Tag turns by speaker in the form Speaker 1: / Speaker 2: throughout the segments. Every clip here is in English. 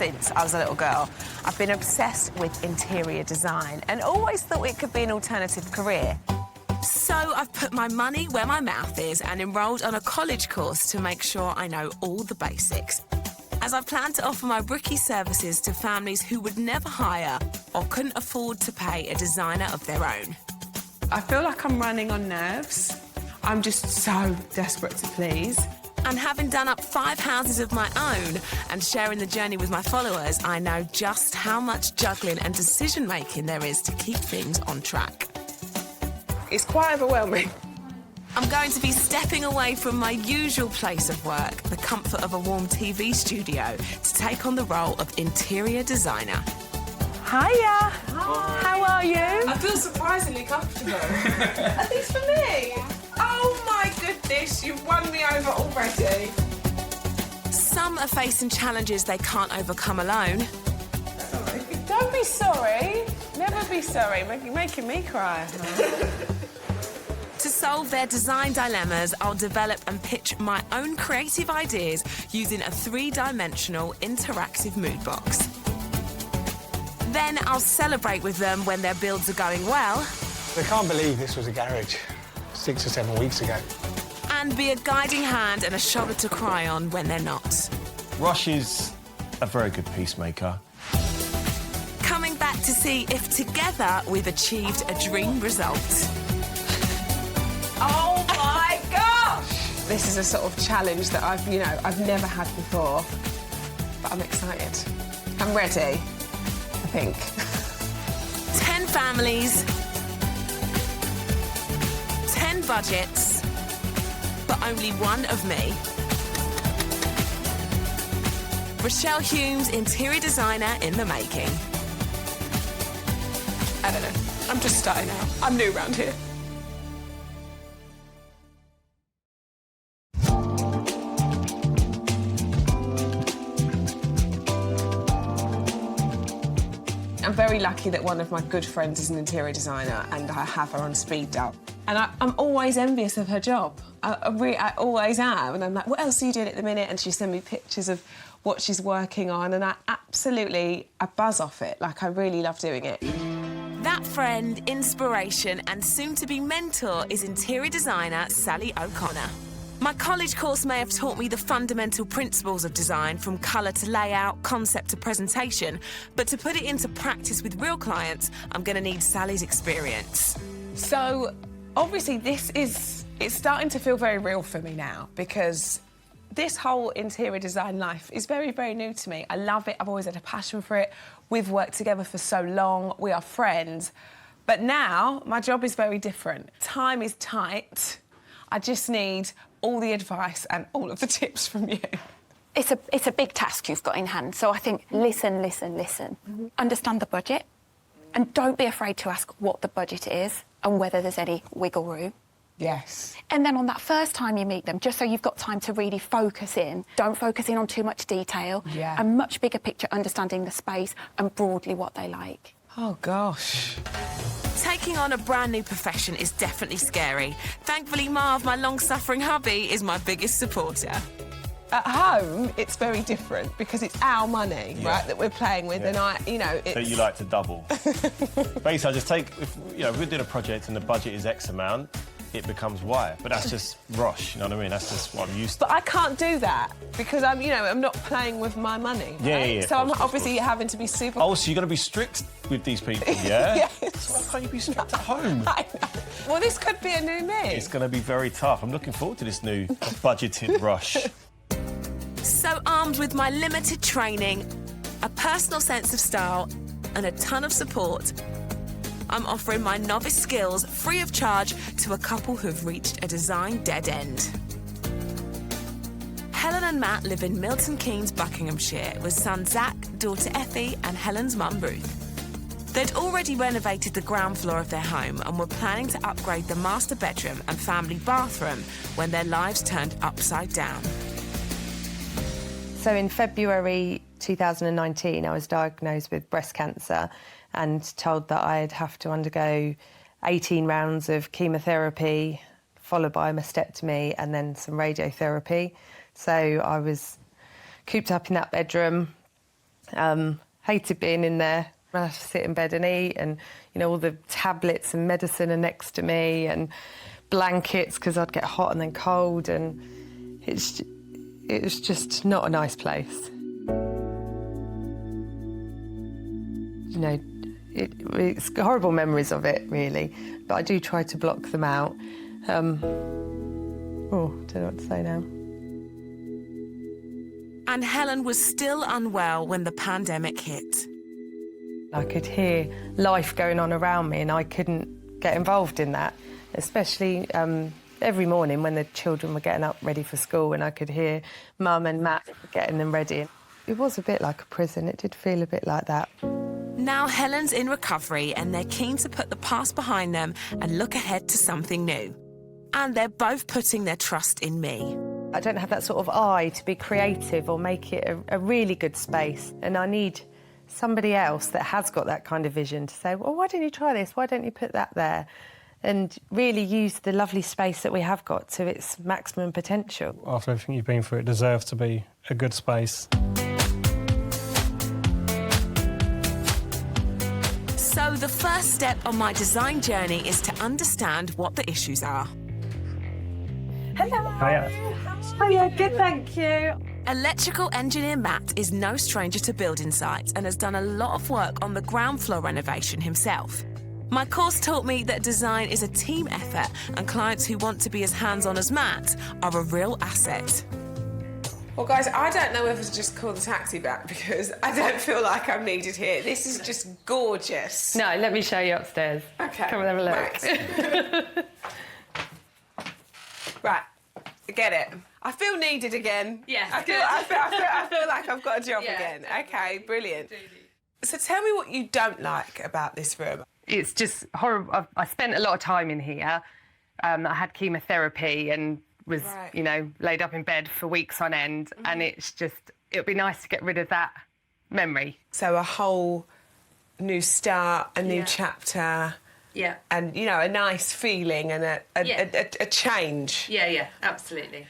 Speaker 1: since I was a little girl, I've been obsessed with interior design and always thought it could be an alternative career. So I've put my money where my mouth is and enrolled on a college course to make sure I know all the basics, as I plan to offer my rookie services to families who would never hire or couldn't afford to pay a designer of their own.
Speaker 2: I feel like I'm running on nerves. I'm just so desperate to please.
Speaker 1: And having done up 5 houses of my own and sharing the journey with my followers, I know just how much juggling and decision-making there is to keep things on track.
Speaker 2: It's quite overwhelming.
Speaker 1: I'm going to be stepping away from my usual place of work, the comfort of a warm TV studio, to take on the role of interior designer.
Speaker 2: Hiya.
Speaker 3: Hi.
Speaker 2: How are you?
Speaker 3: I feel surprisingly comfortable. Are these for me? Oh my goodness, you've won me over already.
Speaker 1: Some are facing challenges they can't overcome alone.
Speaker 3: Sorry.
Speaker 2: Don't be sorry. Never be sorry. You're making me cry.
Speaker 1: To solve their design dilemmas, I'll develop and pitch my own creative ideas using a 3-dimensional interactive mood box. Then I'll celebrate with them when their builds are going well.
Speaker 4: I can't believe this was a garage 6 or 7 weeks ago.
Speaker 1: And be a guiding hand and a shoulder to cry on when they're not.
Speaker 5: Rosh is a very good peacemaker.
Speaker 1: Coming back to see if together we've achieved a dream result.
Speaker 2: Oh my gosh! This is a sort of challenge that I've never had before. But I'm excited. I'm ready, I think.
Speaker 1: 10 families, 10 budgets, but only one of me. Rochelle Humes, interior designer in the making.
Speaker 2: I don't know. I'm just starting out. I'm new around here. I'm very lucky that one of my good friends is an interior designer and I have her on speed dial. And I'm always envious of her job. I always am. And I'm like, what else are you doing at the minute? And she sends me pictures of what she's working on and I buzz off it. Like, I really love doing it.
Speaker 1: That friend, inspiration and soon-to-be mentor is interior designer Sally O'Connor. My college course may have taught me the fundamental principles of design, from colour to layout, concept to presentation, but to put it into practice with real clients, I'm going to need Sally's experience.
Speaker 2: So, obviously, it's starting to feel very real for me now, because this whole interior design life is very, very new to me. I love it. I've always had a passion for it. We've worked together for so long. We are friends. But now, my job is very different. Time is tight. I just need all the advice and all of the tips from you.
Speaker 6: It's a big task you've got in hand, so I think listen. Mm-hmm. Understand the budget, and don't be afraid to ask what the budget is and whether there's any wiggle room.
Speaker 2: Yes.
Speaker 6: And then on that first time you meet them, just so you've got time to really focus in, don't focus in on too much detail.
Speaker 2: Yeah.
Speaker 6: A much bigger picture, understanding the space and broadly what they like.
Speaker 2: Oh, gosh.
Speaker 1: Taking on a brand new profession is definitely scary. Thankfully, Marv, my long-suffering hubby, is my biggest supporter.
Speaker 2: At home, it's very different because it's our money, right, that we're playing with, and it's...
Speaker 5: So you like to double. Basically, I just take, if we're doing a project and the budget is X amount, it becomes Y. But that's just Rosh, you know what I mean? That's just what I'm used to.
Speaker 2: But I can't do that because I'm not playing with my money. Right?
Speaker 5: Yeah.
Speaker 2: So I'm obviously having to be super...
Speaker 5: Oh, so you're going to be strict with these people, yeah?
Speaker 2: Yes.
Speaker 5: So why can't you be strict at home?
Speaker 2: I know. Well, this could be a new me.
Speaker 5: It's going to be very tough. I'm looking forward to this new budgeted Rosh.
Speaker 1: So armed with my limited training, a personal sense of style and a ton of support, I'm offering my novice skills free of charge to a couple who've reached a design dead end. Helen and Matt live in Milton Keynes, Buckinghamshire, with son Zach, daughter Effie and Helen's mum Ruth. They'd already renovated the ground floor of their home and were planning to upgrade the master bedroom and family bathroom when their lives turned upside down.
Speaker 7: So in February 2019, I was diagnosed with breast cancer and told that I'd have to undergo 18 rounds of chemotherapy, followed by a mastectomy and then some radiotherapy. So I was cooped up in that bedroom Hated being in there. I have to sit in bed and eat, and all the tablets and medicine are next to me, and blankets because I'd get hot and then cold, and it was just not a nice place. It's horrible memories of it, really, but I do try to block them out. Don't know what to say now.
Speaker 1: And Helen was still unwell when the pandemic hit.
Speaker 7: I could hear life going on around me and I couldn't get involved in that, especially every morning when the children were getting up ready for school and I could hear Mum and Matt getting them ready. It was a bit like a prison, it did feel a bit like that.
Speaker 1: Now Helen's in recovery and they're keen to put the past behind them and look ahead to something new. And they're both putting their trust in me.
Speaker 7: I don't have that sort of eye to be creative or make it a really good space, and I need somebody else that has got that kind of vision to say, well, why don't you try this? Why don't you put that there? And really use the lovely space that we have got to its maximum potential.
Speaker 8: After everything you've been through, it deserves to be a good space.
Speaker 1: So the first step on my design journey is to understand what the issues are.
Speaker 7: Hello.
Speaker 8: Hiya.
Speaker 7: Hiya, good, thank you.
Speaker 1: Electrical engineer Matt is no stranger to building sites and has done a lot of work on the ground floor renovation himself. My course taught me that design is a team effort and clients who want to be as hands-on as Matt are a real asset.
Speaker 3: Well, guys, I don't know whether to just call the taxi back because I don't feel like I'm needed here. This is just gorgeous.
Speaker 7: No, let me show you upstairs.
Speaker 3: Okay.
Speaker 7: Come and have a look.
Speaker 3: Right. Right. Get it. I feel needed again.
Speaker 2: Yes,
Speaker 3: I feel like I've got a job again. Okay, brilliant. So tell me what you don't like about this room.
Speaker 7: It's just horrible. I spent a lot of time in here. I had chemotherapy and was, laid up in bed for weeks on end. And it's just, it would be nice to get rid of that memory.
Speaker 3: So a whole new start, a new chapter.
Speaker 9: Yeah.
Speaker 3: And, a nice feeling and a change.
Speaker 9: Yeah, absolutely.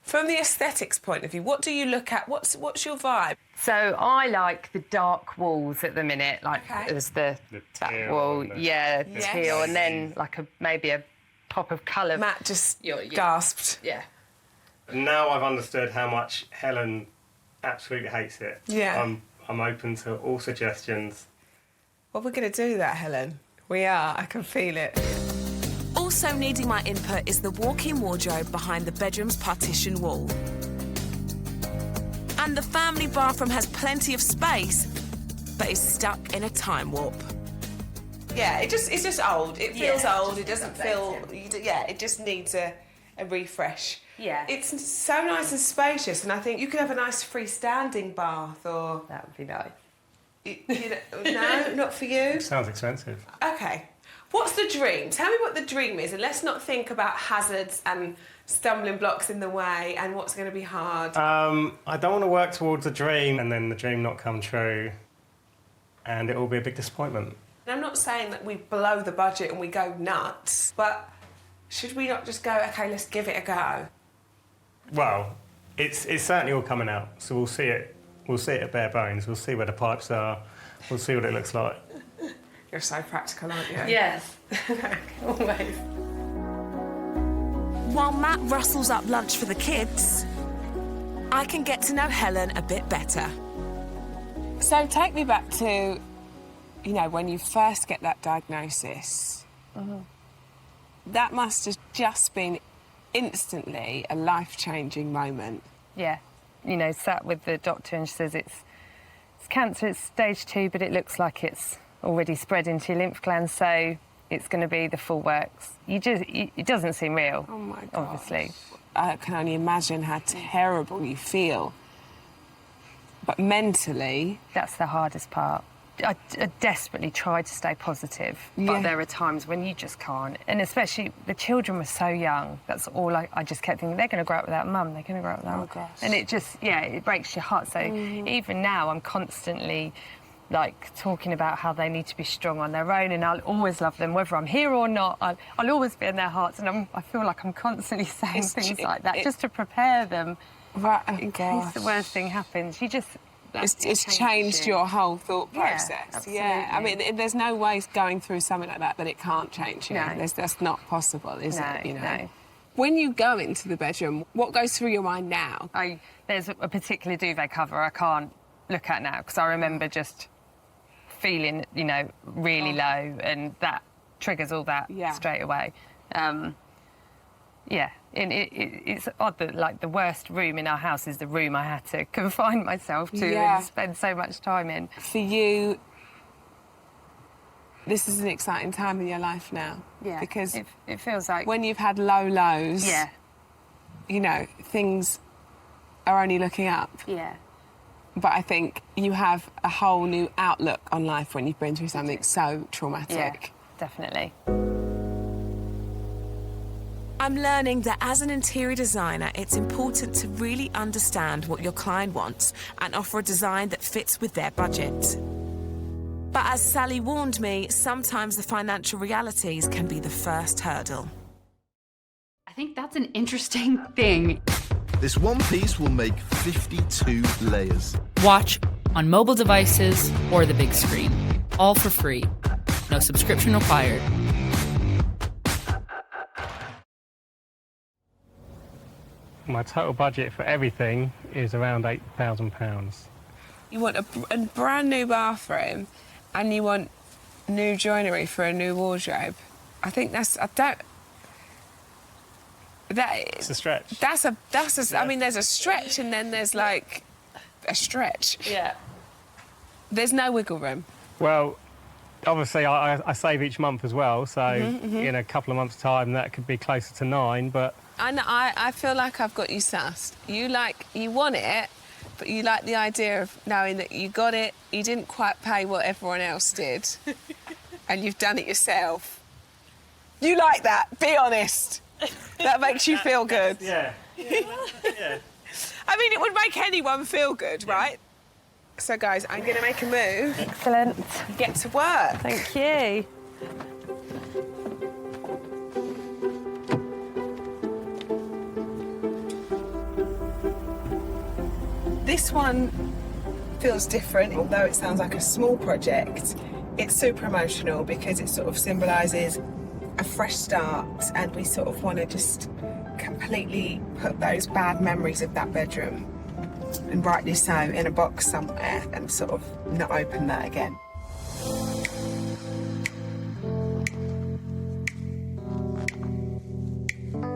Speaker 3: From the aesthetics point of view, what do you look at? What's your vibe?
Speaker 7: So I like the dark walls at the minute, like there's the back wall, teal, and then like maybe a pop of colour.
Speaker 3: Matt just gasped.
Speaker 9: Yeah.
Speaker 5: Now I've understood how much Helen absolutely hates it.
Speaker 3: Yeah.
Speaker 5: I'm open to all suggestions.
Speaker 3: Well, we're going to do that, Helen. We are. I can feel it.
Speaker 1: Also needing my input is the walk-in wardrobe behind the bedroom's partition wall. And the family bathroom has plenty of space, but is stuck in a time warp.
Speaker 3: Yeah, it's just old. It feels old. It doesn't feel... it just needs a
Speaker 7: refresh.
Speaker 3: Yeah. It's so nice and spacious, and I think you could have a nice freestanding bath or...
Speaker 7: That would be nice.
Speaker 3: No, not for you?
Speaker 5: Sounds expensive.
Speaker 3: OK. What's the dream? Tell me what the dream is, and let's not think about hazards and stumbling blocks in the way and what's going to be hard.
Speaker 5: I don't want to work towards a dream and then the dream not come true and it will be a big disappointment.
Speaker 3: And I'm not saying that we blow the budget and we go nuts, but should we not just go, OK, let's give it a go?
Speaker 5: Well, it's certainly all coming out, so we'll see it. We'll see it at bare bones. We'll see where the pipes are. We'll see what it looks like.
Speaker 3: You're so practical, aren't you?
Speaker 9: Yes. Always.
Speaker 1: While Matt rustles up lunch for the kids, I can get to know Helen a bit better.
Speaker 2: So take me back to, when you first get that diagnosis. That must have just been instantly a life-changing moment.
Speaker 7: Yeah. Sat with the doctor and she says it's cancer, it's stage 2, but it looks like it's already spread into your lymph glands, so it's going to be the full works. It doesn't seem real,
Speaker 2: oh my God.
Speaker 7: Obviously.
Speaker 2: I can only imagine how terrible you feel. But mentally...
Speaker 7: That's the hardest part. I desperately try to stay positive, but there are times when you just can't. And especially the children were so young. That's all I just kept thinking, they're going to grow up without mum, they're going to grow up without...
Speaker 2: Oh, gosh.
Speaker 7: And it just, it breaks your heart. So even now I'm constantly, talking about how they need to be strong on their own, and I'll always love them, whether I'm here or not. I'll always be in their hearts, and I feel like I'm constantly saying things like that just to prepare them in case the worst thing happens.
Speaker 2: It's changed your whole thought
Speaker 7: Yeah,
Speaker 2: process. Yeah, I mean, there's no way going through something like that it can't change you.
Speaker 7: No.
Speaker 2: That's not possible, is it? You know?
Speaker 7: No.
Speaker 2: When you go into the bedroom, what goes through your mind now?
Speaker 7: There's a particular duvet cover I can't look at now because I remember just feeling, you know, really low, and that triggers all that straight away. Yeah, and it's odd that, like, the worst room in our house is the room I had to confine myself to and spend so much time in.
Speaker 2: For you, this is an exciting time in your life now.
Speaker 7: Yeah,
Speaker 2: because
Speaker 7: it feels like
Speaker 2: when you've had low lows, you know, things are only looking up.
Speaker 7: Yeah.
Speaker 2: But I think you have a whole new outlook on life when you've been through something so traumatic.
Speaker 7: Yeah, definitely.
Speaker 1: I'm learning that as an interior designer, it's important to really understand what your client wants and offer a design that fits with their budget. But as Sally warned me, sometimes the financial realities can be the first hurdle.
Speaker 10: I think that's an interesting thing.
Speaker 11: This one piece will make 52 layers.
Speaker 12: Watch on mobile devices or the big screen. All for free. No subscription required.
Speaker 8: My total budget for everything is around £8,000.
Speaker 2: You want a brand new bathroom and you want new joinery for a new wardrobe. I think it's
Speaker 8: a stretch.
Speaker 2: I mean, there's a stretch and then there's, like, a stretch.
Speaker 7: Yeah.
Speaker 2: There's no wiggle room.
Speaker 8: Well, obviously, I save each month as well, so in a couple of months' time, that could be closer to 9, but...
Speaker 2: And I feel like I've got you sussed. You want it, but you like the idea of knowing that you got it, you didn't quite pay what everyone else did, and you've done it yourself. You like that, be honest. That makes you feel good.
Speaker 8: Yeah. Yeah.
Speaker 2: I mean, it would make anyone feel good, right? So, guys, I'm going to make a move.
Speaker 7: Excellent.
Speaker 2: Get to work.
Speaker 7: Thank you.
Speaker 2: This one feels different, although it sounds like a small project. It's super emotional because it sort of symbolises a fresh start, and we sort of want to just completely put those bad memories of that bedroom, and rightly so, in a box somewhere and sort of not open that again.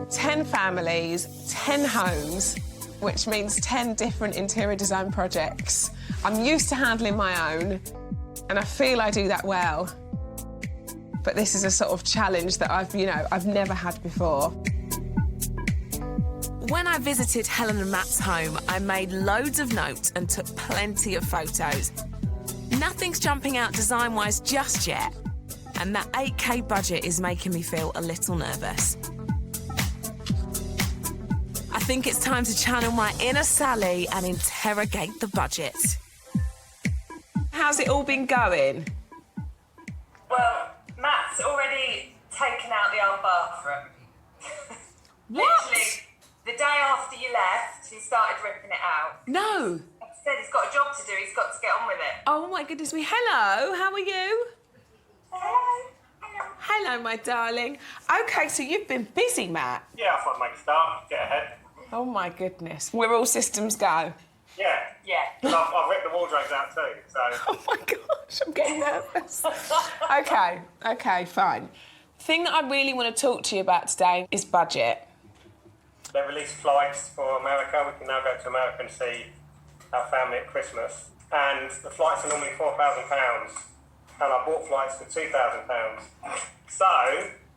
Speaker 2: "10 families, 10 homes," which means 10 different interior design projects. I'm used to handling my own, and I feel I do that well. But this is a sort of challenge that I've never had before.
Speaker 1: When I visited Helen and Matt's home, I made loads of notes and took plenty of photos. Nothing's jumping out design-wise just yet, and that 8K budget is making me feel a little nervous. I think it's time to channel my inner Sally and interrogate the budget.
Speaker 2: How's it all been going?
Speaker 13: Well, Matt's already taken out the old bathroom.
Speaker 2: What?
Speaker 13: Literally, the day after you left, he started ripping it out.
Speaker 2: No.
Speaker 13: He said he's got a job to do, he's got to get on with it.
Speaker 2: Oh, my goodness me. Hello, how are you?
Speaker 13: Hello.
Speaker 2: Hello, my darling. OK, so you've been busy, Matt.
Speaker 5: Yeah, I thought I'd make a start, get ahead.
Speaker 2: Oh, my goodness. We're all systems go.
Speaker 5: Yeah.
Speaker 13: Yeah.
Speaker 5: I've ripped the wardrobes out too, so...
Speaker 2: Oh, my gosh, I'm getting nervous. OK, fine. The thing that I really want to talk to you about today is budget.
Speaker 5: They released flights for America. We can now go to America and see our family at Christmas. And the flights are normally £4,000, and I bought flights for £2,000. So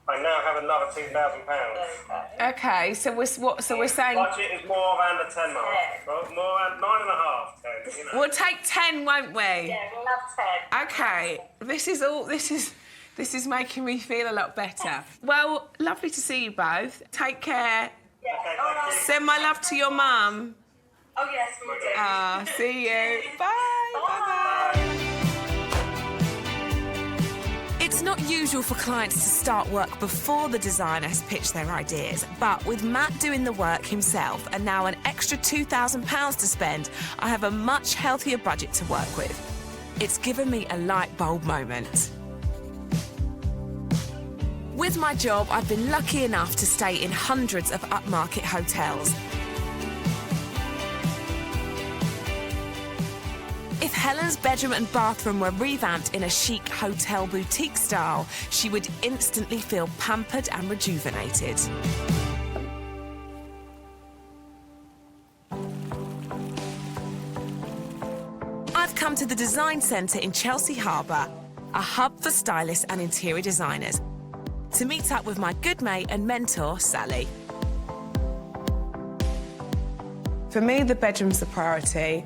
Speaker 5: I now have another £2,000.
Speaker 2: OK, so we're saying...
Speaker 5: Budget is more around the 10 mark. Well, more around 9.5, 10, you know.
Speaker 2: We'll take 10, won't we?
Speaker 13: Yeah, we'll have 10.
Speaker 2: OK, this is making me feel a lot better. Well, lovely to see you both. Take care.
Speaker 13: Yeah.
Speaker 5: Okay, thank you.
Speaker 2: Send my love to your mum.
Speaker 13: Oh, yes, we'll do.
Speaker 2: See you. Bye. Bye.
Speaker 1: It's not usual for clients to start work before the designer has pitched their ideas, but with Matt doing the work himself and now an extra £2,000 to spend, I have a much healthier budget to work with. It's given me a light bulb moment. With my job, I've been lucky enough to stay in hundreds of upmarket hotels. If Helen's bedroom and bathroom were revamped in a chic hotel boutique style, she would instantly feel pampered and rejuvenated. I've come to the Design Centre in Chelsea Harbour, a hub for stylists and interior designers, to meet up with my good mate and mentor, Sally.
Speaker 2: For me, the bedroom's the priority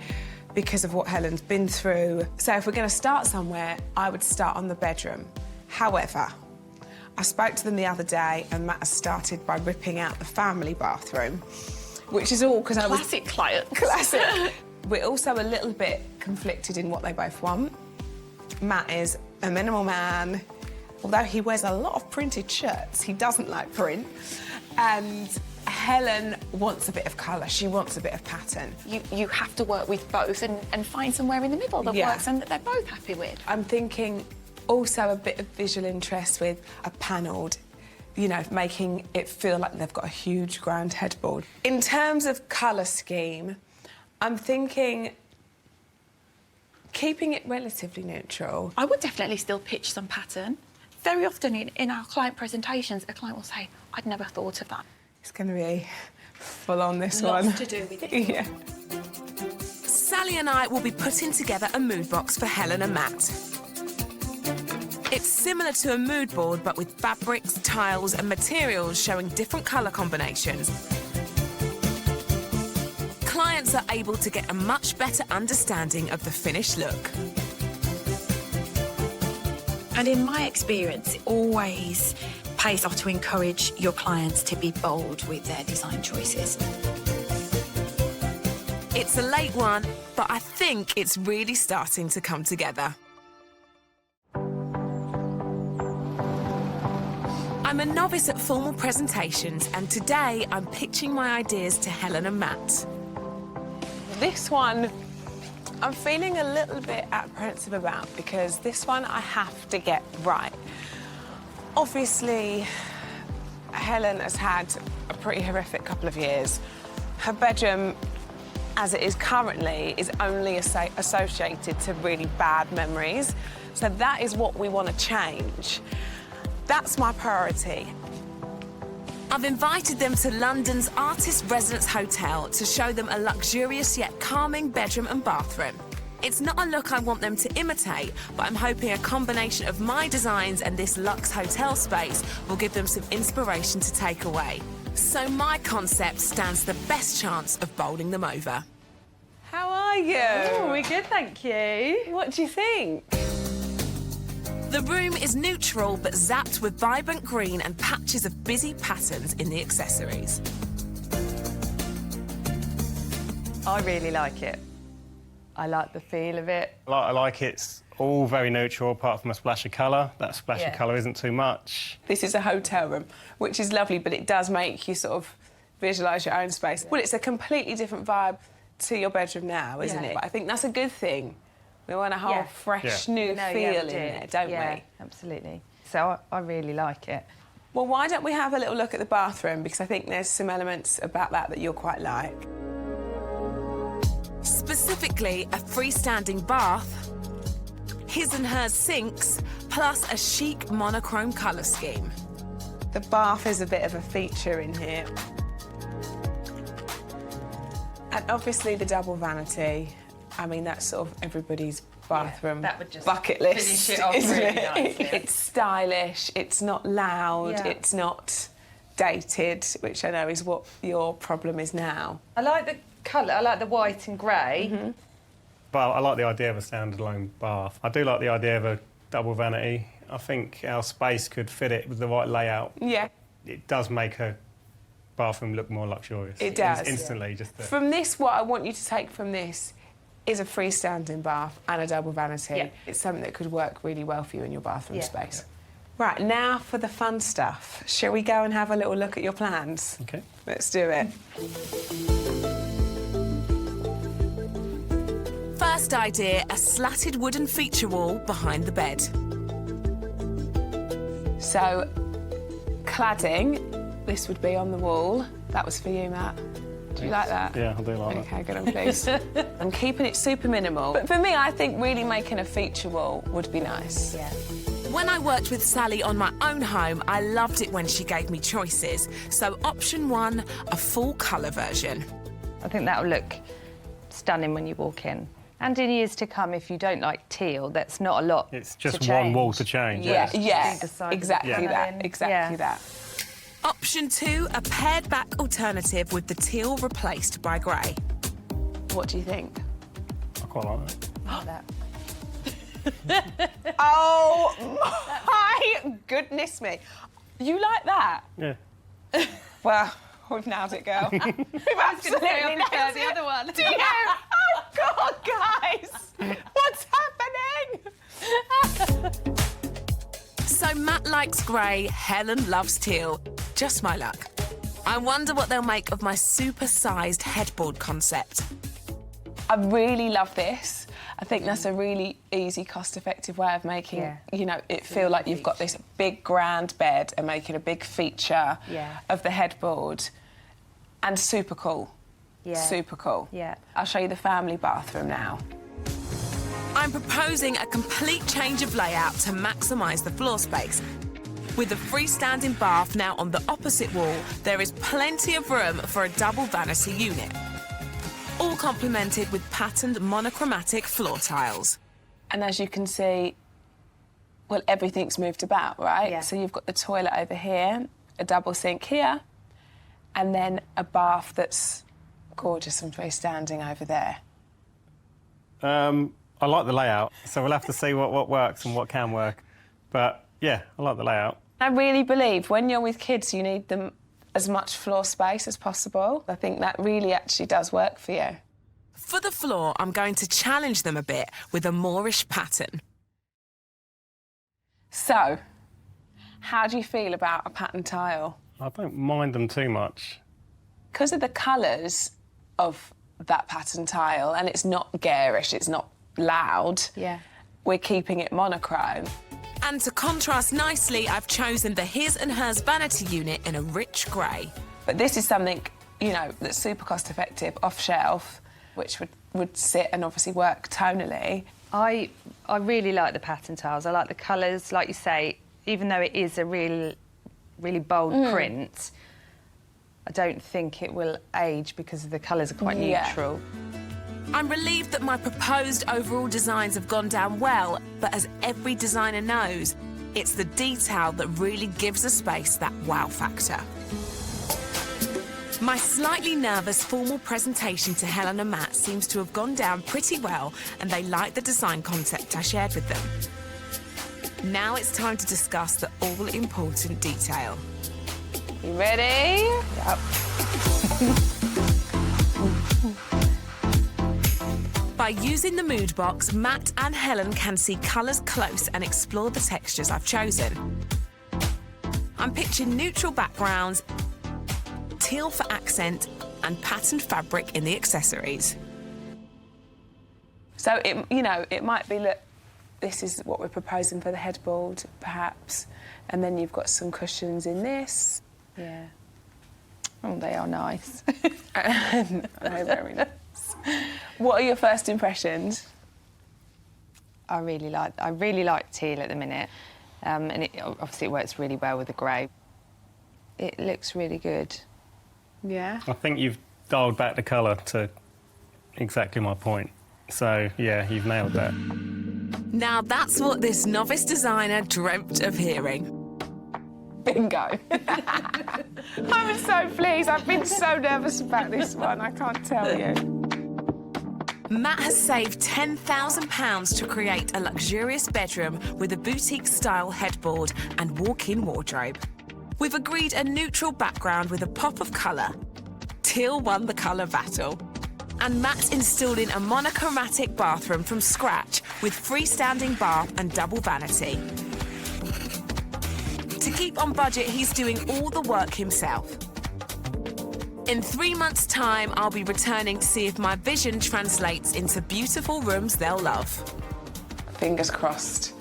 Speaker 2: because of what Helen's been through. So if we're going to start somewhere, I would start on the bedroom. However, I spoke to them the other day and Matt has started by ripping out the family bathroom, which is all because I was...
Speaker 6: Classic client.
Speaker 2: Classic. We're also a little bit conflicted in what they both want. Matt is a minimal man. Although he wears a lot of printed shirts, he doesn't like print. And Helen wants a bit of colour, she wants a bit of pattern.
Speaker 6: You have to work with both and find somewhere in the middle that works and that they're both happy with.
Speaker 2: I'm thinking also a bit of visual interest with a panelled, you know, making it feel like they've got a huge grand headboard. In terms of colour scheme, I'm thinking keeping it relatively neutral.
Speaker 6: I would definitely still pitch some pattern. Very often in our client presentations, a client will say, I'd never thought of that.
Speaker 2: It's going to be full on this one.
Speaker 6: Lots to do with it.
Speaker 2: Yeah.
Speaker 1: Sally and I will be putting together a mood box for Helen and Matt. It's similar to a mood board, but with fabrics, tiles and materials showing different colour combinations. Clients are able to get a much better understanding of the finished look.
Speaker 14: And in my experience, it always pays off to encourage your clients to be bold with their design choices.
Speaker 1: It's a late one, but I think it's really starting to come together. I'm a novice at formal presentations, and today I'm pitching my ideas to Helen and Matt.
Speaker 2: This one, I'm feeling a little bit apprehensive about because this one I have to get right. Obviously, Helen has had a pretty horrific couple of years. Her bedroom, as it is currently, is only associated to really bad memories. So that is what we want to change. That's my priority.
Speaker 1: I've invited them to London's Artist Residence Hotel to show them a luxurious yet calming bedroom and bathroom. It's not a look I want them to imitate, but I'm hoping a combination of my designs and this luxe hotel space will give them some inspiration to take away. So my concept stands the best chance of bowling them over.
Speaker 2: How are you?
Speaker 7: Oh, we're good, thank you.
Speaker 2: What do you think?
Speaker 1: The room is neutral but zapped with vibrant green and patches of busy patterns in the accessories.
Speaker 7: I really like it. I like the feel of it.
Speaker 8: I like it's all very neutral apart from a splash of colour. That splash of colour isn't too much.
Speaker 2: This is a hotel room, which is lovely, but it does make you sort of visualise your own space. Well, it's a completely different vibe to your bedroom now, isn't it? But I think that's a good thing. We want a whole fresh, new feel in there, don't we?
Speaker 7: Absolutely. So I really like it.
Speaker 2: Well, why don't we have a little look at the bathroom, because I think there's some elements about that you'll quite like.
Speaker 1: Specifically, a freestanding bath, his and hers sinks, plus a chic monochrome colour scheme.
Speaker 2: The bath is a bit of a feature in here. And obviously the double vanity. I mean, that's sort of everybody's bathroom
Speaker 14: that would just
Speaker 2: bucket list,
Speaker 14: finish it off
Speaker 2: isn't
Speaker 14: really
Speaker 2: it?
Speaker 14: nicely.
Speaker 2: It's stylish, it's not loud, it's not dated, which I know is what your problem is now.
Speaker 7: I like the colour, I like the white and grey.
Speaker 8: But I like the idea of a standalone bath. I do like the idea of a double vanity. I think our space could fit it with the right layout.
Speaker 2: Yeah.
Speaker 8: It does make a bathroom look more luxurious.
Speaker 2: It does.
Speaker 8: Instantly, just
Speaker 2: From this, what I want you to take from this is a freestanding bath and a double vanity. It's something that could work really well for you in your bathroom space. Right, now for the fun stuff. Shall we go and have a little look at your plans?
Speaker 8: Okay.
Speaker 2: Let's do it.
Speaker 1: First idea, a slatted wooden feature wall behind the bed.
Speaker 2: So, cladding, this would be on the wall. That was for you, Matt. Do you like that?
Speaker 8: Yeah, I do like that.
Speaker 2: Okay, good, I'm pleased. I'm keeping it super minimal. But for me, I think really making a feature wall would be nice.
Speaker 7: Yeah.
Speaker 1: When I worked with Sally on my own home, I loved it when she gave me choices. So option 1, a full colour version.
Speaker 7: I think that will look stunning when you walk in. And in years to come, if you don't like teal, that's not a lot.
Speaker 8: It's just
Speaker 7: to
Speaker 8: one wall to change.
Speaker 2: Yeah,
Speaker 7: Decide
Speaker 2: exactly
Speaker 7: to
Speaker 2: that,
Speaker 7: in.
Speaker 2: exactly that.
Speaker 1: Option 2, a pared back alternative with the teal replaced by grey.
Speaker 2: What do you think?
Speaker 8: I quite like that.
Speaker 7: Like that.
Speaker 2: Oh my goodness me. You like that?
Speaker 8: Yeah.
Speaker 2: Well, we've nailed it, girl. We've absolutely nailed it.
Speaker 7: the other one.
Speaker 2: Do you? Oh, God, guys. What's happening?
Speaker 1: So Matt likes grey, Helen loves teal. Just my luck. I wonder what they'll make of my super-sized headboard concept.
Speaker 2: I really love this. I think that's a really easy, cost-effective way of making, you know, it feel like you've got this big, grand bed and making a big feature of the headboard. And super cool.
Speaker 7: Yeah.
Speaker 2: Super cool.
Speaker 7: Yeah.
Speaker 2: I'll show you the family bathroom now.
Speaker 1: I'm proposing a complete change of layout to maximise the floor space. With a freestanding bath now on the opposite wall, there is plenty of room for a double vanity unit. All complemented with patterned monochromatic floor tiles.
Speaker 2: And as you can see, well, everything's moved about, right?
Speaker 7: Yeah.
Speaker 2: So you've got the toilet over here, a double sink here, and then a bath that's gorgeous and freestanding over there.
Speaker 8: I like the layout, so we'll have to see what works and what can work. But, yeah, I like the layout.
Speaker 2: I really believe when you're with kids, you need them as much floor space as possible. I think that really actually does work for you.
Speaker 1: For the floor, I'm going to challenge them a bit with a Moorish pattern.
Speaker 2: So, how do you feel about a pattern tile?
Speaker 8: I don't mind them too much.
Speaker 2: Because of the colours of that pattern tile, and it's not garish, it's not loud, we're keeping it monochrome.
Speaker 1: And to contrast nicely, I've chosen the his and hers vanity unit in a rich grey.
Speaker 2: But this is something, you know, that's super cost-effective, off-shelf, which would sit and obviously work tonally.
Speaker 7: I really like the pattern tiles. I like the colours, like you say, even though it is a really bold print, I don't think it will age because the colours are quite neutral.
Speaker 1: I'm relieved that my proposed overall designs have gone down well, but as every designer knows, it's the detail that really gives a space that wow factor. My slightly nervous formal presentation to Helen and Matt seems to have gone down pretty well, and they like the design concept I shared with them. Now it's time to discuss the all-important detail.
Speaker 2: You ready? Yep.
Speaker 1: By using the mood box, Matt and Helen can see colours close and explore the textures I've chosen. I'm pitching neutral backgrounds, teal for accent, and patterned fabric in the accessories.
Speaker 2: So, it might be, look, this is what we're proposing for the headboard, perhaps, and then you've got some cushions in this.
Speaker 7: Yeah. Oh, they are nice.
Speaker 2: They're very nice. What are your first impressions?
Speaker 7: I really like teal at the minute, and obviously it works really well with the grey. It looks really good.
Speaker 2: Yeah.
Speaker 8: I think you've dialed back the colour to exactly my point. So, yeah, you've nailed that.
Speaker 1: Now that's what this novice designer dreamt of hearing.
Speaker 2: Bingo. I'm so pleased. I've been so nervous about this one, I can't tell you.
Speaker 1: Matt has saved £10,000 to create a luxurious bedroom with a boutique-style headboard and walk-in wardrobe. We've agreed a neutral background with a pop of colour. Teal won the colour battle. And Matt's installing a monochromatic bathroom from scratch with freestanding bath and double vanity. keep on budget, he's doing all the work himself. In 3 months' time, I'll be returning to see if my vision translates into beautiful rooms they'll love.
Speaker 2: Fingers crossed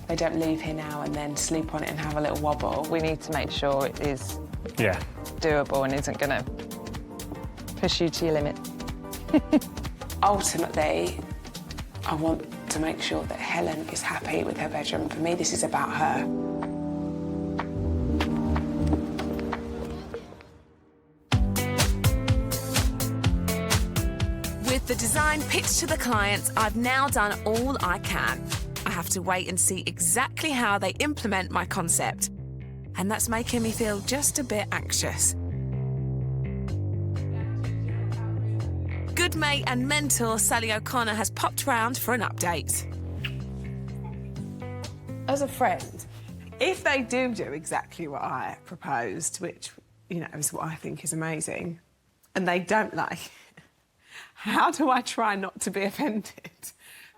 Speaker 2: they don't leave here now and then sleep on it and have a little wobble.
Speaker 7: We need to make sure it is
Speaker 8: Yeah.
Speaker 7: doable and isn't going to push you to your limit.
Speaker 2: Ultimately, I want to make sure that Helen is happy with her bedroom. For me, this is about her.
Speaker 1: With the design pitched to the clients, I've now done all I can. I have to wait and see exactly how they implement my concept. And that's making me feel just a bit anxious. Good mate and mentor Sally O'Connor has popped round for an update.
Speaker 2: As a friend, if they do exactly what I proposed, which, you know, is what I think is amazing, and they don't like it, how do I try not to be offended?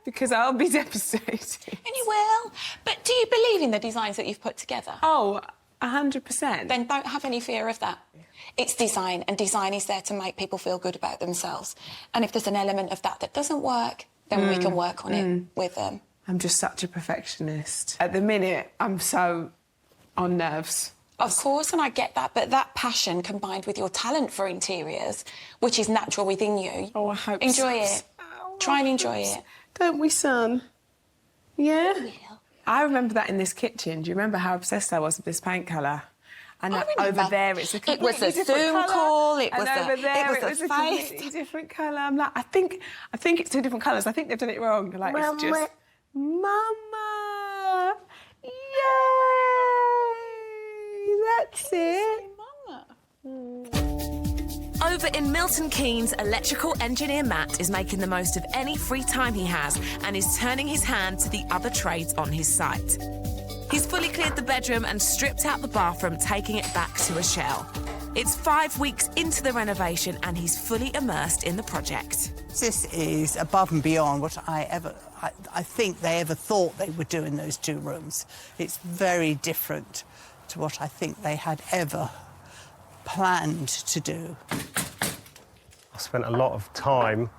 Speaker 2: Because I'll be devastated.
Speaker 14: And you will. But do you believe in the designs that you've put together?
Speaker 2: Oh, 100%.
Speaker 14: Then don't have any fear of that. It's design, and design is there to make people feel good about themselves. And if there's an element of that that doesn't work, then we can work on it with them.
Speaker 2: I'm just such a perfectionist. At the minute, I'm so on nerves.
Speaker 14: Of course, and I get that, but that passion combined with your talent for interiors, which is natural within you.
Speaker 2: Oh, I hope
Speaker 14: enjoy
Speaker 2: so.
Speaker 14: it. Try and enjoy it.
Speaker 2: Don't we, son? Yeah? I remember that in this kitchen. Do you remember how obsessed I was with this paint colour? And over there, it's a completely
Speaker 14: It was a
Speaker 2: different
Speaker 14: Zoom
Speaker 2: colour.
Speaker 14: call. It
Speaker 2: And
Speaker 14: was
Speaker 2: over there,
Speaker 14: it was a
Speaker 2: completely different colour. I'm like, I think it's two different colours. I think they've done it wrong. Like, it's just... Mama! Yay! That's it.
Speaker 1: Over in Milton Keynes, electrical engineer Matt is making the most of any free time he has and is turning his hand to the other trades on his site. He's fully cleared the bedroom and stripped out the bathroom, taking it back to a shell. It's 5 weeks into the renovation and he's fully immersed in the project.
Speaker 15: This is above and beyond what I think they ever thought they would do in those 2 rooms. It's very different to what I think they had ever planned to do.
Speaker 8: I spent a lot of time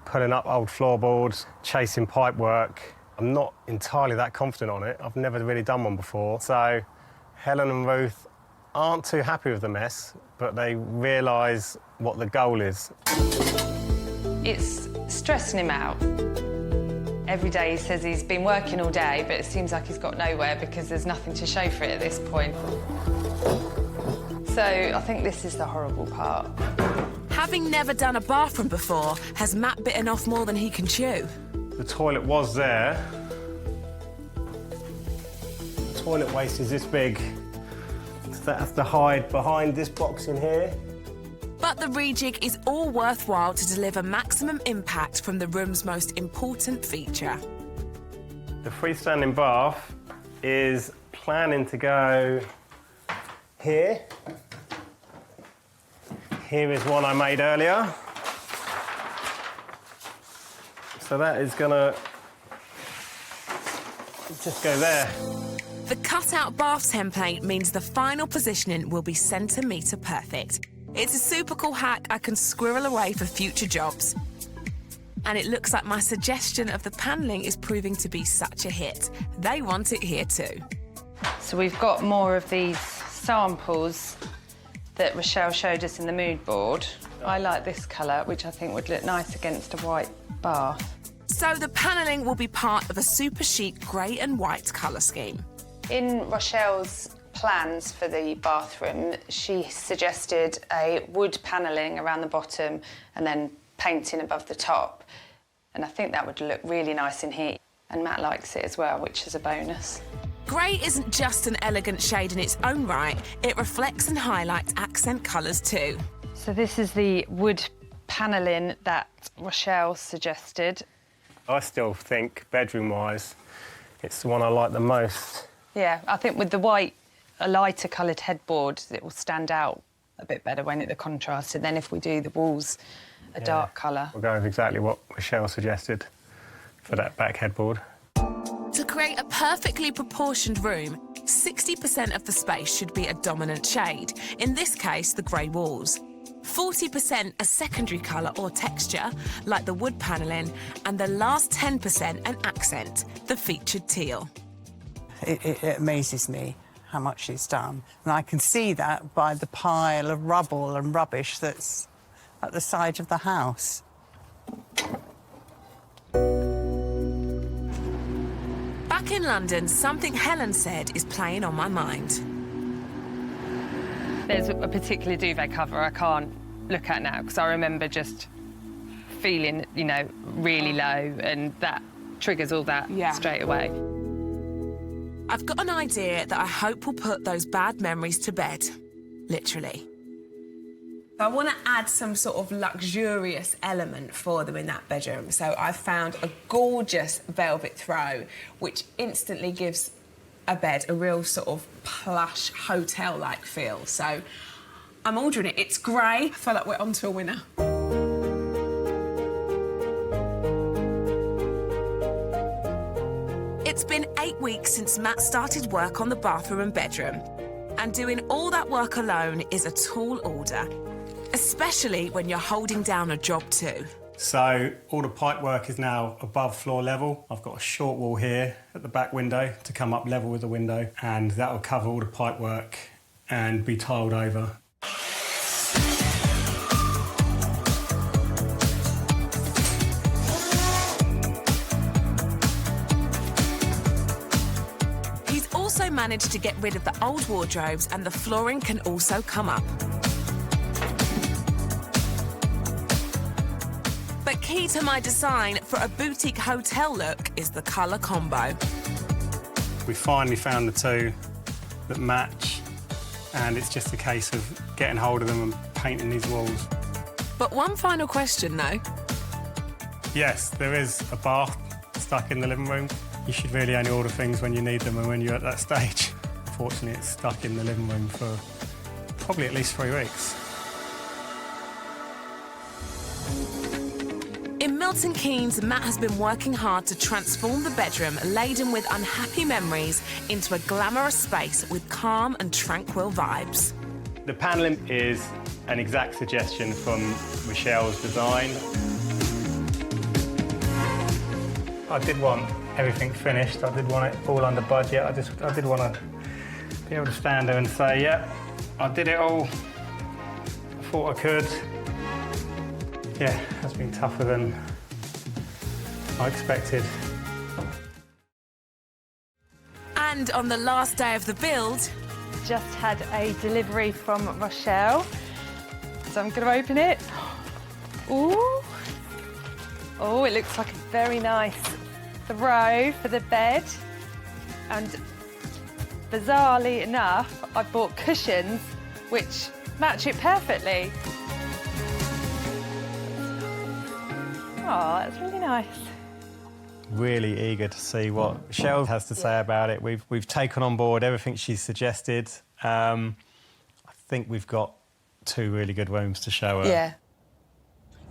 Speaker 8: putting up old floorboards, chasing pipe work. I'm not entirely that confident on it. I've never really done one before. So Helen and Ruth aren't too happy with the mess, but they realise what the goal is.
Speaker 7: It's stressing him out. Every day he says he's been working all day, but it seems like he's got nowhere because there's nothing to show for it at this point. So I think this is the horrible part.
Speaker 1: Having never done a bathroom before, has Matt bitten off more than he can chew?
Speaker 8: The toilet was there. The toilet waste is this big. So that has to hide behind this box in here.
Speaker 1: But the rejig is all worthwhile to deliver maximum impact from the room's most important feature.
Speaker 8: The freestanding bath is planning to go here. Here is one I made earlier. So that is gonna just go there.
Speaker 1: The cut-out bath template means the final positioning will be centimetre perfect. It's a super cool hack I can squirrel away for future jobs. And it looks like my suggestion of the panelling is proving to be such a hit. They want it here too.
Speaker 7: So we've got more of these samples that Rochelle showed us in the mood board. I like this colour, which I think would look nice against a white bath.
Speaker 1: So the panelling will be part of a super chic grey and white colour scheme.
Speaker 7: In Rochelle's plans for the bathroom, she suggested a wood panelling around the bottom and then painting above the top. And I think that would look really nice in here. And Matt likes it as well, which is a bonus.
Speaker 1: Grey isn't just an elegant shade in its own right, it reflects and highlights accent colours too.
Speaker 7: So this is the wood panelling that Rochelle suggested.
Speaker 8: I still think, bedroom-wise, it's the one I like the most.
Speaker 7: Yeah, I think with the white, a lighter coloured headboard, it will stand out a bit better when the contrast. And then if we do the walls a dark colour.
Speaker 8: We'll go with exactly what Rochelle suggested for that back headboard.
Speaker 1: To create a perfectly proportioned room, 60% of the space should be a dominant shade, in this case, the grey walls. 40% a secondary colour or texture, like the wood panelling, and the last 10% an accent, the featured teal.
Speaker 15: It amazes me how much she's done. And I can see that by the pile of rubble and rubbish that's at the side of the house.
Speaker 1: Back in London, something Helen said is playing on my mind.
Speaker 7: There's a particular duvet cover I can't look at now because I remember just feeling, you know, really low, and that triggers all that straight away.
Speaker 1: I've got an idea that I hope will put those bad memories to bed, literally.
Speaker 2: I want to add some sort of luxurious element for them in that bedroom. So I found a gorgeous velvet throw, which instantly gives a bed a real sort of plush hotel-like feel. So I'm ordering it. It's grey. I feel like we're onto a winner.
Speaker 1: It's been 8 weeks since Matt started work on the bathroom and bedroom. And doing all that work alone is a tall order, especially when you're holding down a job too.
Speaker 8: So all the pipe work is now above floor level. I've got a short wall here at the back window to come up level with the window, and that will cover all the pipe work and be tiled over.
Speaker 1: He's also managed to get rid of the old wardrobes, and the flooring can also come up. But key to my design for a boutique hotel look is the colour combo.
Speaker 8: We finally found the two that match, and it's just a case of getting hold of them and painting these walls.
Speaker 1: But one final question, though.
Speaker 8: Yes, there is a bath stuck in the living room. You should really only order things when you need them and when you're at that stage. Unfortunately, it's stuck in the living room for probably at least 3 weeks.
Speaker 1: In Milton Keynes, Matt has been working hard to transform the bedroom laden with unhappy memories into a glamorous space with calm and tranquil vibes.
Speaker 8: The panelling is an exact suggestion from Rochelle's design. I did want everything finished. I did want it all under budget. I did want to be able to stand there and say, yeah, I did it all. I thought I could. Yeah, it has been tougher than I expected.
Speaker 1: And on the last day of the build...
Speaker 7: Just had a delivery from Rochelle, so I'm going to open it. Ooh. Oh, it looks like a very nice throw for the bed. And bizarrely enough, I bought cushions which match it perfectly. Oh, that's really nice.
Speaker 8: Really eager to see what Rochelle has to say about it. We've taken on board everything she's suggested. I think we've got 2 really good rooms to show her.
Speaker 2: Yeah.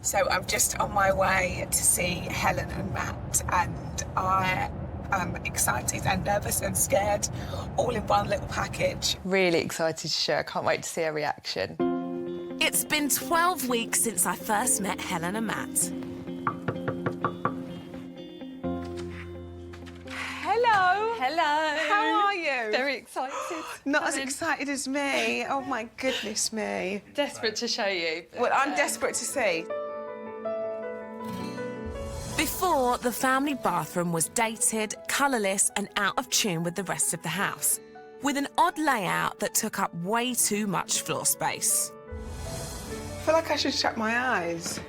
Speaker 2: So I'm just on my way to see Helen and Matt, and I am excited and nervous and scared, all in one little package.
Speaker 7: Really excited to share. I can't wait to see her reaction.
Speaker 1: It's been 12 weeks since I first met Helen and Matt.
Speaker 2: Hello.
Speaker 7: Hello.
Speaker 2: How are you?
Speaker 7: Very excited.
Speaker 2: Not as excited as me. Oh, my goodness me.
Speaker 7: Desperate to show you.
Speaker 2: Well, I'm desperate to see.
Speaker 1: Before, the family bathroom was dated, colourless and out of tune with the rest of the house, with an odd layout that took up way too much floor space.
Speaker 2: I feel like I should shut my eyes.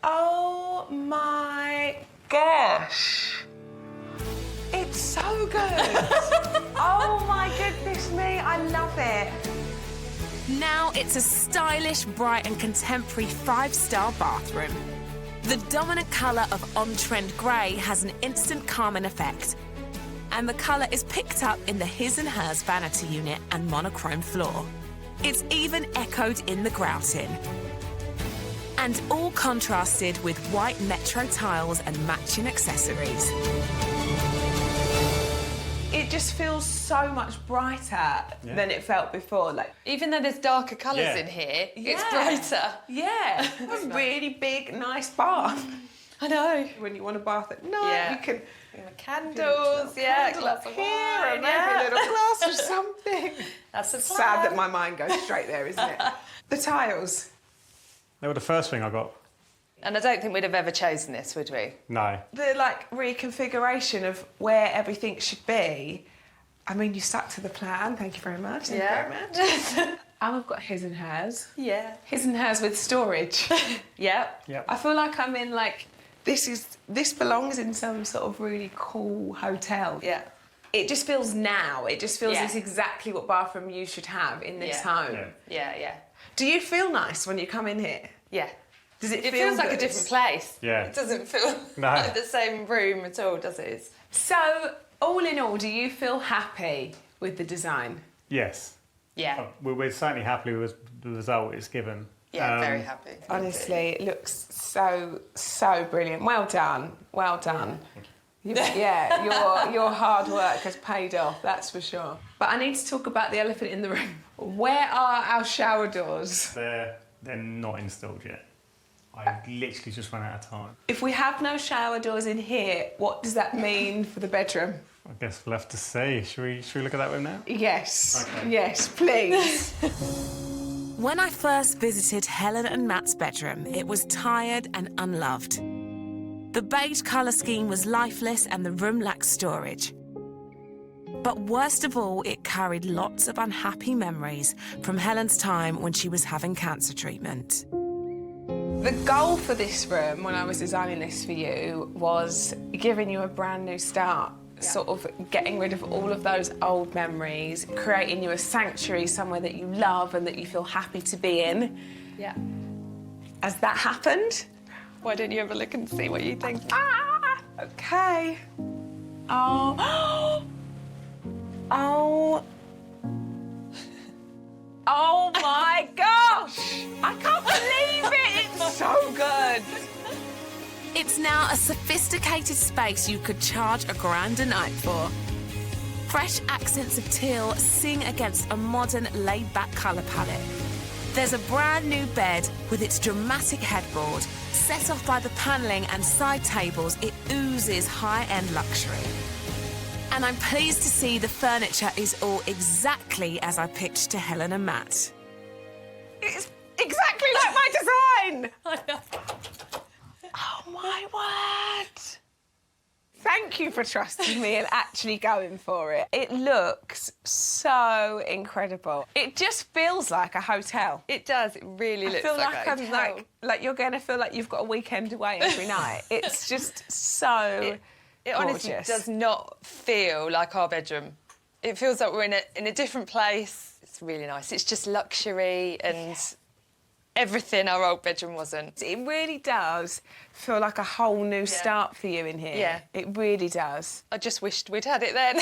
Speaker 2: Oh, my gosh. It's so good. Oh, my goodness me. I love it.
Speaker 1: Now it's a stylish, bright and contemporary 5-star bathroom. The dominant colour of on-trend grey has an instant calming effect. And the colour is picked up in the his and hers vanity unit and monochrome floor. It's even echoed in the grouting. And all contrasted with white metro tiles and matching accessories.
Speaker 2: just feels so much brighter than it felt before. Like,
Speaker 9: even though there's darker colours in here, it's brighter.
Speaker 2: Yeah, a really big, nice bath.
Speaker 9: I know.
Speaker 2: When you want a bath at night, you can.
Speaker 9: Candles, glass of
Speaker 2: here
Speaker 9: wine,
Speaker 2: and maybe a little glass of something.
Speaker 9: That's a plan.
Speaker 2: Sad that my mind goes straight there, isn't it? The tiles.
Speaker 8: They were the first thing I got.
Speaker 9: And I don't think we'd have ever chosen this, would we?
Speaker 8: No.
Speaker 2: The reconfiguration of where everything should be. I mean, you stuck to the plan. Thank you very much. Thank you very much. And we've got his and hers.
Speaker 9: Yeah.
Speaker 2: His and hers with storage.
Speaker 9: Yep.
Speaker 2: I feel like I'm in this belongs in some sort of really cool hotel.
Speaker 9: Yeah.
Speaker 2: It just feels now. It just feels it's exactly what bathroom you should have in this home.
Speaker 9: Yeah.
Speaker 2: Do you feel nice when you come in here?
Speaker 9: Yeah.
Speaker 2: Does it feel
Speaker 9: feels like
Speaker 2: good?
Speaker 9: a different place.
Speaker 8: Yeah.
Speaker 9: It doesn't feel like the same room at all, does it?
Speaker 2: So, all in all, do you feel happy with the design?
Speaker 8: Yes.
Speaker 9: Yeah.
Speaker 8: We're certainly happy with the result it's given.
Speaker 9: Yeah, very happy.
Speaker 2: Honestly, it looks so brilliant. Well done. Well done. Your hard work has paid off, that's for sure. But I need to talk about the elephant in the room. Where are our shower doors?
Speaker 8: They're not installed yet. I literally just ran out of time.
Speaker 2: If we have no shower doors in here, what does that mean for the bedroom?
Speaker 8: I guess we'll have to see. Should we look at that room now?
Speaker 2: Yes.
Speaker 8: Okay.
Speaker 2: Yes, please.
Speaker 1: When I first visited Helen and Matt's bedroom, it was tired and unloved. The beige colour scheme was lifeless and the room lacked storage. But worst of all, it carried lots of unhappy memories from Helen's time when she was having cancer treatment.
Speaker 2: The goal for this room, when I was designing this for you, was giving you a brand new start. Sort of getting rid of all of those old memories, creating you a sanctuary, somewhere that you love and that you feel happy to be in.
Speaker 9: Yeah.
Speaker 2: Has that happened?
Speaker 9: Why don't you have a look and see what you think?
Speaker 2: Okay. Oh. Oh. Oh my gosh! I can't believe it! It's so good.
Speaker 1: It's now a sophisticated space you could charge £1,000 a night for. Fresh accents of teal sing against a modern, laid-back colour palette. There's a brand new bed with its dramatic headboard. Set off by the panelling and side tables, it oozes high-end luxury. And I'm pleased to see the furniture is all exactly as I pitched to Helen and Matt.
Speaker 2: It's exactly like my design!
Speaker 9: I know.
Speaker 2: Oh, my word. Thank you for trusting me and actually going for it. It looks so incredible. It just feels like a hotel.
Speaker 9: It does. It really looks like a hotel.
Speaker 2: Like you're going to feel like you've got a weekend away every night. It's just so
Speaker 9: It honestly does not feel like our bedroom. It feels like we're in a different place. It's really nice. It's just luxury and everything our old bedroom wasn't.
Speaker 2: It really does feel like a whole new start for you in here.
Speaker 9: Yeah.
Speaker 2: It really does.
Speaker 9: I just wished we'd had it then.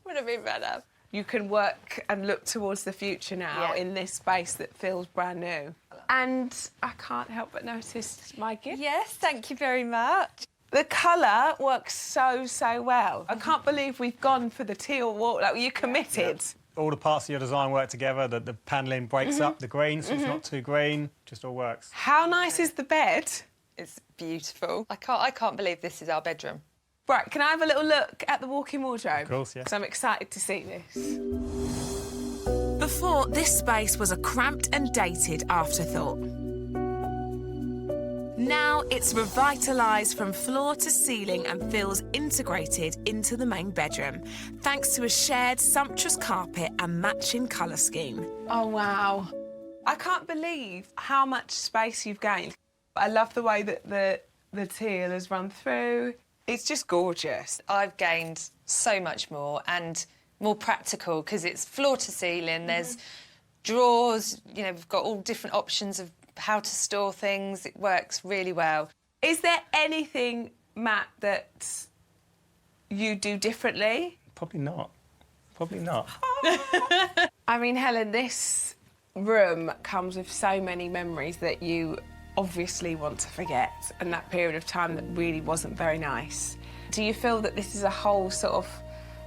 Speaker 9: Would have been better.
Speaker 2: You can work and look towards the future now in this space that feels brand new. And I can't help but notice my gift.
Speaker 9: Yes, thank you very much.
Speaker 2: The colour works so well. I can't believe we've gone for the teal wall. Like, you committed.
Speaker 8: Yeah. All the parts of your design work together. The panelling breaks up the green, so it's not too green. Just all works.
Speaker 2: How nice is the bed?
Speaker 9: It's beautiful. I can't believe this is our bedroom.
Speaker 2: Right, can I have a little look at the walk-in wardrobe?
Speaker 8: Of course, yeah.
Speaker 2: Because I'm excited to see this.
Speaker 1: Before, this space was a cramped and dated afterthought. Now it's revitalised from floor to ceiling and feels integrated into the main bedroom, thanks to a shared sumptuous carpet and matching colour scheme.
Speaker 2: Oh, wow. I can't believe how much space you've gained. I love the way that the teal has run through. It's just gorgeous.
Speaker 9: I've gained so much more and more practical because it's floor to ceiling. There's drawers, we've got all different options of how to store things. It works really well.
Speaker 2: Is there anything, Matt, that you do differently?
Speaker 8: Probably not. Probably not.
Speaker 2: I mean, Helen, this room comes with so many memories that you obviously want to forget, and that period of time that really wasn't very nice. Do you feel that this is a whole sort of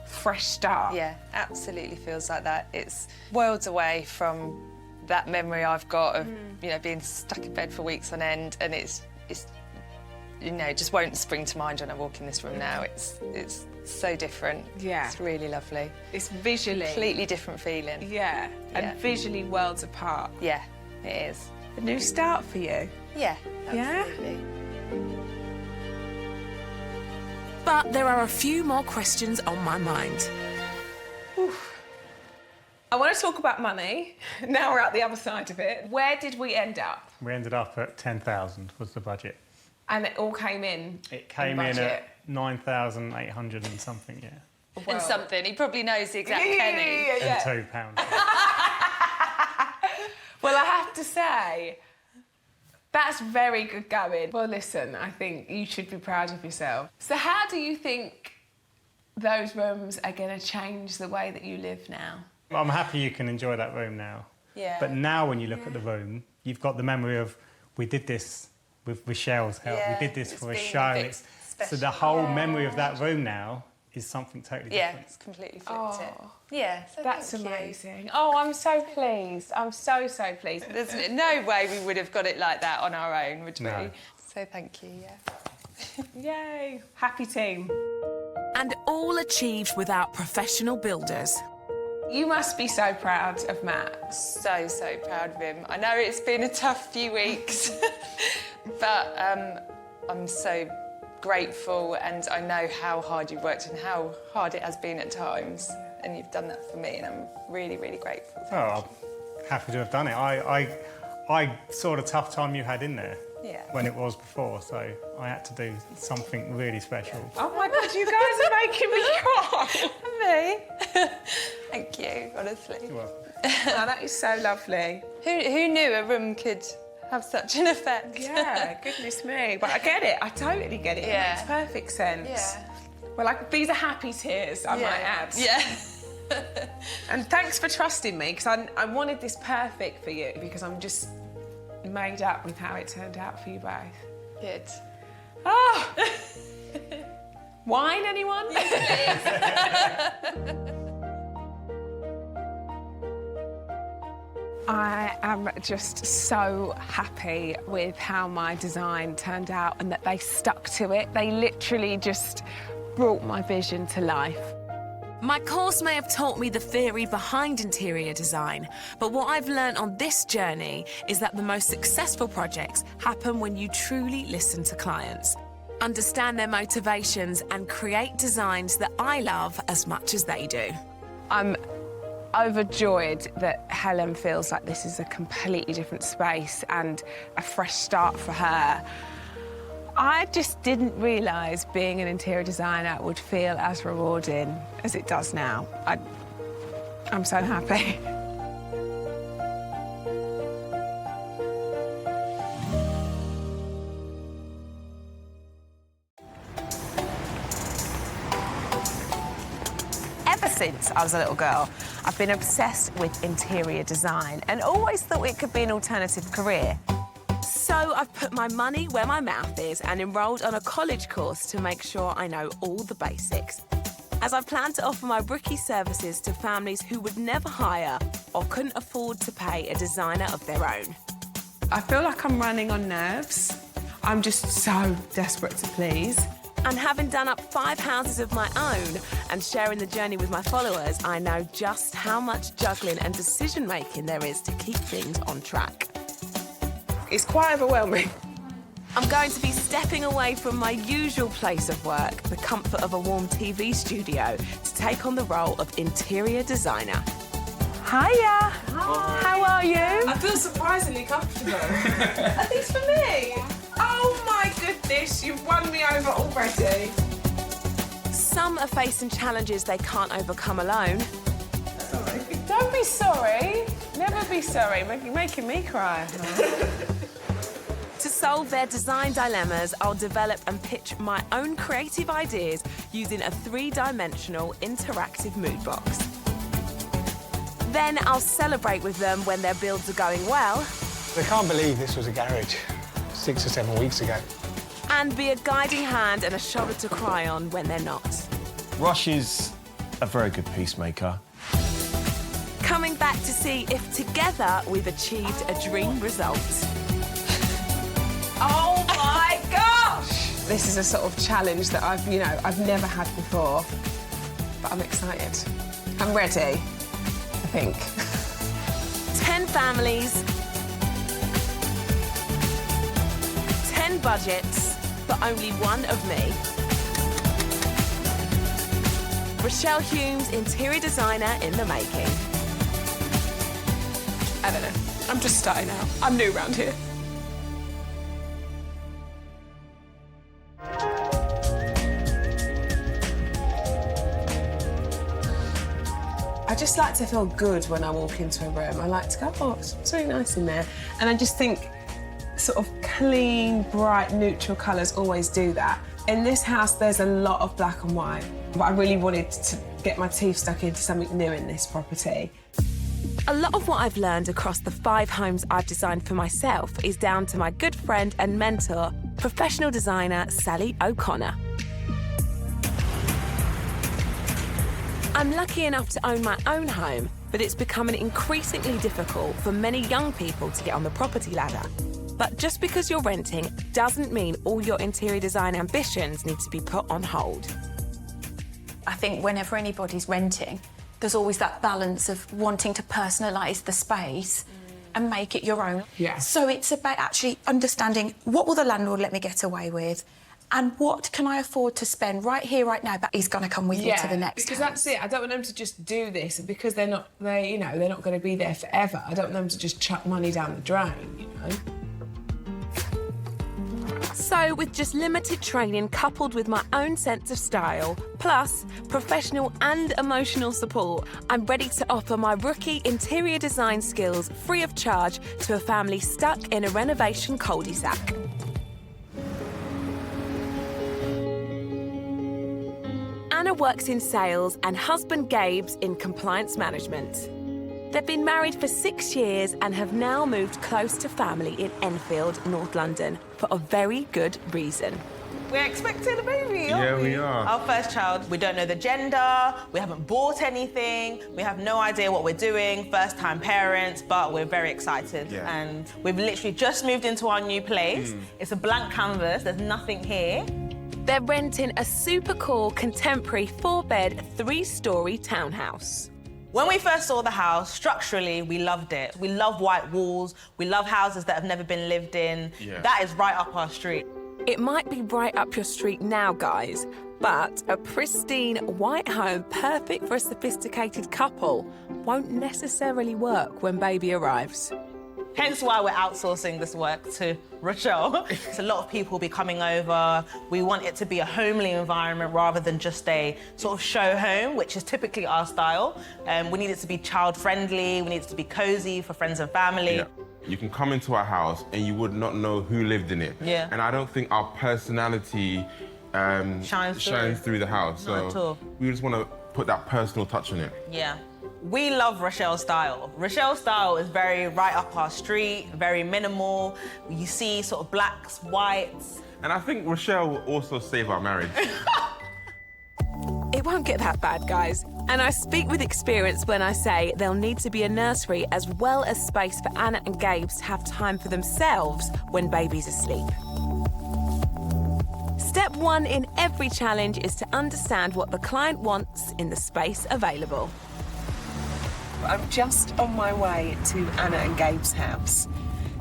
Speaker 2: fresh start?
Speaker 9: Yeah, absolutely feels like that. It's worlds away from that memory I've got of, you know, being stuck in bed for weeks on end, and it's you know, it just won't spring to mind when I walk in this room now. It's so different.
Speaker 2: Yeah.
Speaker 9: It's really lovely.
Speaker 2: It's visually...
Speaker 9: Completely different feeling.
Speaker 2: Yeah, and
Speaker 9: Yeah.
Speaker 2: visually worlds apart.
Speaker 9: Yeah, it is.
Speaker 2: A new start for you?
Speaker 9: Yeah,
Speaker 2: Yeah?
Speaker 9: absolutely.
Speaker 1: But there are a few more questions on my mind.
Speaker 2: I want to talk about money. Now we're at the other side of it. Where did we end up?
Speaker 4: We ended up at 10,000 was the budget.
Speaker 2: And it all came in.
Speaker 4: It came in at 9,800 and something, yeah.
Speaker 9: And something. He probably knows the exact penny.
Speaker 2: Yeah.
Speaker 4: And £2.
Speaker 2: Well, I have to say, that's very good going. Well, listen, I think you should be proud of yourself. So how do you think those rooms are going to change the way that you live now?
Speaker 4: I'm happy you can enjoy that room now.
Speaker 9: Yeah.
Speaker 4: But now when you look at the room, you've got the memory of, we did this with Rochelle's help,
Speaker 9: Yeah,
Speaker 4: we did this
Speaker 9: it's
Speaker 4: for a
Speaker 9: been a
Speaker 4: show.
Speaker 9: bit
Speaker 4: So
Speaker 9: special.
Speaker 4: the whole memory of that room now is something totally
Speaker 9: Yeah,
Speaker 4: different.
Speaker 9: it's completely flipped it. Yeah, so
Speaker 2: That's
Speaker 9: thank you.
Speaker 2: amazing. Oh, I'm so pleased. I'm so pleased.
Speaker 9: There's no way we would have got it like that on our own, would we?
Speaker 4: No.
Speaker 9: So thank you, yeah.
Speaker 2: Yay. Happy team.
Speaker 1: And all achieved without professional builders.
Speaker 2: You must be so proud of Matt.
Speaker 9: So proud of him. I know it's been a tough few weeks, but I'm so grateful, and I know how hard you've worked and how hard it has been at times, and you've done that for me, and I'm really grateful.
Speaker 4: Oh, I'm happy to have done it. I saw the tough time you had in there.
Speaker 9: Yeah.
Speaker 4: When it was before, so I had to do something really special.
Speaker 2: Oh my God, you guys are making me cry.
Speaker 9: Me? Thank you, honestly.
Speaker 4: You're welcome.
Speaker 2: Oh, that is so lovely.
Speaker 9: Who knew a room could have such an effect?
Speaker 2: Yeah, goodness me. But I get it. I totally get it.
Speaker 9: Yeah.
Speaker 2: It makes perfect sense.
Speaker 9: Yeah.
Speaker 2: Well, these are happy tears, I might add.
Speaker 9: Yeah.
Speaker 2: And thanks for trusting me, because I wanted this perfect for you, because I'm just made up with how it turned out for you both.
Speaker 9: Good.
Speaker 2: Oh! Wine, anyone? I am just so happy with how my design turned out and that they stuck to it. They literally just brought my vision to life.
Speaker 1: My course may have taught me the theory behind interior design, but what I've learned on this journey is that the most successful projects happen when you truly listen to clients, understand their motivations, and create designs that I love as much as they do.
Speaker 2: I'm overjoyed that Helen feels like this is a completely different space and a fresh start for her. I just didn't realise being an interior designer would feel as rewarding as it does now. I'm so happy.
Speaker 1: Ever since I was a little girl, I've been obsessed with interior design and always thought it could be an alternative career. So I've put my money where my mouth is and enrolled on a college course to make sure I know all the basics, as I plan to offer my brickie services to families who would never hire or couldn't afford to pay a designer of their own.
Speaker 2: I feel like I'm running on nerves. I'm just so desperate to please.
Speaker 1: And having done up 5 houses of my own and sharing the journey with my followers, I know just how much juggling and decision-making there is to keep things on track.
Speaker 2: It's quite overwhelming.
Speaker 1: I'm going to be stepping away from my usual place of work, the comfort of a warm TV studio, to take on the role of interior designer.
Speaker 2: Hiya.
Speaker 3: Hi.
Speaker 2: How are you?
Speaker 3: I feel surprisingly comfortable. Are these for me? Oh my goodness, you've won me over already.
Speaker 1: Some are facing challenges they can't overcome alone.
Speaker 3: Sorry.
Speaker 2: Don't be sorry. Never be sorry. Making me cry.
Speaker 1: To solve their design dilemmas, I'll develop and pitch my own creative ideas using a 3-dimensional interactive mood box. Then I'll celebrate with them when their builds are going well.
Speaker 4: I can't believe this was a garage 6 or 7 weeks ago.
Speaker 1: and be a guiding hand and a shoulder to cry on when they're not.
Speaker 16: Rosh is a very good peacemaker.
Speaker 1: Coming back to see if together we've achieved a dream result.
Speaker 2: Oh my gosh! This is a sort of challenge that I've never had before, but I'm excited. I'm ready, I think.
Speaker 1: 10 families, 10 budgets, but only one of me. Rochelle Humes, interior designer in the making.
Speaker 2: I don't know. I'm just starting out. I'm new around here. I just like to feel good when I walk into a room. I like to go, oh, it's really nice in there. And I just think sort of clean, bright, neutral colours always do that. In this house, there's a lot of black and white, but I really wanted to get my teeth stuck into something new in this property.
Speaker 1: A lot of what I've learned across the 5 homes I've designed for myself is down to my good friend and mentor, professional designer Sally O'Connor. I'm lucky enough to own my own home, but it's becoming increasingly difficult for many young people to get on the property ladder. But just because you're renting doesn't mean all your interior design ambitions need to be put on hold.
Speaker 6: I think whenever anybody's renting, there's always that balance of wanting to personalise the space and make it your own.
Speaker 2: Yeah.
Speaker 6: So it's about actually understanding what will the landlord let me get away with and what can I afford to spend right here, right now, but he's going to come with you to the next
Speaker 2: because
Speaker 6: house.
Speaker 2: that's it. I don't want them to just do this because they're not going to be there forever. I don't want them to just chuck money down the drain,
Speaker 1: So, with just limited training coupled with my own sense of style, plus professional and emotional support, I'm ready to offer my rookie interior design skills free of charge to a family stuck in a renovation cul-de-sac. Anna works in sales and husband Gabe's in compliance management. They've been married for 6 years and have now moved close to family in Enfield, North London, for a very good reason.
Speaker 17: We're expecting a baby, aren't we?
Speaker 16: Yeah, we are.
Speaker 17: Our first child. We don't know the gender, we haven't bought anything, we have no idea what we're doing, first-time parents, but we're very excited.
Speaker 16: Yeah.
Speaker 17: And we've literally just moved into our new place. It's a blank canvas, there's nothing here.
Speaker 1: They're renting a super cool, contemporary 4-bed, 3-storey townhouse.
Speaker 17: When we first saw the house, structurally, we loved it. We love white walls, we love houses that have never been lived in.
Speaker 16: Yeah.
Speaker 17: That is right up our street.
Speaker 1: It might be right up your street now, guys, but a pristine white home perfect for a sophisticated couple won't necessarily work when baby arrives.
Speaker 17: Hence why we're outsourcing this work to Rochelle. So a lot of people will be coming over. We want it to be a homely environment rather than just a sort of show home, which is typically our style. We need it to be child-friendly, we need it to be cosy for friends and family.
Speaker 18: Yeah. You can come into our house and you would not know who lived in it.
Speaker 17: Yeah.
Speaker 18: And I don't think our personality shines through the house.
Speaker 17: Not at all.
Speaker 18: We just want to put that personal touch on it.
Speaker 17: Yeah. We love Rochelle's style. Rochelle's style is very right up our street, very minimal. You see sort of blacks, whites.
Speaker 18: And I think Rochelle will also save our marriage.
Speaker 1: It won't get that bad, guys. And I speak with experience when I say there'll need to be a nursery as well as space for Anna and Gabe to have time for themselves when baby's asleep. Step 1 in every challenge is to understand what the client wants in the space available.
Speaker 2: I'm just on my way to Anna and Gabe's house.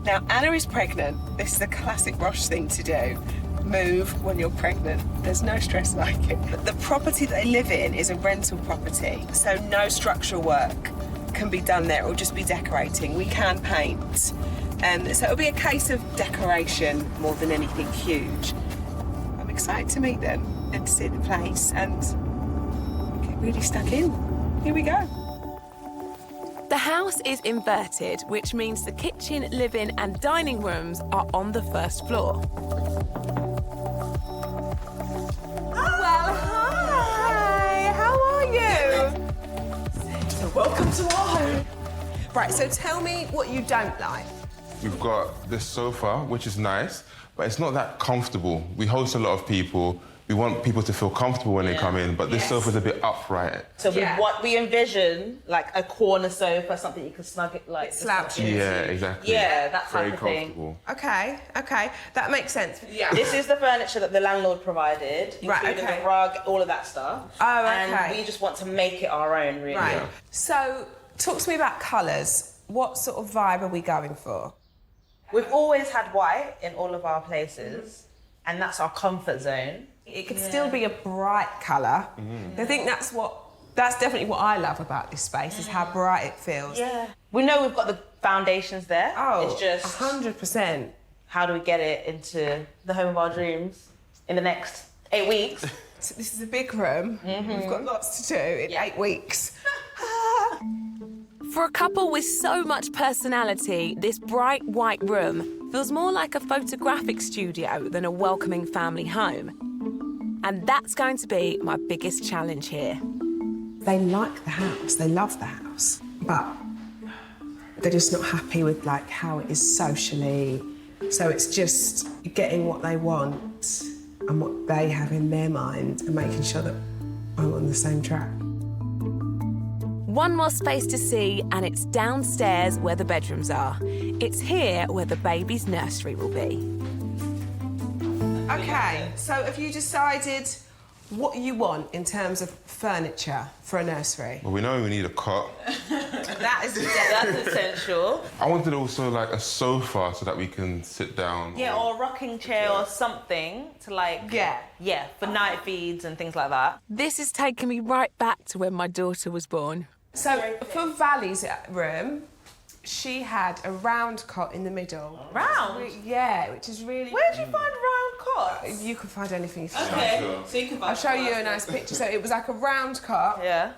Speaker 2: Now, Anna is pregnant. This is a classic Rosh thing to do. Move when you're pregnant. There's no stress like it. But the property they live in is a rental property, so no structural work can be done there. It will just be decorating. We can paint. So it'll be a case of decoration more than anything huge. I'm excited to meet them and to see the place and get really stuck in. Here we go.
Speaker 1: The house is inverted, which means the kitchen, living and dining rooms are on the first floor.
Speaker 2: Well, hi! How are you? So welcome to our home. Right, so tell me what you don't like.
Speaker 18: We've got this sofa, which is nice, but it's not that comfortable. We host a lot of people. We want people to feel comfortable when they come in, but this sofa's a bit upright.
Speaker 17: So we envision like a corner sofa, something you can snug it like
Speaker 2: slouch
Speaker 18: into. Yeah, exactly.
Speaker 17: Yeah, that type
Speaker 18: Very
Speaker 17: of thing.
Speaker 18: comfortable.
Speaker 2: Okay, that makes sense. Yeah.
Speaker 17: This is the furniture that the landlord provided, including the rug, all of that stuff.
Speaker 2: Oh, okay.
Speaker 17: And we just want to make it our own, really.
Speaker 2: Right. So, talk to me about colours. What sort of vibe are we going for?
Speaker 17: We've always had white in all of our places, and that's our comfort zone.
Speaker 2: It could still be a bright colour. I think that's definitely what I love about this space, is how bright it feels.
Speaker 17: Yeah. We know we've got the foundations there.
Speaker 2: Oh,
Speaker 17: it's just
Speaker 2: 100%.
Speaker 17: How do we get it into the home of our dreams in the next 8 weeks?
Speaker 2: So this is a big room. We've got lots to do in 8 weeks.
Speaker 1: For a couple with so much personality, this bright white room feels more like a photographic studio than a welcoming family home. And that's going to be my biggest challenge here.
Speaker 2: They like the house, they love the house, but they're just not happy with like how it is socially. So it's just getting what they want and what they have in their mind and making sure that I'm on the same track.
Speaker 1: One more space to see, and it's downstairs where the bedrooms are. It's here where the baby's nursery will be.
Speaker 2: Okay, so have you decided what you want in terms of furniture for a nursery?
Speaker 18: Well, we know we need a cot.
Speaker 17: That's essential.
Speaker 18: I wanted also like a sofa so that we can sit down.
Speaker 17: Yeah, or a rocking chair or something to like... Yeah, for night feeds and things like that.
Speaker 1: This is taking me right back to when my daughter was born.
Speaker 2: So for Valley's room, she had a round cot in the middle.
Speaker 17: Round?
Speaker 2: Which is really...
Speaker 17: Where'd you find round cots?
Speaker 2: You can find anything you find.
Speaker 17: Okay, so you can find...
Speaker 2: I'll show you a nice picture. So it was like a round cot.
Speaker 17: Yeah.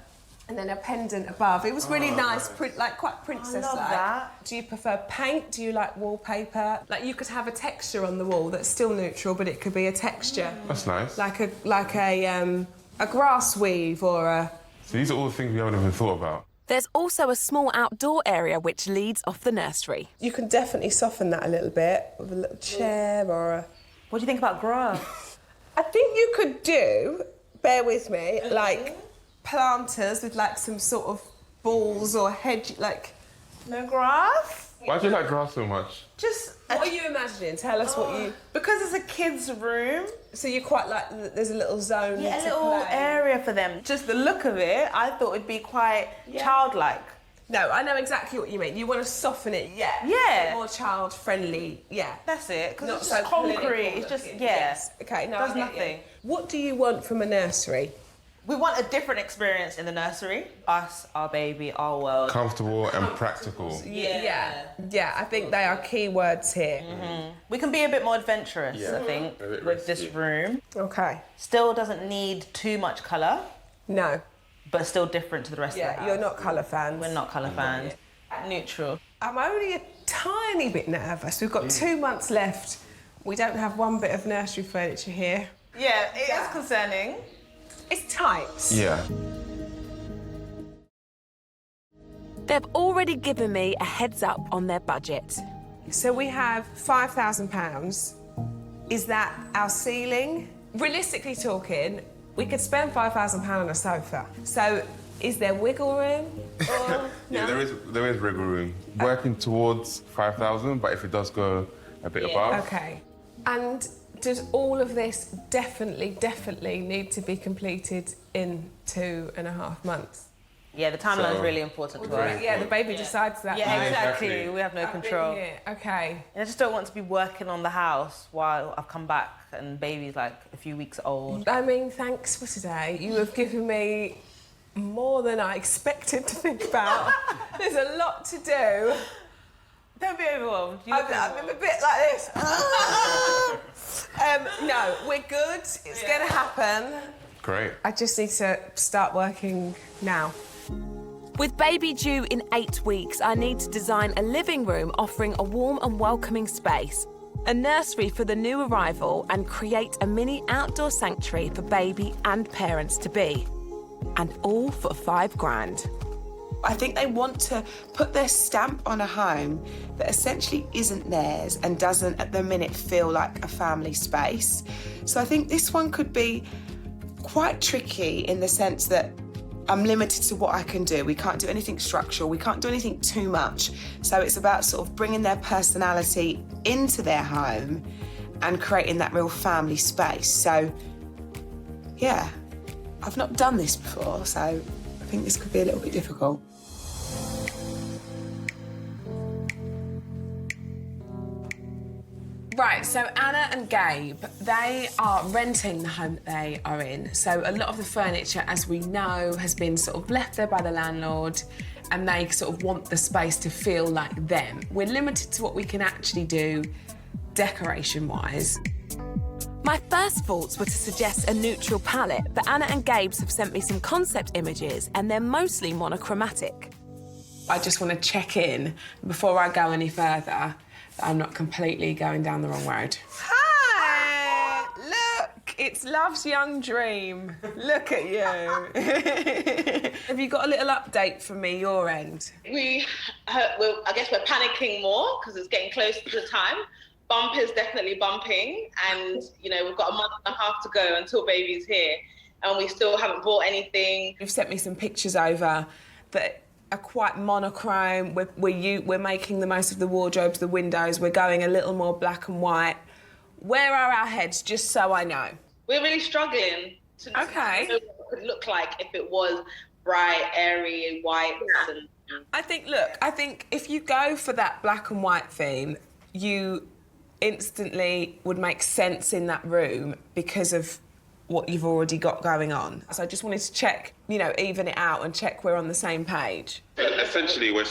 Speaker 2: And then a pendant above. It was really nice, like quite princess-like.
Speaker 17: I love that.
Speaker 2: Do you prefer paint? Do you like wallpaper? Like you could have a texture on the wall that's still neutral, but it could be a texture.
Speaker 18: That's nice.
Speaker 2: Like a grass weave or a...
Speaker 18: So these are all the things we haven't even thought about.
Speaker 1: There's also a small outdoor area which leads off the nursery.
Speaker 2: You can definitely soften that a little bit with a little chair or a...
Speaker 17: What do you think about grass?
Speaker 2: I think you could do, bear with me, like planters with like some sort of balls or hedge, like...
Speaker 17: No grass?
Speaker 18: Why do you like grass so much?
Speaker 17: Just...
Speaker 2: What are you imagining? Tell us what you...
Speaker 17: Because it's a kid's room.
Speaker 2: So you quite like there's a little zone
Speaker 17: Yeah, a
Speaker 2: to
Speaker 17: little
Speaker 2: play.
Speaker 17: area for them. Just the look of it, I thought it'd be quite childlike.
Speaker 2: No, I know exactly what you mean. You want to soften it,
Speaker 17: Yeah.
Speaker 2: More child-friendly,
Speaker 17: That's it, because
Speaker 2: Not
Speaker 17: it's
Speaker 2: so
Speaker 17: just concrete,
Speaker 2: clinical
Speaker 17: it's just,
Speaker 2: looking.
Speaker 17: yeah.
Speaker 2: Yes. Okay, no,
Speaker 17: Does
Speaker 2: I get
Speaker 17: nothing.
Speaker 2: you. What do you want from a nursery?
Speaker 17: We want a different experience in the nursery. Us, our baby, our world.
Speaker 18: Comfortable and practical.
Speaker 2: Yeah, I think they are key words here.
Speaker 17: We can be a bit more adventurous, I think,
Speaker 18: a bit
Speaker 17: with this
Speaker 18: risky.
Speaker 17: room.
Speaker 2: Okay.
Speaker 17: Still doesn't need too much colour,
Speaker 2: No.
Speaker 17: but still different to the rest of the house.
Speaker 2: You're not colour fans.
Speaker 17: We're not colour fans. Neutral.
Speaker 2: I'm only a tiny bit nervous. We've got 2 months left. We don't have one bit of nursery furniture here.
Speaker 17: Yeah, it is concerning.
Speaker 2: It's tight.
Speaker 18: Yeah.
Speaker 1: They've already given me a heads up on their budget.
Speaker 2: So we have £5,000. Is that our ceiling? Realistically talking, we could spend £5,000 on a sofa. So is there wiggle room? Or
Speaker 18: Yeah, there is wiggle room. Working towards 5,000, but if it does go a bit above.
Speaker 2: Okay. And does all of this definitely need to be completed in 2.5 months?
Speaker 17: Yeah, the timeline is really important to us.
Speaker 2: Yeah, the baby decides that.
Speaker 17: Yeah,
Speaker 2: right?
Speaker 17: exactly. We have no control.
Speaker 2: Okay.
Speaker 17: I just don't want to be working on the house while I've come back and baby's like a few weeks old.
Speaker 2: I mean, thanks for today. You have given me more than I expected to think about. There's a lot to do.
Speaker 17: Don't be overwhelmed.
Speaker 2: I'm a bit like this. No, we're good. It's going to happen.
Speaker 18: Great.
Speaker 2: I just need to start working now.
Speaker 1: With baby due in 8 weeks, I need to design a living room offering a warm and welcoming space, a nursery for the new arrival, and create a mini outdoor sanctuary for baby and parents to be. And all for £5,000.
Speaker 2: I think they want to put their stamp on a home that essentially isn't theirs and doesn't at the minute feel like a family space. So I think this one could be quite tricky in the sense that I'm limited to what I can do. We can't do anything structural, we can't do anything too much. So it's about sort of bringing their personality into their home and creating that real family space. So, yeah, I've not done this before, so I think this could be a little bit difficult. Right, so Anna and Gabe, they are renting the home that they are in. So a lot of the furniture, as we know, has been sort of left there by the landlord, and they sort of want the space to feel like them. We're limited to what we can actually do decoration-wise.
Speaker 1: My first thoughts were to suggest a neutral palette, but Anna and Gabe's have sent me some concept images, and they're mostly monochromatic.
Speaker 2: I just want to check in before I go any further that I'm not completely going down the wrong road. Hi! Look, it's Love's young dream. Look at you. Have you got a little update for me, your end?
Speaker 19: I guess we're panicking more because it's getting close to the time. Bump is definitely bumping, and you know, we've got a month and a half to go until baby's here, and we still haven't bought anything.
Speaker 2: You've sent me some pictures over that are quite monochrome. We're making the most of the wardrobes, the windows. We're going a little more black and white. Where are our heads, just so I know?
Speaker 19: We're really struggling to know what it could look like if it was bright, airy, white.
Speaker 2: Yeah. I think if you go for that black and white theme, you instantly would make sense in that room because of what you've already got going on. So I just wanted to check, you know, even it out and check we're on the same page.
Speaker 18: Essentially, we're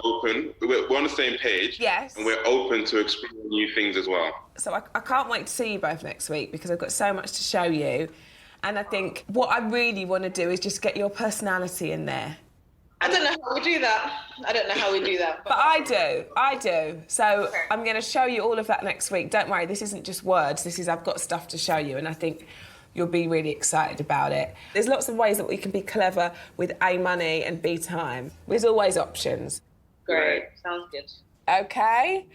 Speaker 18: open. We're on the same page.
Speaker 2: Yes.
Speaker 18: And we're open to exploring new things as well.
Speaker 2: So I can't wait to see you both next week because I've got so much to show you. And I think what I really want to do is just get your personality in there.
Speaker 19: I don't know how we do that.
Speaker 2: But I do. So I'm going to show you all of that next week. Don't worry, this isn't just words. I've got stuff to show you, and I think you'll be really excited about it. There's lots of ways that we can be clever with A, money, and B, time. There's always options.
Speaker 19: Great, sounds good.
Speaker 2: Okay,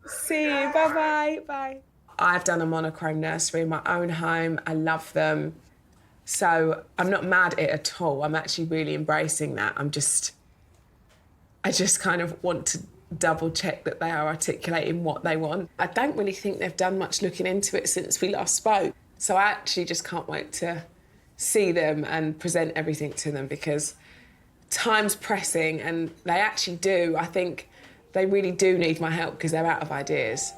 Speaker 2: see you, bye-bye, bye. I've done a monochrome nursery in my own home. I love them. So I'm not mad at it at all. I'm actually really embracing that. I just kind of want to double check that they are articulating what they want. I don't really think they've done much looking into it since we last spoke. So I actually just can't wait to see them and present everything to them because time's pressing and they actually do. I think they really do need my help because they're out of ideas.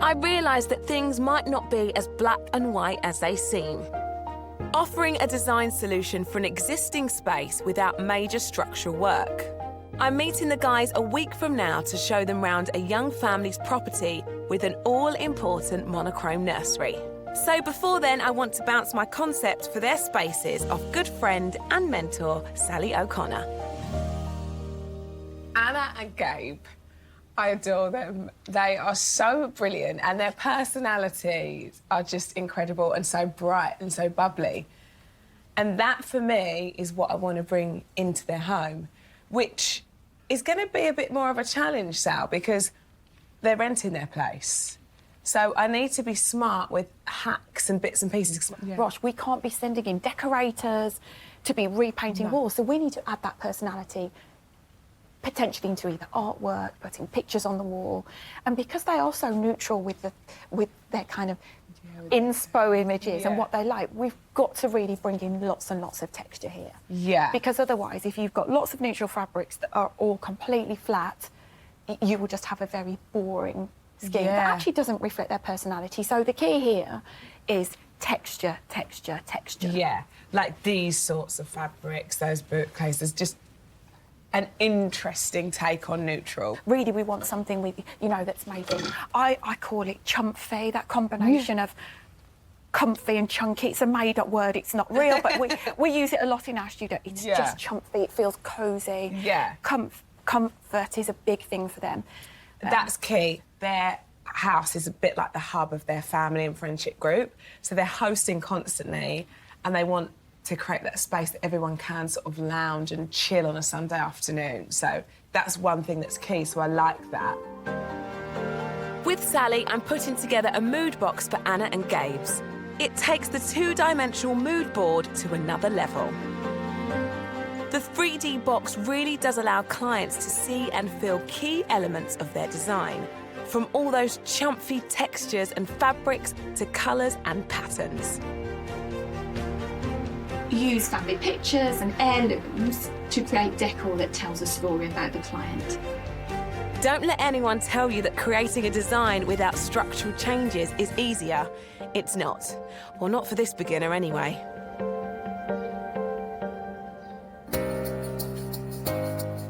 Speaker 1: I realised that things might not be as black and white as they seem. Offering a design solution for an existing space without major structural work. I'm meeting the guys a week from now to show them round a young family's property with an all-important monochrome nursery. So before then, I want to bounce my concept for their spaces off good friend and mentor, Sally O'Connor.
Speaker 2: Anna and Gabe, I adore them. They are so brilliant and their personalities are just incredible and so bright and so bubbly. And that, for me, is what I want to bring into their home, which is going to be a bit more of a challenge, Sal, because they're renting their place. So I need to be smart with hacks and bits and pieces.
Speaker 6: Yeah. Rosh, we can't be sending in decorators to be repainting walls, so we need to add that personality potentially into either artwork, putting pictures on the wall. And because they are so neutral with their kind of inspo images and what they like, we've got to really bring in lots and lots of texture here.
Speaker 2: Yeah.
Speaker 6: Because otherwise, if you've got lots of neutral fabrics that are all completely flat, you will just have a very boring skin that actually doesn't reflect their personality. So the key here is texture, texture, texture.
Speaker 2: Yeah, like these sorts of fabrics, those bookcases, just an interesting take on neutral.
Speaker 6: Really, we want something with, you know, that's made in, I call it chumphy, that combination of comfy and chunky. It's a made-up word, it's not real, but we use it a lot in our studio. It's just chumpy, it feels cosy.
Speaker 2: Yeah.
Speaker 6: Comfort is a big thing for them.
Speaker 2: That's key. Their house is a bit like the hub of their family and friendship group, so they're hosting constantly and they want to create that space that everyone can sort of lounge and chill on a Sunday afternoon. So that's one thing that's key, so I like that.
Speaker 1: With Sally, I'm putting together a mood box for Anna and Gabe's. It takes the two-dimensional mood board to another level. The 3D box really does allow clients to see and feel key elements of their design, from all those chumpy textures and fabrics to colours and patterns.
Speaker 6: Use family pictures and heirlooms to create decor that tells a story about the client.
Speaker 1: Don't let anyone tell you that creating a design without structural changes is easier. It's not. Well, not for this beginner anyway.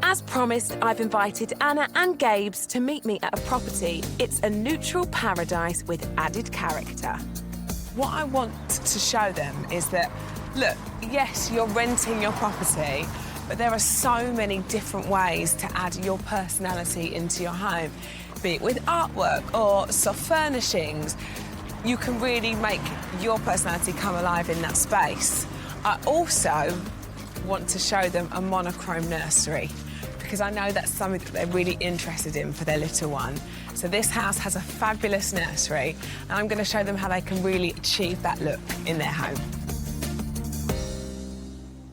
Speaker 1: As promised, I've invited Anna and Gabe's to meet me at a property. It's a neutral paradise with added character.
Speaker 2: What I want to show them is that, look, yes, you're renting your property, but there are so many different ways to add your personality into your home, be it with artwork or soft furnishings. You can really make your personality come alive in that space. I also want to show them a monochrome nursery because I know that's something that they're really interested in for their little one. So this house has a fabulous nursery, and I'm going to show them how they can really achieve that look in their home.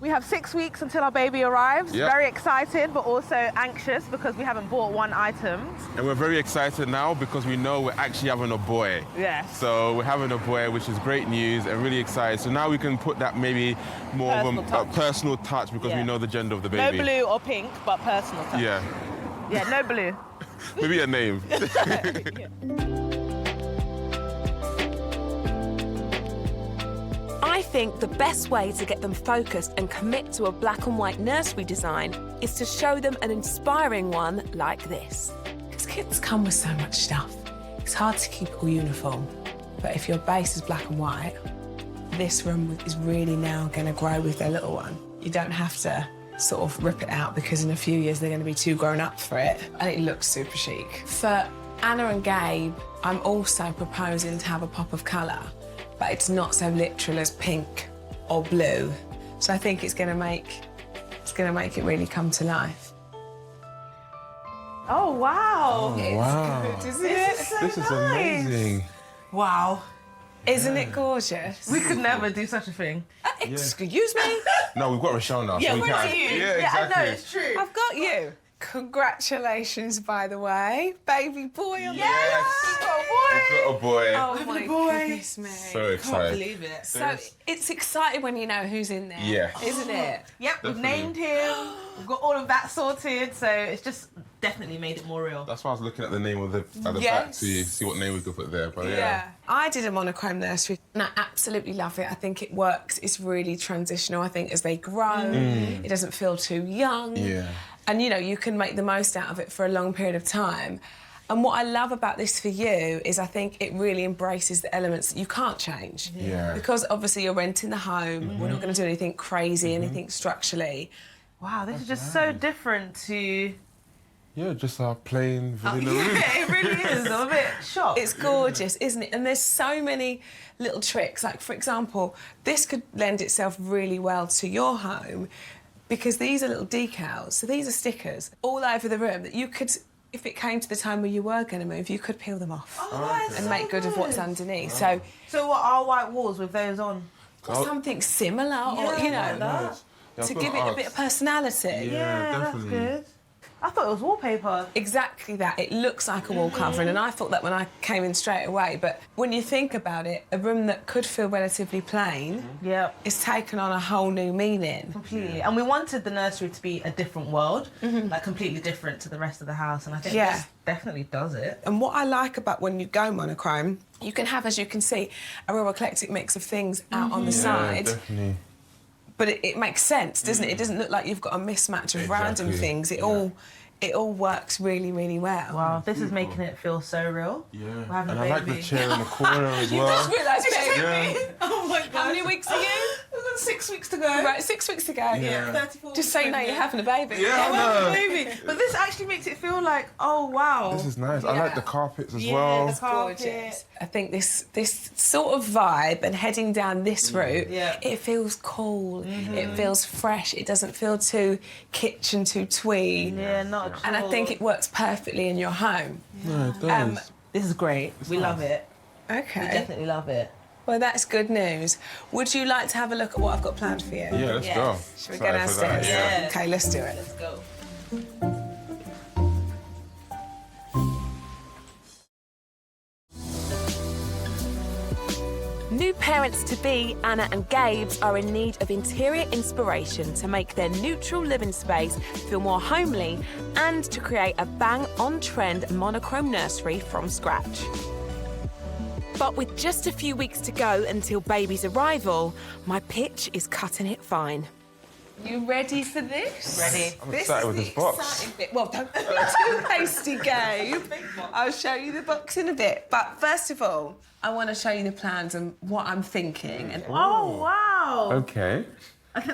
Speaker 17: We have 6 weeks until our baby arrives.
Speaker 18: Yep.
Speaker 17: Very excited, but also anxious because we haven't bought one item.
Speaker 18: And we're very excited now because we know we're actually having a boy.
Speaker 17: Yes.
Speaker 18: So we're having a boy, which is great news, and really excited. So now we can put that maybe more of a personal touch because we know the gender of the baby.
Speaker 17: No blue or pink, but personal touch.
Speaker 18: Yeah.
Speaker 17: Yeah, no blue.
Speaker 18: Maybe a name.
Speaker 1: I think the best way to get them focused and commit to a black and white nursery design is to show them an inspiring one like this.
Speaker 2: Because kids come with so much stuff. It's hard to keep all uniform. But if your base is black and white, this room is really now going to grow with their little one. You don't have to sort of rip it out because in a few years they're going to be too grown up for it. And it looks super chic. For Anna and Gabe, I'm also proposing to have a pop of colour, but it's not so literal as pink or blue. So I think it's going to make it really come to life.
Speaker 17: Oh, wow.
Speaker 18: Oh, wow.
Speaker 2: Good, isn't it?
Speaker 18: This is amazing.
Speaker 17: Wow.
Speaker 2: Isn't it gorgeous?
Speaker 17: We could never do such a thing.
Speaker 2: Excuse me?
Speaker 18: No, we've got Rochelle now.
Speaker 2: Yeah,
Speaker 18: so we
Speaker 2: where's
Speaker 18: can.
Speaker 2: you?
Speaker 18: Yeah,
Speaker 17: Yeah, I
Speaker 18: exactly.
Speaker 17: know, it's true.
Speaker 2: I've got you. Congratulations, by the way. Baby boy on
Speaker 18: Yes.
Speaker 2: the way.
Speaker 18: We've got a boy.
Speaker 2: Oh, my goodness me.
Speaker 18: So excited.
Speaker 17: Can't believe it.
Speaker 2: So it's exciting when you know who's in there,
Speaker 18: Yeah.
Speaker 2: isn't it?
Speaker 17: Yep, we've named him. We've got all of that sorted, so it's just definitely made it more real.
Speaker 18: That's why I was looking at the name of the at the back to see what name we could put there. But yeah.
Speaker 2: I did a monochrome nursery and I absolutely love it. I think it works. It's really transitional. I think as they grow, it doesn't feel too young.
Speaker 18: Yeah.
Speaker 2: And, you know, you can make the most out of it for a long period of time. And what I love about this for you is I think it really embraces the elements that you can't change.
Speaker 18: Yeah.
Speaker 2: Because obviously you're renting the home, we're not going to do anything crazy, anything structurally.
Speaker 17: Wow, this is just so different to...
Speaker 18: Yeah, just our plain vanilla room.
Speaker 17: Yeah, it really is. I'm a bit shocked.
Speaker 2: It's gorgeous, isn't it? And there's so many little tricks. Like, for example, this could lend itself really well to your home because these are little decals. So these are stickers all over the room that you could, if it came to the time where you were going to move, you could peel them off and make good of what's underneath. So
Speaker 17: what are white walls with those on?
Speaker 2: something similar, or, you know, to give it a bit of personality.
Speaker 17: Yeah, that's good. I thought it was wallpaper.
Speaker 2: Exactly that. It looks like a wall covering, and I thought that when I came in straight away. But when you think about it, a room that could feel relatively plain is taken on a whole new meaning.
Speaker 17: Completely. And we wanted the nursery to be a different world, like completely different to the rest of the house, and I think this definitely does it.
Speaker 2: And what I like about when you go monochrome, you can have, as you can see, a real eclectic mix of things out on the side.
Speaker 18: Definitely.
Speaker 2: But it makes sense, doesn't it? It doesn't look like you've got a mismatch of random things. It all works really, really well.
Speaker 17: Wow, this is making it feel so real.
Speaker 18: Yeah.
Speaker 17: We're having
Speaker 18: And
Speaker 17: a
Speaker 18: I like
Speaker 17: baby.
Speaker 18: the chair in the corner as well.
Speaker 2: You just realised, baby.
Speaker 18: Yeah.
Speaker 17: Oh my God.
Speaker 2: How many weeks are you?
Speaker 17: 6 weeks to go.
Speaker 2: Right, 6 weeks to go.
Speaker 17: Yeah. 34
Speaker 2: Just so you know you're having a baby.
Speaker 18: Yeah, I know.
Speaker 17: Baby. But this actually makes it feel like, oh wow.
Speaker 18: This is nice. I like the carpets as
Speaker 17: Yeah,
Speaker 18: well.
Speaker 17: the carpet.
Speaker 2: Gorgeous. I think this sort of vibe and heading down this route, it feels cool. It feels fresh. It doesn't feel too kitchen, too twee.
Speaker 17: Yeah, not at all.
Speaker 2: And I think it works perfectly in your home.
Speaker 18: No, it does.
Speaker 17: This is great. We love it.
Speaker 2: Okay.
Speaker 17: We definitely love it.
Speaker 2: Well, that's good news. Would you like to have a look at what I've got planned for you?
Speaker 18: Yeah, let's go.
Speaker 2: Should we go downstairs?
Speaker 18: Yeah.
Speaker 2: Okay, let's do it.
Speaker 17: Let's go.
Speaker 1: New parents-to-be, Anna and Gabes, are in need of interior inspiration to make their neutral living space feel more homely and to create a bang-on-trend monochrome nursery from scratch. But with just a few weeks to go until baby's arrival, my pitch is cutting it fine.
Speaker 2: You ready for this?
Speaker 17: Ready.
Speaker 18: I'm excited with this box.
Speaker 2: Exciting bit. Well, don't be too hasty, Gabe. I'll show you the box in a bit. But first of all, I want to show you the plans and what I'm thinking. And
Speaker 17: Oh, wow.
Speaker 18: Okay.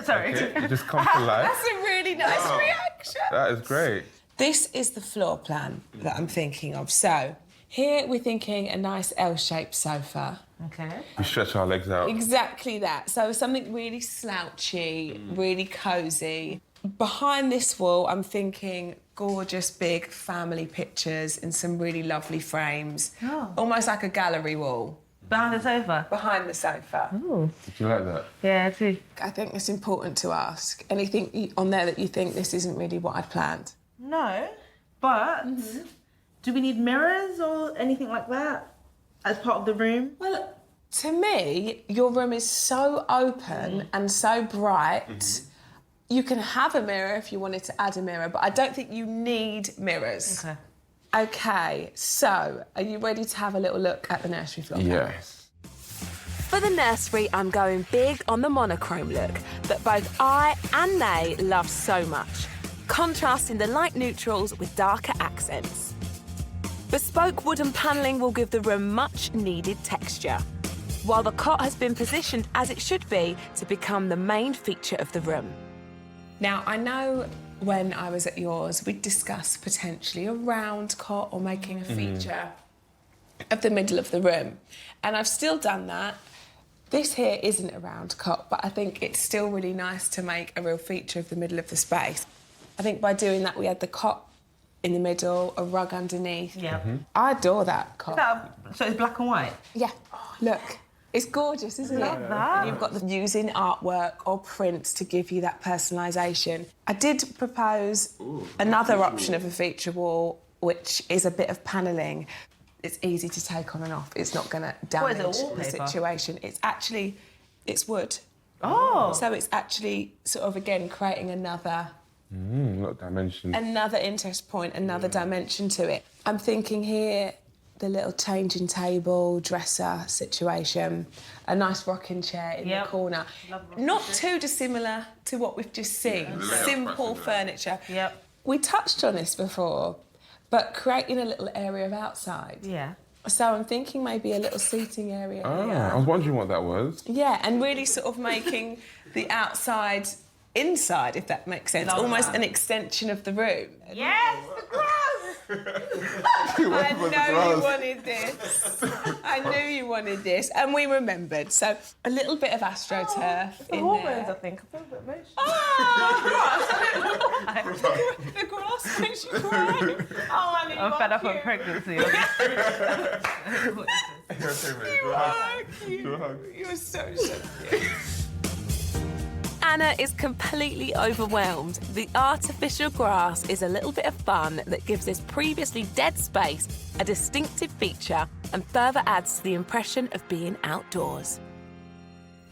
Speaker 17: Sorry.
Speaker 18: Okay, you just come to life.
Speaker 2: That's a really nice reaction.
Speaker 18: That is great.
Speaker 2: This is the floor plan that I'm thinking of. So here we're thinking a nice L-shaped sofa.
Speaker 17: Okay.
Speaker 18: We stretch our legs out.
Speaker 2: Exactly that. So something really slouchy, really cosy. Behind this wall, I'm thinking gorgeous big family pictures in some really lovely frames.
Speaker 17: Oh.
Speaker 2: Almost like a gallery wall.
Speaker 17: Behind the sofa?
Speaker 2: Behind the sofa.
Speaker 17: Ooh.
Speaker 18: Do you like that?
Speaker 17: Yeah, I do.
Speaker 2: I think it's important to ask. Anything on there that you think this isn't really what I'd planned?
Speaker 17: No, but do we need mirrors or anything like that as part of the room?
Speaker 2: Well, to me, your room is so open and so bright. You can have a mirror if you wanted to add a mirror, but I don't think you need mirrors.
Speaker 17: Okay.
Speaker 2: Okay, so are you ready to have a little look at the nursery floor?
Speaker 18: Yes.
Speaker 1: For the nursery, I'm going big on the monochrome look that both I and they love so much, contrasting the light neutrals with darker accents. Bespoke wooden panelling will give the room much needed texture, while the cot has been positioned as it should be to become the main feature of the room.
Speaker 2: Now, I know when I was at yours, we'd discussed potentially a round cot or making a feature of the middle of the room. And I've still done that. This here isn't a round cot, but I think it's still really nice to make a real feature of the middle of the space. I think by doing that, we had the cot in the middle, a rug underneath.
Speaker 17: Yeah.
Speaker 2: I adore that cot.
Speaker 17: So it's black and white?
Speaker 2: Yeah. Look, it's gorgeous, isn't
Speaker 17: Love
Speaker 2: it?
Speaker 17: that.
Speaker 2: And you've got the using artwork or prints to give you that personalisation. I did propose another option of a feature wall, which is a bit of panelling. It's easy to take on and off. It's not going to damage
Speaker 17: What is it,
Speaker 2: the
Speaker 17: wallpaper?
Speaker 2: situation. It's wood.
Speaker 17: Oh.
Speaker 2: So it's actually sort of, again, creating another
Speaker 18: Not dimension.
Speaker 2: interest point, another dimension to it. I'm thinking here, the little changing table, dresser situation, a nice rocking chair in the corner. Not too dissimilar to what we've just seen. Simple furniture.
Speaker 17: Yep.
Speaker 2: We touched on this before, but creating a little area of outside.
Speaker 17: Yeah.
Speaker 2: So I'm thinking maybe a little seating area
Speaker 18: Oh,
Speaker 2: here.
Speaker 18: I was wondering what that was.
Speaker 2: Yeah, and really sort of making the outside inside, if that makes sense.
Speaker 17: Love
Speaker 2: Almost
Speaker 17: that.
Speaker 2: an extension of the room.
Speaker 17: Yes, the grass!
Speaker 2: I know you wanted this. I knew you wanted this, and we remembered. So a little bit of AstroTurf
Speaker 17: The
Speaker 2: in
Speaker 17: hormones,
Speaker 2: there.
Speaker 17: I think. I feel a bit emotional.
Speaker 2: Oh, the grass makes you cry. Oh, I need
Speaker 17: I'm
Speaker 2: more
Speaker 17: fed up of
Speaker 2: cute.
Speaker 17: pregnancy.
Speaker 2: You are cute. You're so cute.
Speaker 1: Anna is completely overwhelmed. The artificial grass is a little bit of fun that gives this previously dead space a distinctive feature and further adds to the impression of being outdoors.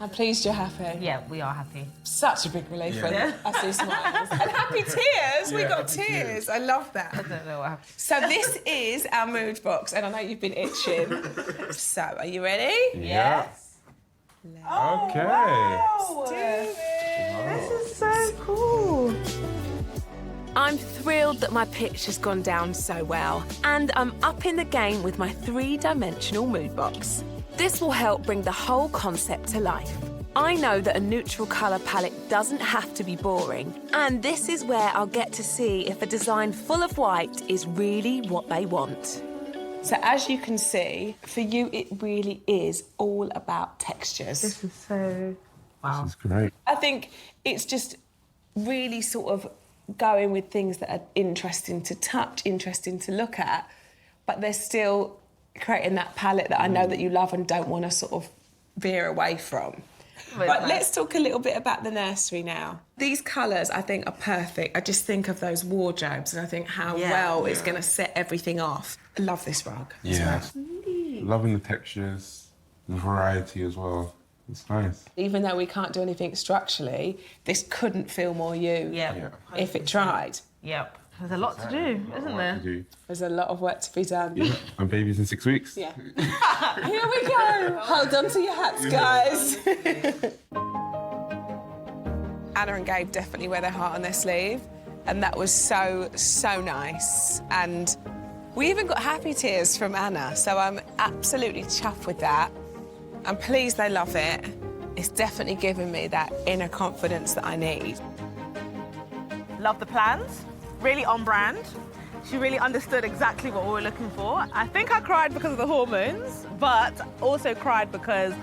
Speaker 2: I'm pleased you're happy.
Speaker 17: Yeah, we are happy.
Speaker 2: Such a big relief when
Speaker 17: Yeah.
Speaker 2: I see smiles. And happy tears. We got tears. I love that.
Speaker 17: I don't know what happened.
Speaker 2: So this is our mood box, and I know you've been itching. So, are you ready?
Speaker 18: Yes. Okay.
Speaker 17: This is so cool.
Speaker 1: I'm thrilled that my pitch has gone down so well, and I'm up in the game with my 3-dimensional mood box. This will help bring the whole concept to life. I know that a neutral colour palette doesn't have to be boring, and this is where I'll get to see if a design full of white is really what they want.
Speaker 2: So as you can see, for you it really is all about textures.
Speaker 17: This is so... Wow.
Speaker 18: This is great.
Speaker 2: I think it's just really sort of going with things that are interesting to touch, interesting to look at, but they're still creating that palette that I know that you love and don't want to sort of veer away from. But let's talk a little bit about the nursery now. These colours, I think, are perfect. I just think of those wardrobes and I think how well it's going to set everything off. I love this rug.
Speaker 18: Yeah. Loving the textures, the variety as well. It's nice.
Speaker 2: Even though we can't do anything structurally, this couldn't feel more you if it tried.
Speaker 17: Yep. There's a lot to do, isn't there?
Speaker 2: There's a lot of work to be done.
Speaker 18: Yeah, and baby's in 6 weeks.
Speaker 2: Yeah. Here we go. Hold on to your hats, guys. Anna and Gabe definitely wear their heart on their sleeve, and that was so, so nice. And we even got happy tears from Anna, so I'm absolutely chuffed with that. I'm pleased they love it. It's definitely given me that inner confidence that I need.
Speaker 17: Love the plans. Really on brand. She really understood exactly what we were looking for. I think I cried because of the hormones, but also cried because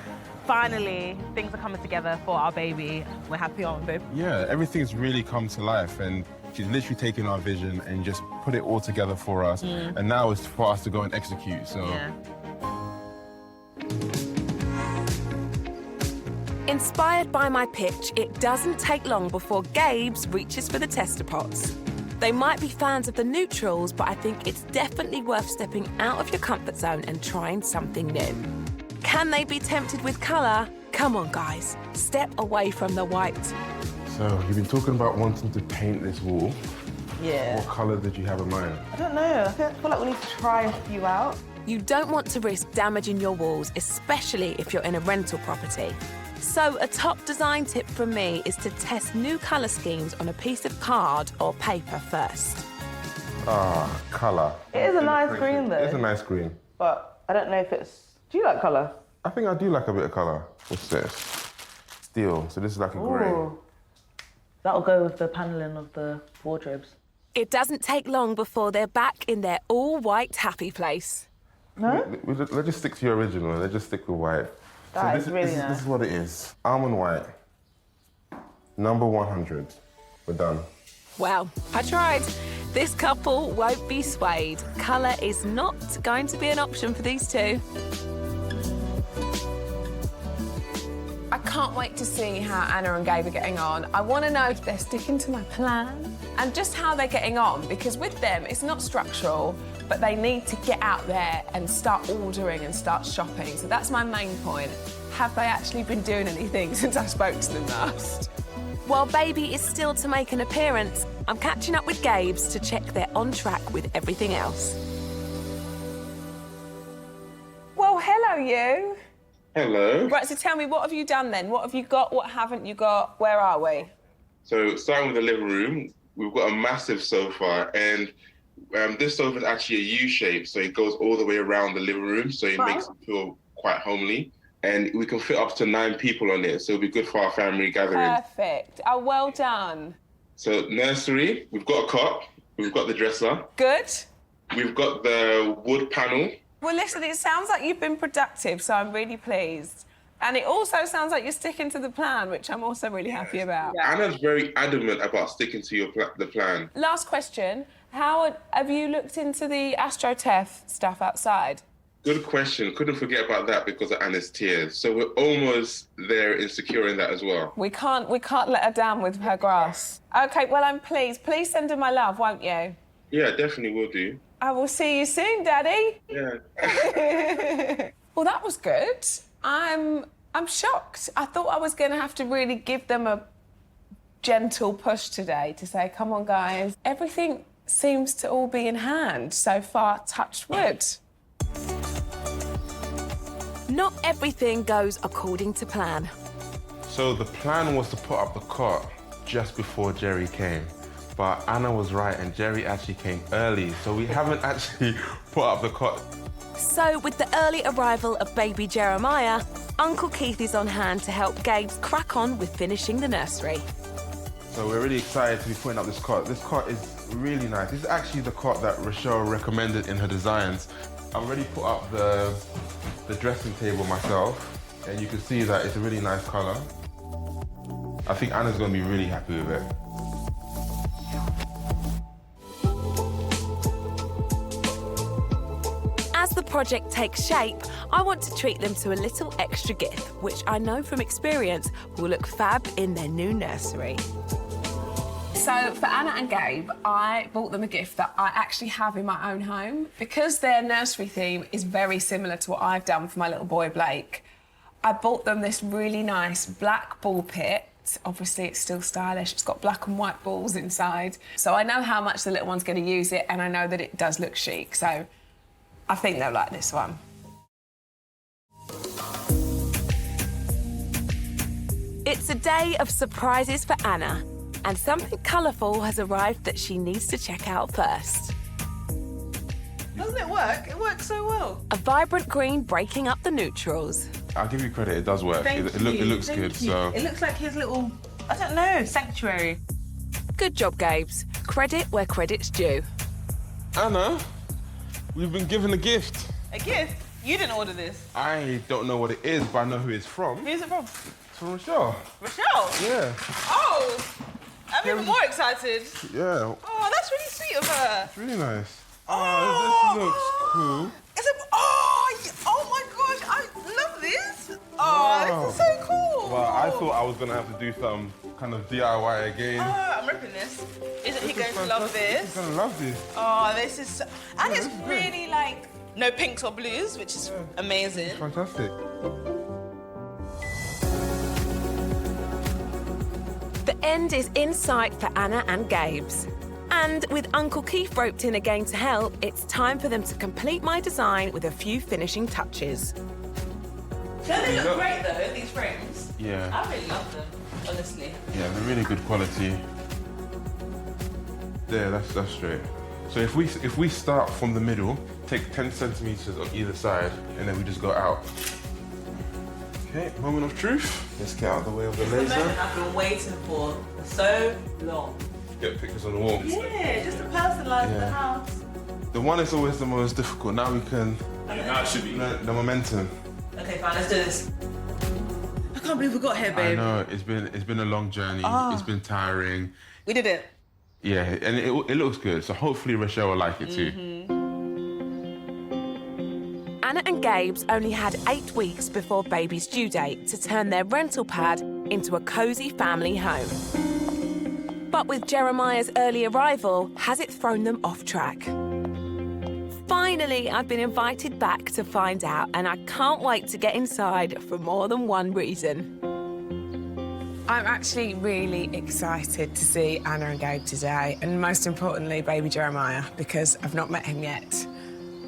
Speaker 17: finally things are coming together for our baby. We're happy on, babe.
Speaker 18: Yeah, everything's really come to life, and she's literally taken our vision and just put it all together for us. And now it's for us to go and execute, so.
Speaker 17: Yeah.
Speaker 1: Inspired by my pitch, it doesn't take long before Gabe's reaches for the tester pots. They might be fans of the neutrals, but I think it's definitely worth stepping out of your comfort zone and trying something new. Can they be tempted with colour? Come on, guys, step away from the white.
Speaker 18: So, you've been talking about wanting to paint this wall.
Speaker 17: Yeah.
Speaker 18: What colour did you have in mind?
Speaker 17: I don't know. I feel like we need to try a few out.
Speaker 1: You don't want to risk damaging your walls, especially if you're in a rental property. So a top design tip from me is to test new colour schemes on a piece of card or paper first.
Speaker 18: Colour.
Speaker 17: It is a nice green, though.
Speaker 18: It's a nice green.
Speaker 17: But I don't know if it's... Do you like colour?
Speaker 18: I think I do like a bit of colour. What's this? Steel, so this is like a grey.
Speaker 17: That'll go with the panelling of the wardrobes.
Speaker 1: It doesn't take long before they're back in their all-white happy place.
Speaker 17: No?
Speaker 18: Let's just stick to your original. Let's just stick with white.
Speaker 17: That is really nice.
Speaker 18: This is what it is. Almond white. Number 100. We're done.
Speaker 1: Well, I tried. This couple won't be swayed. Colour is not going to be an option for these two.
Speaker 2: I can't wait to see how Anna and Gabe are getting on. I want to know if they're sticking to my plan and just how they're getting on, because with them, it's not structural, but they need to get out there and start ordering and start shopping. So that's my main point. Have they actually been doing anything since I spoke to them last?
Speaker 1: While baby is still to make an appearance, I'm catching up with Gabe's to check they're on track with everything else.
Speaker 2: Well, hello, you.
Speaker 18: Hello.
Speaker 2: Right, so tell me, what have you done then? What have you got? What haven't you got? Where are we?
Speaker 18: So starting with the living room, we've got a massive sofa, and this sofa is actually a U shape, so it goes all the way around the living room, so it makes it feel quite homely. And we can fit up to 9 people on it, so it'll be good for our family gathering.
Speaker 2: Perfect. Oh, well done.
Speaker 18: So nursery, we've got a cot, we've got the dresser.
Speaker 2: Good.
Speaker 18: We've got the wood panel.
Speaker 2: Well, listen, it sounds like you've been productive, so I'm really pleased. And it also sounds like you're sticking to the plan, which I'm also really happy about.
Speaker 18: Anna's very adamant about sticking to the plan.
Speaker 2: Last question. How have you looked into the AstroTurf stuff outside?
Speaker 18: Good question. Couldn't forget about that because of Anna's tears. So we're almost there in securing that as well.
Speaker 2: We can't let her down with her grass. OK, well, I'm pleased. Please send her my love, won't you?
Speaker 18: Yeah, definitely will do.
Speaker 2: I will see you soon, Daddy.
Speaker 18: Yeah.
Speaker 2: Well, that was good. I'm shocked. I thought I was going to have to really give them a gentle push today to say, come on, guys. Everything seems to all be in hand so far, touch wood.
Speaker 1: Not everything goes according to plan.
Speaker 18: So the plan was to put up the cot just before Jerry came. But Anna was right, and Jerry actually came early, so we haven't actually put up the cot.
Speaker 1: So with the early arrival of baby Jeremiah, Uncle Keith is on hand to help Gabe crack on with finishing the nursery.
Speaker 18: So we're really excited to be putting up this cot. This cot is really nice. This is actually the cot that Rochelle recommended in her designs. I've already put up the dressing table myself, and you can see that it's a really nice colour. I think Anna's going to be really happy with it.
Speaker 1: As the project takes shape, I want to treat them to a little extra gift, which I know from experience will look fab in their new nursery.
Speaker 2: So for Anna and Gabe, I bought them a gift that I actually have in my own home. Because their nursery theme is very similar to what I've done for my little boy Blake, I bought them this really nice black ball pit. Obviously, it's still stylish. It's got black and white balls inside. So I know how much the little one's going to use it, and I know that it does look chic. So I think they'll like this one.
Speaker 1: It's a day of surprises for Anna, and something colourful has arrived that she needs to check out first.
Speaker 17: Doesn't it work? It works so well.
Speaker 1: A vibrant green breaking up the neutrals.
Speaker 18: I'll give you credit, it does work. It looks good. So
Speaker 17: It looks like his little, I don't know, sanctuary.
Speaker 1: Good job, Gabes. Credit where credit's due.
Speaker 18: Anna, we've been given a gift.
Speaker 17: A gift? You didn't order this.
Speaker 18: I don't know what it is, but I know who it's from.
Speaker 17: Who's it from?
Speaker 18: It's from Rochelle.
Speaker 17: Rochelle?
Speaker 18: Yeah.
Speaker 17: Oh, I'm even more excited.
Speaker 18: Yeah.
Speaker 17: Oh, that's really sweet of her.
Speaker 18: It's really nice. Oh, this looks cool.
Speaker 17: Oh my gosh, I love this. Oh, this is so cool.
Speaker 18: Well, I thought I was going to have to do some kind of DIY again.
Speaker 17: Oh, I'm ripping this. Isn't he going to love this?
Speaker 18: He's going to love this.
Speaker 17: Oh, this is so... And it's really like no pinks or blues, which is amazing.
Speaker 18: Fantastic.
Speaker 1: The end is in sight for Anna and Gabes. And with Uncle Keith roped in again to help, it's time for them to complete my design with a few finishing touches.
Speaker 17: Don't they look great though, these frames?
Speaker 18: Yeah.
Speaker 17: I really love them, honestly.
Speaker 18: Yeah, they're really good quality. There, that's straight. So if we start from the middle, take 10 centimeters on either side, and then we just go out. Okay, moment of truth. Let's get out of the way of the laser.
Speaker 17: It's the moment I've been waiting for so long.
Speaker 18: Get pictures on the wall.
Speaker 17: Yeah, just to personalise the house.
Speaker 18: The one is always the most difficult. Now we can.
Speaker 16: Now it should be.
Speaker 18: The momentum.
Speaker 17: Okay, fine, let's do this. I can't believe we got here, babe.
Speaker 18: I know, it's been a long journey.
Speaker 17: Oh.
Speaker 18: It's been tiring.
Speaker 17: We did it.
Speaker 18: Yeah, and it looks good. So hopefully Rochelle will like it too.
Speaker 1: Anna and Gabes only had 8 weeks before baby's due date to turn their rental pad into a cosy family home. But with Jeremiah's early arrival, has it thrown them off track? Finally, I've been invited back to find out, and I can't wait to get inside for more than one reason.
Speaker 2: I'm actually really excited to see Anna and Gabe today, and most importantly, baby Jeremiah, because I've not met him yet.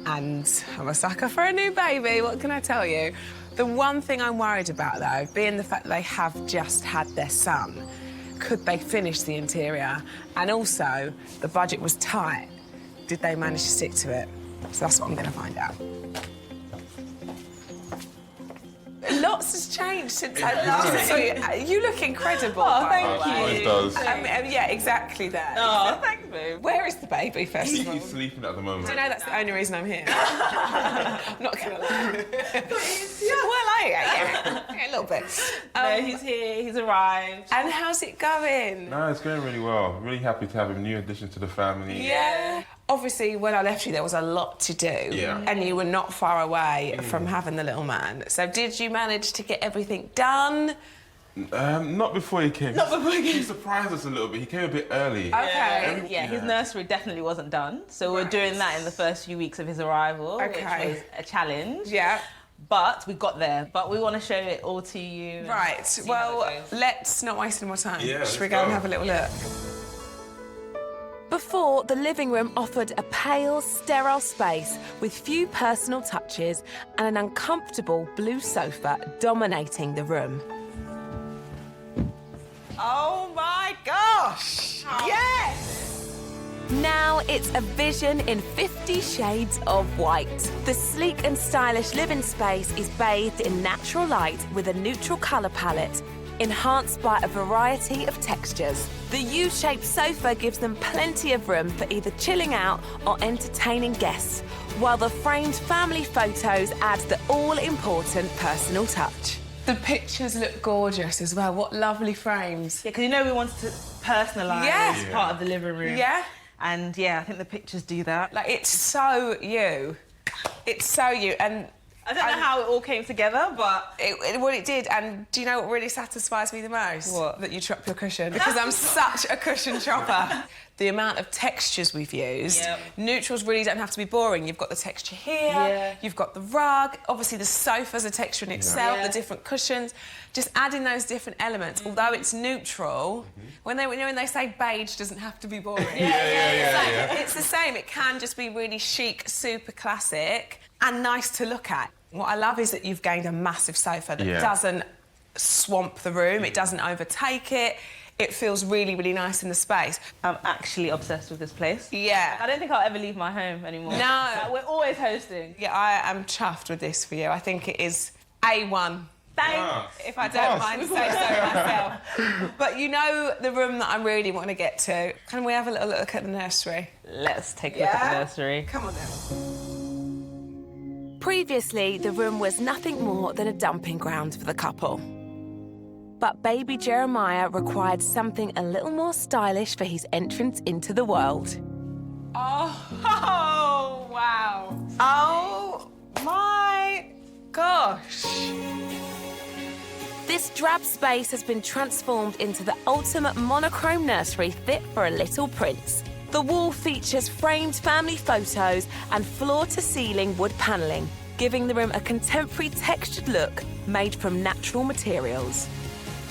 Speaker 2: And I'm a sucker for a new baby, what can I tell you? The one thing I'm worried about, though, being the fact that they have just had their son, could they finish the interior? And also, the budget was tight. Did they manage to stick to it? So that's what I'm going to find out. Lots has changed since I last saw you. You look incredible.
Speaker 17: Oh, thank you.
Speaker 18: It does.
Speaker 2: Yeah, exactly that.
Speaker 17: Oh, thanks, babe.
Speaker 2: Where is the baby, first of all?
Speaker 18: He's sleeping at the moment.
Speaker 2: Do you know that's the only reason I'm here? I'm not going to lie. Yeah, a little bit.
Speaker 17: No, he's here, he's arrived.
Speaker 2: And how's it going?
Speaker 18: No, it's going really well. Really happy to have a new addition to the family.
Speaker 2: Yeah. Obviously, when I left you, there was a lot to do.
Speaker 18: Yeah.
Speaker 2: And you were not far away from having the little man. So did you manage to get everything done?
Speaker 18: Not before he came.
Speaker 17: Not before he came.
Speaker 18: He surprised us a little bit. He came a bit early.
Speaker 2: Okay.
Speaker 17: Yeah, his nursery definitely wasn't done. So we're doing that in the first few weeks of his arrival, which was a challenge.
Speaker 2: Yeah.
Speaker 17: But we got there. But we want to show it all to you.
Speaker 2: Right. Well, let's not waste any more time.
Speaker 18: Yeah,
Speaker 2: Should we go and have a little look?
Speaker 1: Before, the living room offered a pale, sterile space with few personal touches and an uncomfortable blue sofa dominating the room.
Speaker 17: Oh my gosh! Yes!
Speaker 1: Now it's a vision in 50 shades of white. The sleek and stylish living space is bathed in natural light with a neutral colour palette, enhanced by a variety of textures. The U-shaped sofa gives them plenty of room for either chilling out or entertaining guests, while the framed family photos add the all-important personal touch.
Speaker 2: The pictures look gorgeous as well. What lovely frames.
Speaker 17: Yeah, because you know we wanted to personalise part of the living room.
Speaker 2: Yeah.
Speaker 17: And yeah, I think the pictures do that.
Speaker 2: Like, it's so you. It's so you. And
Speaker 17: I don't know how it all came together, but...
Speaker 2: It did, and do you know what really satisfies me the most?
Speaker 17: What?
Speaker 2: That you chop your cushion. Because I'm such a cushion chopper. The amount of textures we've used.
Speaker 17: Yep.
Speaker 2: Neutrals really don't have to be boring. You've got the texture here, you've got the rug, obviously the sofa's a texture in itself, the different cushions. Just adding those different elements, although it's neutral, when they say beige doesn't have to be boring. It's the same, it can just be really chic, super classic, and nice to look at. What I love is that you've gained a massive sofa that doesn't swamp the room, it doesn't overtake it. It feels really, really nice in the space.
Speaker 17: I'm actually obsessed with this place.
Speaker 2: Yeah.
Speaker 17: I don't think I'll ever leave my home anymore.
Speaker 2: No.
Speaker 17: Like, we're always hosting.
Speaker 2: Yeah, I am chuffed with this for you. I think it is A1.
Speaker 17: Thanks.
Speaker 2: If I don't mind say so myself. But you know the room that I really want to get to. Can we have a little look at the nursery?
Speaker 17: Let's take a look at the nursery.
Speaker 2: Come on then.
Speaker 1: Previously, the room was nothing more than a dumping ground for the couple. But baby Jeremiah required something a little more stylish for his entrance into the world.
Speaker 2: Oh, wow. Oh, my gosh.
Speaker 1: This drab space has been transformed into the ultimate monochrome nursery fit for a little prince. The wall features framed family photos and floor-to-ceiling wood panelling, giving the room a contemporary textured look made from natural materials.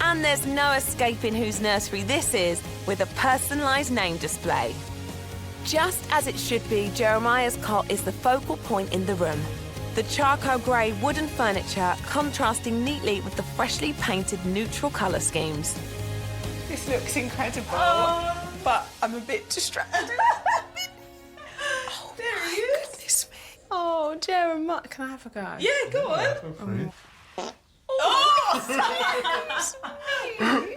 Speaker 1: And there's no escaping whose nursery this is with a personalised name display. Just as it should be, Jeremiah's cot is the focal point in the room. The charcoal grey wooden furniture contrasting neatly with the freshly painted neutral colour schemes.
Speaker 2: This looks incredible, but I'm a bit distracted. Oh, there he is. Goodness me. Oh, Jeremiah. Can I have a go?
Speaker 17: Yeah, go on.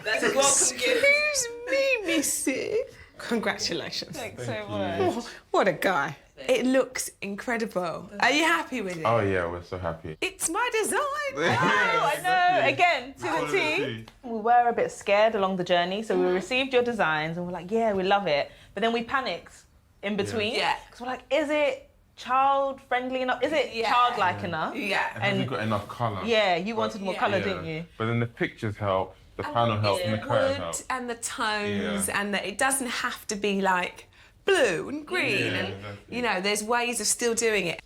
Speaker 2: That's a welcome gift. Excuse me, missy. Congratulations.
Speaker 17: Thanks so much.
Speaker 2: Oh, what a guy. It looks incredible. Are you happy with it?
Speaker 18: Oh yeah, we're so happy.
Speaker 2: It's my design.
Speaker 17: I know. Again, to the T. We were a bit scared along the journey, so we received your designs and we're like, yeah, we love it. But then we panicked in between.
Speaker 2: Yeah.
Speaker 17: Because we're like, is it child-friendly enough? Is it childlike enough?
Speaker 2: Yeah.
Speaker 18: Have you got enough colour?
Speaker 17: Yeah, you wanted more colour, didn't you?
Speaker 18: But then the pictures help, the panel helps, and the curtain
Speaker 2: wood
Speaker 18: helps.
Speaker 2: and the tones, and it doesn't have to be like blue and green, and you know, there's ways of still doing it.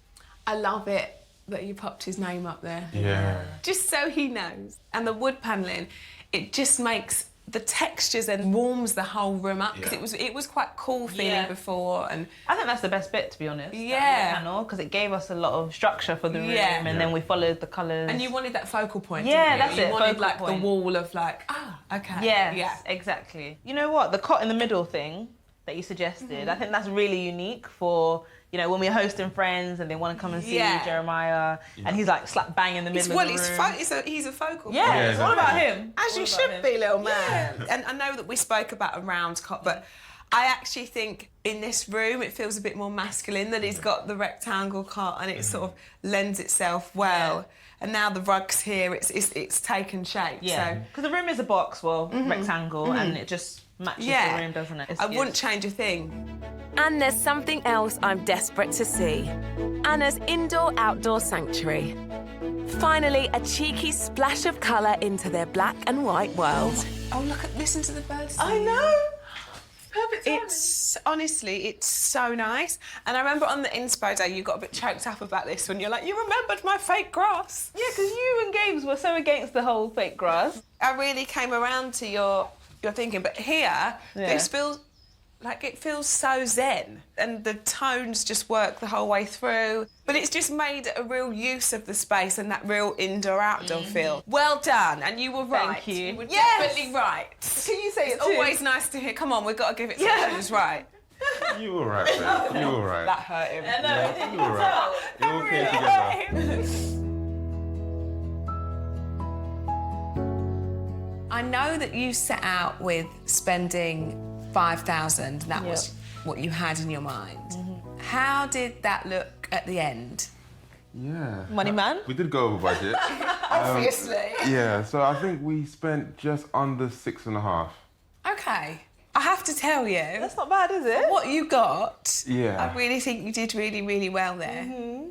Speaker 2: I love it that you popped his name up there.
Speaker 18: Yeah.
Speaker 2: Just so he knows. And the wood panelling, it just makes the textures and warms the whole room up because it was quite cool feeling before, and
Speaker 17: I think that's the best bit, to be honest.
Speaker 2: Yeah.
Speaker 17: Panel, because it gave us a lot of structure for the room, and then we followed the colours.
Speaker 2: And you wanted that focal point.
Speaker 17: Yeah,
Speaker 2: didn't
Speaker 17: that's
Speaker 2: you?
Speaker 17: it.
Speaker 2: You wanted
Speaker 17: focal
Speaker 2: like
Speaker 17: point.
Speaker 2: the wall of like, okay.
Speaker 17: Yes, exactly. You know what? The cot in the middle thing that you suggested, I think that's really unique for, you know, when we're hosting friends and they want to come and see Jeremiah, and he's like slap bang in the middle of the room.
Speaker 2: He's a focal point.
Speaker 17: Yeah, it's all about him.
Speaker 2: As you should be, little man. Yeah. And I know that we spoke about a round cot, but I actually think in this room it feels a bit more masculine, that he's got the rectangle cot and it sort of lends itself well. And now the rug's here, it's taken shape.
Speaker 17: Yeah, because the room is a box, rectangle, and it just matches the room, doesn't it?
Speaker 2: I wouldn't change a thing.
Speaker 1: And there's something else I'm desperate to see. Anna's indoor-outdoor sanctuary. Finally, a cheeky splash of colour into their black and white world.
Speaker 2: Oh, listen to the birds.
Speaker 17: I know.
Speaker 2: Perfect timing. Honestly, it's so nice. And I remember on the inspo day, you got a bit choked up about this when you're like, you remembered my fake grass.
Speaker 17: Yeah, because you and Games were so against the whole fake grass.
Speaker 2: I really came around to your thinking, but here, this feels like it feels so zen, and the tones just work the whole way through. But it's just made a real use of the space and that real indoor-outdoor feel. Well done, and you were right.
Speaker 17: Thank you.
Speaker 2: You were definitely right.
Speaker 17: Can you say
Speaker 2: it's
Speaker 17: it too?
Speaker 2: always nice to hear. Come on, we've got to give it something that's right.
Speaker 18: You all right, babe? You all right?
Speaker 2: That hurt him.
Speaker 3: I know,
Speaker 18: You all right? You all came together.
Speaker 2: I know that you set out with spending 5,000. That was what you had in your mind. How did that look at the end?
Speaker 18: Yeah.
Speaker 17: Money man?
Speaker 18: We did go over budget.
Speaker 2: Obviously.
Speaker 18: Yeah, so I think we spent just under 6.5.
Speaker 2: Okay. I have to tell you.
Speaker 17: That's not bad, is it?
Speaker 2: What you got,
Speaker 18: Yeah.
Speaker 2: I really think you did really, really well there.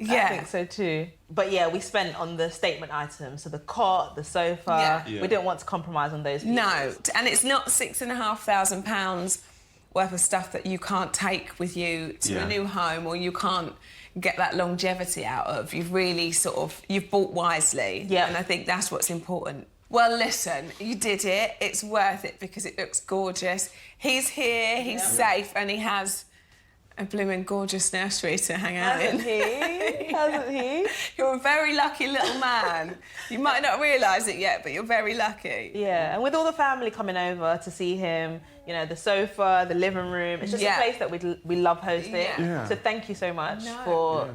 Speaker 17: I think so too. But yeah, we spent on the statement items, so the cot, the sofa.
Speaker 2: Yeah.
Speaker 17: We didn't want to compromise on those pieces.
Speaker 2: No, and it's not £6,500 worth of stuff that you can't take with you to a new home, or you can't get that longevity out of. You've really you've bought wisely. Yeah. And I think that's what's important. Well, listen, you did it. It's worth it because it looks gorgeous. He's here, he's safe, and he has a blooming gorgeous nursery to hang out in.
Speaker 17: Hasn't he?
Speaker 2: You're a very lucky little man. You might not realise it yet, but you're very lucky.
Speaker 17: Yeah, and with all the family coming over to see him, you know, the sofa, the living room, it's just a place that we love hosting.
Speaker 2: Yeah.
Speaker 17: So thank you so much for,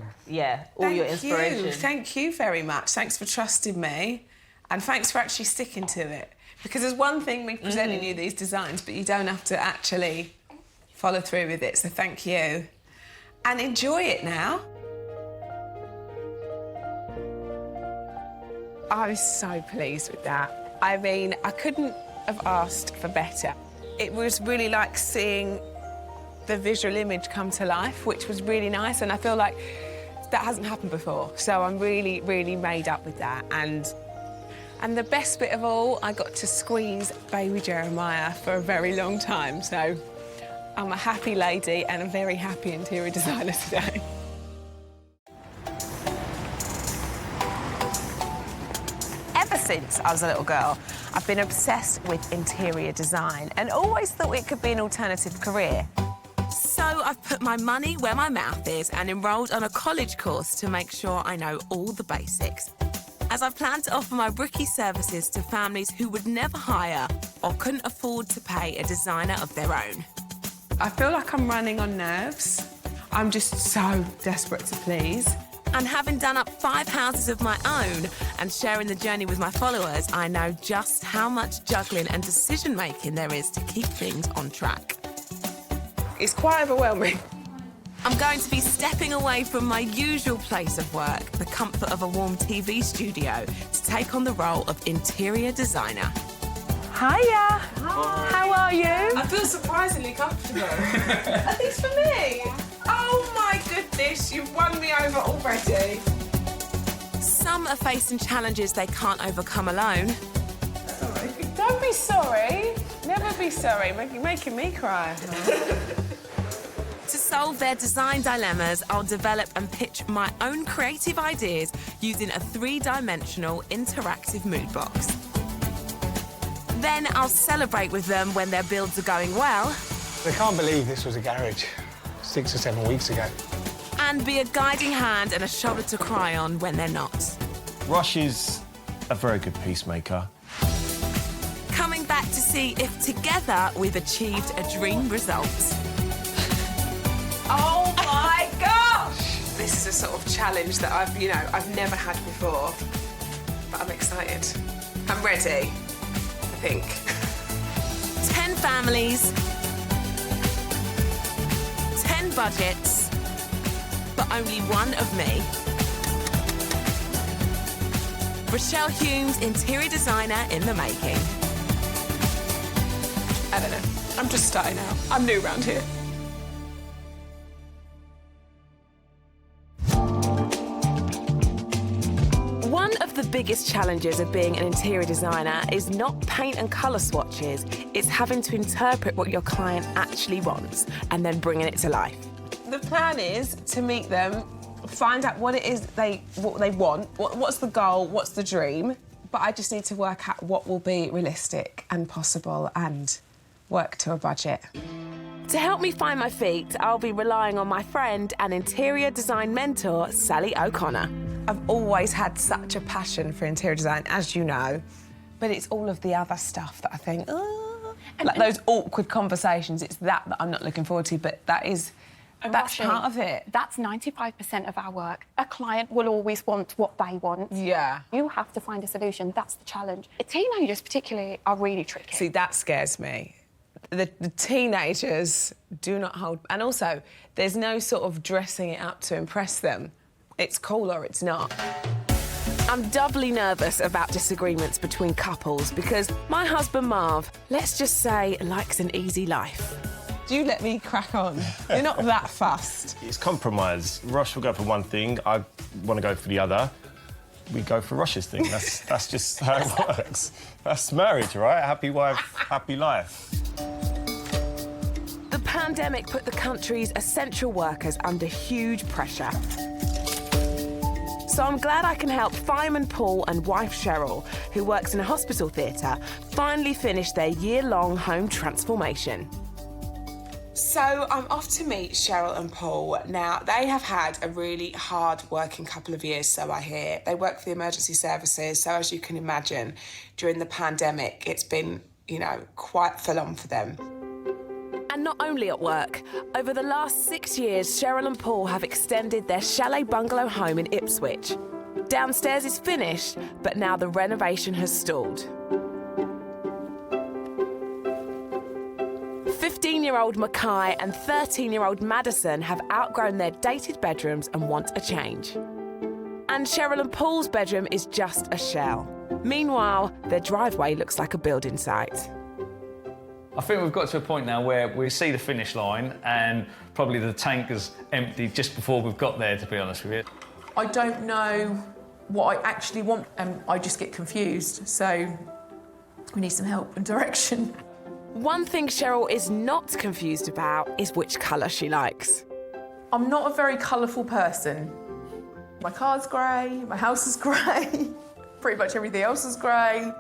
Speaker 17: all your inspiration.
Speaker 2: Thank you very much. Thanks for trusting me. And thanks for actually sticking to it. Because there's one thing me presenting you these designs, but you don't have to actually follow through with it, so thank you. And enjoy it now. I was so pleased with that. I mean, I couldn't have asked for better. It was really like seeing the visual image come to life, which was really nice, and I feel like that hasn't happened before. So I'm really, really made up with that. And the best bit of all, I got to squeeze baby Jeremiah for a very long time. So I'm a happy lady and a very happy interior designer today. Ever since I was a little girl, I've been obsessed with interior design and always thought it could be an alternative career. So I've put my money where my mouth is and enrolled on a college course to make sure I know all the basics, as I plan to offer my rookie services to families who would never hire or couldn't afford to pay a designer of their own. I feel like I'm running on nerves. I'm just so desperate to please. And having done up 5 houses of my own and sharing the journey with my followers, I know just how much juggling and decision-making there is to keep things on track. It's quite overwhelming. I'm going to be stepping away from my usual place of work, the comfort of a warm TV studio, to take on the role of interior designer. Hiya! Hi. How are you?
Speaker 3: I feel surprisingly comfortable. Are these for me? Oh my goodness, you've won me over already.
Speaker 1: Some are facing challenges they can't overcome alone.
Speaker 2: Sorry. Don't be sorry. Never be sorry. You're making me cry.
Speaker 1: To solve their design dilemmas, I'll develop and pitch my own creative ideas using a 3-dimensional interactive mood box. Then I'll celebrate with them when their builds are going well.
Speaker 20: I can't believe this was a garage 6 or 7 weeks ago.
Speaker 1: And be a guiding hand and a shoulder to cry on when they're not.
Speaker 16: Rosh is a very good peacemaker.
Speaker 1: Coming back to see if together we've achieved a dream result.
Speaker 2: Oh my gosh! This is a sort of challenge that I've never had before. But I'm excited. I'm ready, I think.
Speaker 1: 10 families, 10 budgets, but only one of me. Rochelle Humes, interior designer in the making.
Speaker 2: I don't know. I'm just starting out. I'm new around here.
Speaker 1: One of the biggest challenges of being an interior designer is not paint and colour swatches, it's having to interpret what your client actually wants and then bringing it to life.
Speaker 2: The plan is to meet them, find out what it is what they want, what's the goal, what's the dream, but I just need to work out what will be realistic and possible and work to a budget.
Speaker 1: To help me find my feet, I'll be relying on my friend and interior design mentor, Sally O'Connor.
Speaker 2: I've always had such a passion for interior design, as you know, but it's all of the other stuff that I think, oh. Like those awkward conversations, it's that I'm not looking forward to, but that's
Speaker 6: Rochelle,
Speaker 2: part of it.
Speaker 6: That's 95% of our work. A client will always want what they want.
Speaker 2: Yeah.
Speaker 6: You have to find a solution. That's the challenge. Teenagers particularly are really tricky.
Speaker 2: See, that scares me. The teenagers do not hold... And also, there's no sort of dressing it up to impress them. It's cool or it's not.
Speaker 1: I'm doubly nervous about disagreements between couples because my husband Marv, let's just say, likes an easy life.
Speaker 2: Do you let me crack on? You're not that fussed.
Speaker 16: It's compromise. Rosh will go for one thing, I want to go for the other. We go for Rosh's thing. That's just how it works. That's marriage, right? Happy wife, happy life.
Speaker 1: The pandemic put the country's essential workers under huge pressure. So I'm glad I can help fireman Paul and wife Cheryl, who works in a hospital theatre, finally finish their year-long home transformation.
Speaker 2: So I'm off to meet Cheryl and Paul. Now, they have had a really hard working couple of years, so I hear. They work for the emergency services, so as you can imagine, during the pandemic, it's been, you know, quite full on for them.
Speaker 1: And not only at work, over the last 6 years, Cheryl and Paul have extended their chalet bungalow home in Ipswich. Downstairs is finished, but now the renovation has stalled. 15-year-old Mackay and 13-year-old Madison have outgrown their dated bedrooms and want a change. And Cheryl and Paul's bedroom is just a shell. Meanwhile, their driveway looks like a building site.
Speaker 21: I think we've got to a point now where we see the finish line and probably the tank is empty just before we've got there, to be honest with you.
Speaker 3: I don't know what I actually want and I just get confused, so we need some help and direction.
Speaker 1: One thing Cheryl is not confused about is which colour she likes.
Speaker 3: I'm not a very colourful person. My car's grey, my house is grey, pretty much everything else is grey.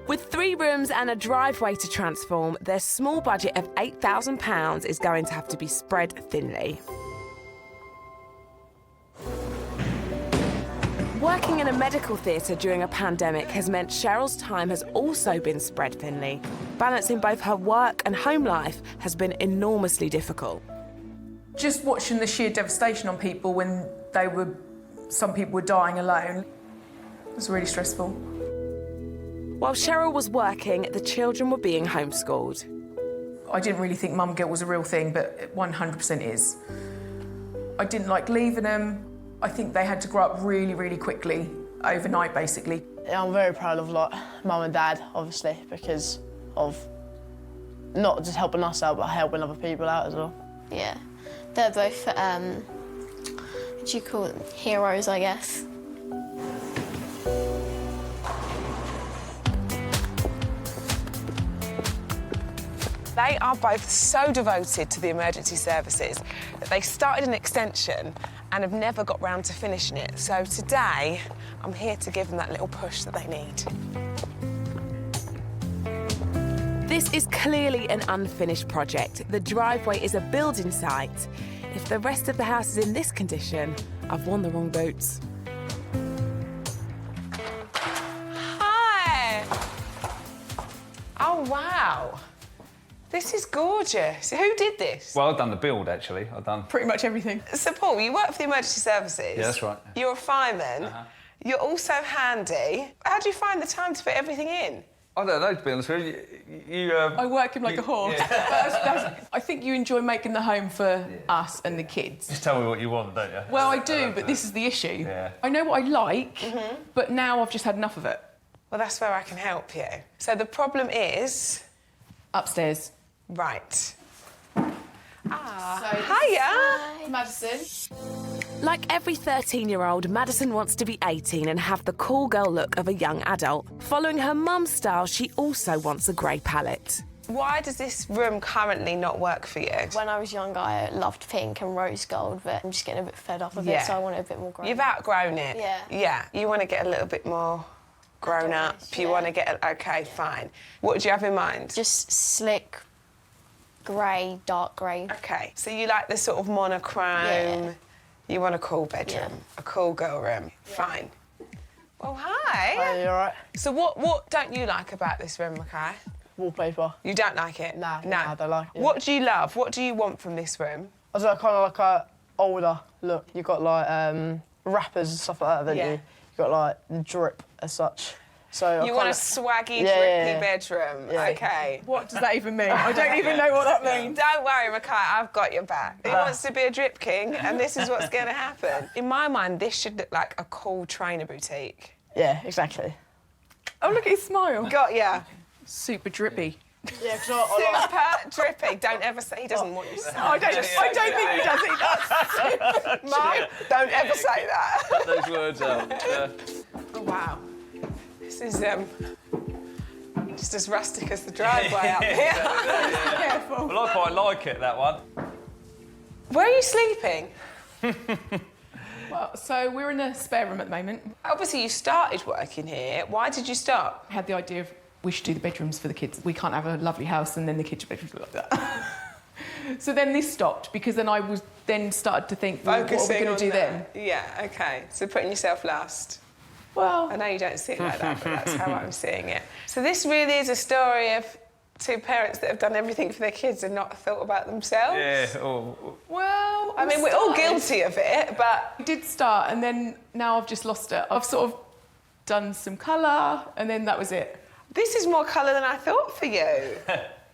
Speaker 1: With 3 rooms and a driveway to transform, their small budget of £8,000 is going to have to be spread thinly. Working in a medical theatre during a pandemic has meant Cheryl's time has also been spread thinly. Balancing both her work and home life has been enormously difficult.
Speaker 3: Just watching the sheer devastation on people when some people were dying alone, it was really stressful.
Speaker 1: While Cheryl was working, the children were being homeschooled.
Speaker 3: I didn't really think mum guilt was a real thing, but it 100% is. I didn't like leaving them. I think they had to grow up really, really quickly, overnight, basically.
Speaker 22: Yeah, I'm very proud of mum and dad, obviously, because of not just helping us out, but helping other people out as well.
Speaker 23: Yeah, they're both, what do you call them, heroes, I guess.
Speaker 2: They are both so devoted to the emergency services that they started an extension and have never got round to finishing it. So today, I'm here to give them that little push that they need.
Speaker 1: This is clearly an unfinished project. The driveway is a building site. If the rest of the house is in this condition, I've worn the wrong boots.
Speaker 2: Hi! Oh, wow. This is gorgeous. Who did this?
Speaker 21: Well, I've done the build, actually. I've done...
Speaker 3: Pretty much everything.
Speaker 2: So, Paul, you work for the emergency services.
Speaker 21: Yeah, that's right.
Speaker 2: You're a fireman. You're also handy. How do you find the time to fit everything in?
Speaker 21: I don't know, to be honest with you.
Speaker 3: I work him like a horse.
Speaker 21: Yeah.
Speaker 3: I think you enjoy making the home for us and the kids.
Speaker 21: Just tell me what you want, don't you?
Speaker 3: Well, I do, but this is the issue.
Speaker 21: Yeah.
Speaker 3: I know what I like, but now I've just had enough of it.
Speaker 2: Well, that's where I can help you. So the problem is...
Speaker 3: Upstairs.
Speaker 2: Right.
Speaker 3: Hiya! Madison.
Speaker 1: Like every 13-year-old, Madison wants to be 18 and have the cool girl look of a young adult. Following her mum's style, she also wants a grey palette.
Speaker 2: Why does this room currently not work for you?
Speaker 23: When I was younger, I loved pink and rose gold, but I'm just getting a bit fed up of it, so I want it a bit more grown up.
Speaker 2: You've outgrown it?
Speaker 23: Yeah.
Speaker 2: Yeah, you want to get a little bit more grown up. You want to get... OK, fine. What do you have in mind?
Speaker 23: Just slick, grey, dark grey.
Speaker 2: OK, so you like the sort of monochrome...
Speaker 23: Yeah.
Speaker 2: You want a cool bedroom, a cool girl room. Yeah. Fine. Well, hi.
Speaker 22: Hi, you all right?
Speaker 2: So what don't you like about this room, Mackay?
Speaker 22: wallpaper.
Speaker 2: You don't like it?
Speaker 22: Nah,
Speaker 2: No.
Speaker 22: nah, I don't like it.
Speaker 2: What do you love? What do you want from this room?
Speaker 22: I was like, kind of like a older look. You've got like wrappers and stuff like that, haven't you? You've got like the drip as such. So
Speaker 2: You want a swaggy, drippy bedroom.
Speaker 22: Yeah.
Speaker 2: OK.
Speaker 3: What does that even mean? I don't even know what that means.
Speaker 2: Don't worry, Mackay, I've got your back. He wants to be a drip king, and this is what's going to happen. In my mind, this should look like a cool trainer boutique.
Speaker 22: Yeah, exactly.
Speaker 3: Oh, look at his smile.
Speaker 2: Got ya.
Speaker 3: Super drippy.
Speaker 22: Yeah, because I
Speaker 2: Super drippy. Don't ever say he doesn't want you to say
Speaker 3: I don't think he does. He does.
Speaker 2: Mum, don't ever say that.
Speaker 21: Cut those words out. Yeah.
Speaker 2: Oh, wow. This is just as rustic as the driveway up here. Careful.
Speaker 21: Well, I quite like it, that one.
Speaker 2: Where are you sleeping?
Speaker 3: Well, so we're in a spare room at the moment.
Speaker 2: Obviously, you started working here. Why did you stop?
Speaker 3: I had the idea of we should do the bedrooms for the kids. We can't have a lovely house and then the kids' bedrooms look like that. So then this stopped because then I was started to think, well, what are we going to do then?
Speaker 2: Yeah, OK. So putting yourself last.
Speaker 3: Well,
Speaker 2: I know you don't see it like that, but that's how I'm seeing it. So this really is a story of two parents that have done everything for their kids and not thought about themselves.
Speaker 21: Yeah.
Speaker 2: Well, I mean, we're all guilty of it, but...
Speaker 3: We did start, and then now I've just lost it. I've sort of done some colour, and then that was it.
Speaker 2: This is more colour than I thought for you.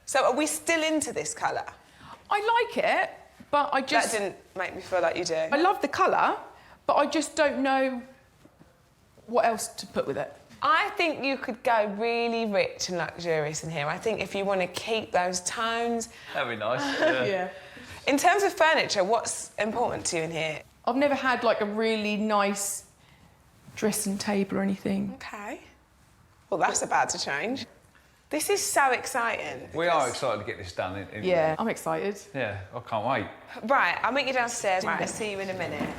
Speaker 2: So are we still into this colour?
Speaker 3: I like it, but I just...
Speaker 2: That didn't make me feel like you do.
Speaker 3: I love the colour, but I just don't know what else to put with it.
Speaker 2: I think you could go really rich and luxurious in here. I think if you want to keep those tones...
Speaker 21: That'd be nice. Yeah.
Speaker 3: Yeah.
Speaker 2: In terms of furniture, what's important to you in here?
Speaker 3: I've never had, like, a really nice dressing table or anything.
Speaker 2: OK. Well, that's about to change. This is so exciting.
Speaker 21: We are excited to get this done.
Speaker 3: Yeah, I'm excited.
Speaker 21: Yeah, I can't wait.
Speaker 2: Right, I'll meet you downstairs. Right, I'll see you in a minute.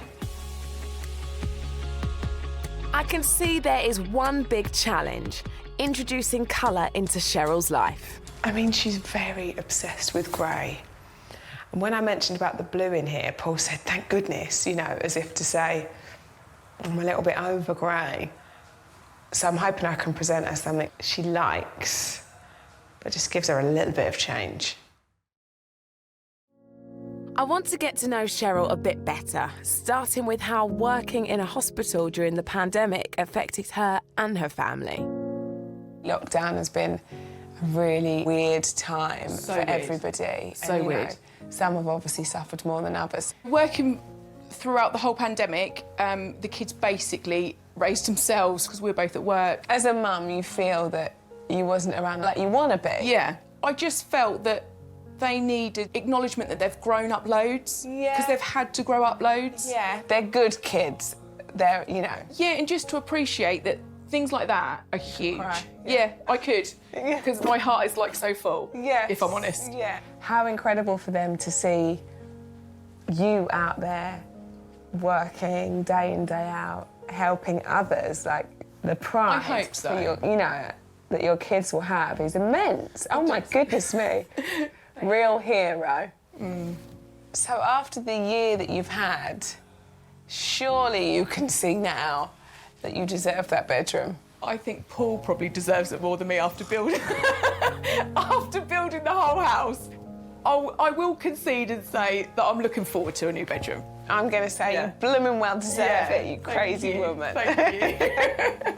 Speaker 1: I can see there is one big challenge, introducing colour into Cheryl's life.
Speaker 2: I mean, she's very obsessed with grey. And when I mentioned about the blue in here, Paul said, thank goodness, you know, as if to say, I'm a little bit over grey. So I'm hoping I can present her something she likes, but just gives her a little bit of change.
Speaker 1: I want to get to know Cheryl a bit better, starting with how working in a hospital during the pandemic affected her and her family.
Speaker 2: Lockdown has been a really weird time
Speaker 3: So
Speaker 2: for
Speaker 3: weird.
Speaker 2: everybody.
Speaker 3: So
Speaker 2: and, you
Speaker 3: weird.
Speaker 2: know, some have obviously suffered more than others.
Speaker 3: Working throughout the whole pandemic, the kids basically raised themselves because we were both at work.
Speaker 2: As a mum, you feel that you wasn't around like you want to be.
Speaker 3: Yeah. I just felt that they needed acknowledgement that they've grown up loads.
Speaker 2: Yeah.
Speaker 3: Because they've had to grow up loads.
Speaker 2: Yeah. They're good kids. They're, you know.
Speaker 3: Yeah, and just to appreciate that things like that are huge.
Speaker 2: Right.
Speaker 3: Yeah, I could. Because my heart is like so full.
Speaker 2: Yeah.
Speaker 3: If I'm honest.
Speaker 2: Yeah. How incredible for them to see you out there working day in, day out, helping others. Like, the pride
Speaker 3: I hope so.
Speaker 2: for your, you know, that your kids will have is immense. Oh my goodness me. Real hero. So after the year that you've had, surely you can see now that you deserve that bedroom.
Speaker 3: I think Paul probably deserves it more than me after building after building the whole house. I will concede and say that I'm looking forward to a new bedroom.
Speaker 2: I'm going to say you blooming well deserve it, you crazy woman.
Speaker 3: Thank you.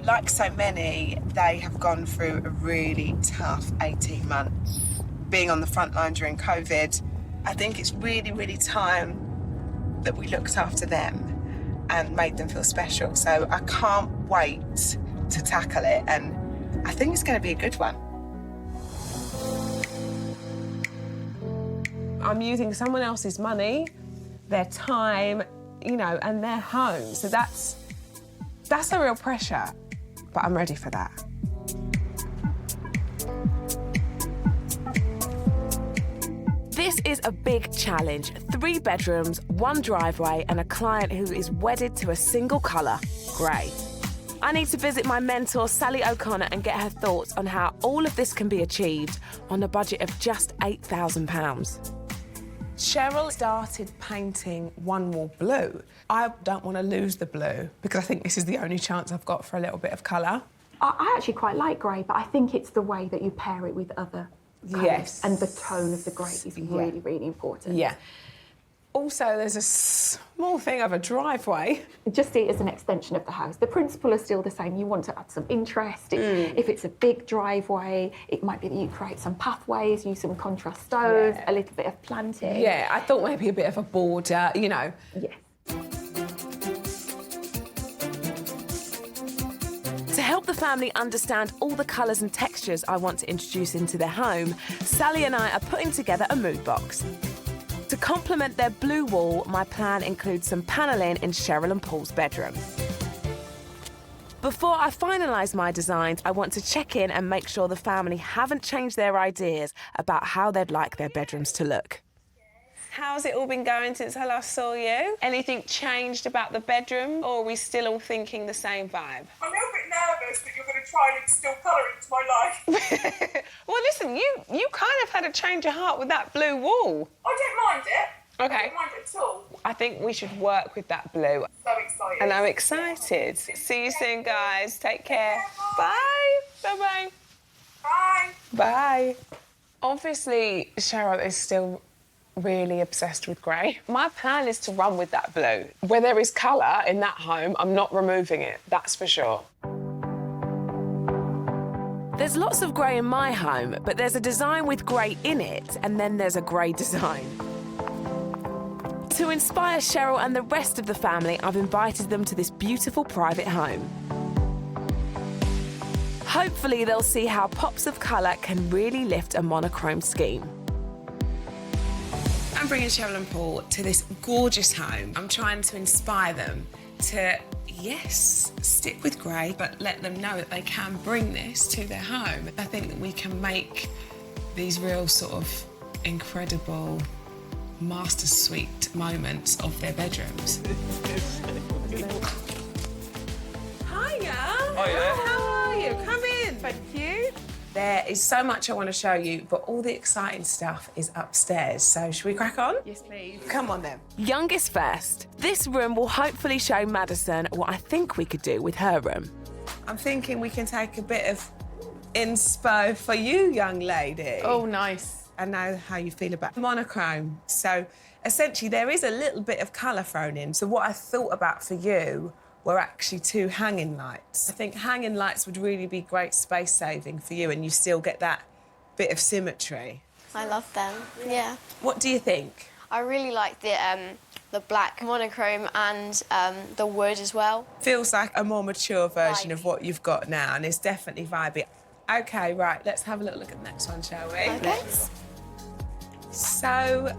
Speaker 2: Like so many, they have gone through a really tough 18 months. Being on the front line during COVID, I think it's really, really time that we looked after them and made them feel special. So I can't wait to tackle it, and I think it's going to be a good one. I'm using someone else's money, their time, you know, and their home. So that's a real pressure, but I'm ready for that.
Speaker 1: This is a big challenge. 3 bedrooms, 1 driveway, and a client who is wedded to a single colour, grey. I need to visit my mentor, Sally O'Connor, and get her thoughts on how all of this can be achieved on a budget of just £8,000.
Speaker 2: Cheryl started painting one wall blue. I don't want to lose the blue because I think this is the only chance I've got for a little bit of colour.
Speaker 6: I actually quite like grey, but I think it's the way that you pair it with other colours.
Speaker 2: Yes.
Speaker 6: And the tone of the grey is really, really important.
Speaker 2: Yeah. Also, there's a small thing of a driveway.
Speaker 6: Just see it as an extension of the house. The principle is still the same. You want to add some interest. If it's a big driveway, it might be that you create some pathways, use some contrast stones, a little bit of planting.
Speaker 2: Yeah, I thought maybe a bit of a border, you know.
Speaker 6: Yes.
Speaker 1: To help the family understand all the colours and textures I want to introduce into their home, Sally and I are putting together a mood box. To complement their blue wall, my plan includes some panelling in Cheryl and Paul's bedroom. Before I finalise my designs, I want to check in and make sure the family haven't changed their ideas about how they'd like their bedrooms to look.
Speaker 2: How's it all been going since I last saw you? Anything changed about the bedroom, or are we still all thinking the same vibe?
Speaker 13: I'm a little bit nervous that you're going to try and instill colour into my life.
Speaker 2: Well, listen, you kind of had a change of heart with that blue wall.
Speaker 13: I don't mind it.
Speaker 2: Okay.
Speaker 13: I don't mind it at all.
Speaker 2: I think we should work with that blue.
Speaker 13: So excited.
Speaker 2: And I'm excited. See you soon, guys. Take care. Bye. Bye-bye.
Speaker 13: Bye.
Speaker 2: Bye. Obviously, Cheryl is still really obsessed with grey. My plan is to run with that blue. Where there is colour in that home, I'm not removing it, that's for sure.
Speaker 1: There's lots of grey in my home, but there's a design with grey in it, and then there's a grey design. To inspire Cheryl and the rest of the family, I've invited them to this beautiful private home. Hopefully they'll see how pops of colour can really lift a monochrome scheme.
Speaker 2: I'm bringing Cheryl and Paul to this gorgeous home. I'm trying to inspire them to, yes, stick with grey, but let them know that they can bring this to their home. I think that we can make these real sort of incredible master suite moments of their bedrooms. Hiya! How are you? Come in. Thank you. There is so much I want to show you, but all the exciting stuff is upstairs. So should we crack on?
Speaker 6: Yes, please.
Speaker 2: Come on then.
Speaker 1: Youngest first. This room will hopefully show Madison what I think we could do with her room.
Speaker 2: I'm thinking we can take a bit of inspo for you, young lady.
Speaker 3: Oh, nice.
Speaker 2: I know how you feel about monochrome. So essentially there is a little bit of colour thrown in. So what I thought about for you were actually 2 hanging lights. I think hanging lights would really be great space saving for you, and you still get that bit of symmetry.
Speaker 23: I love them, yeah.
Speaker 2: What do you think?
Speaker 23: I really like the black monochrome and the wood as well.
Speaker 2: Feels like a more mature version of what you've got now, and it's definitely vibey. OK, right, let's have a little look at the next one, shall we?
Speaker 23: OK.
Speaker 2: So,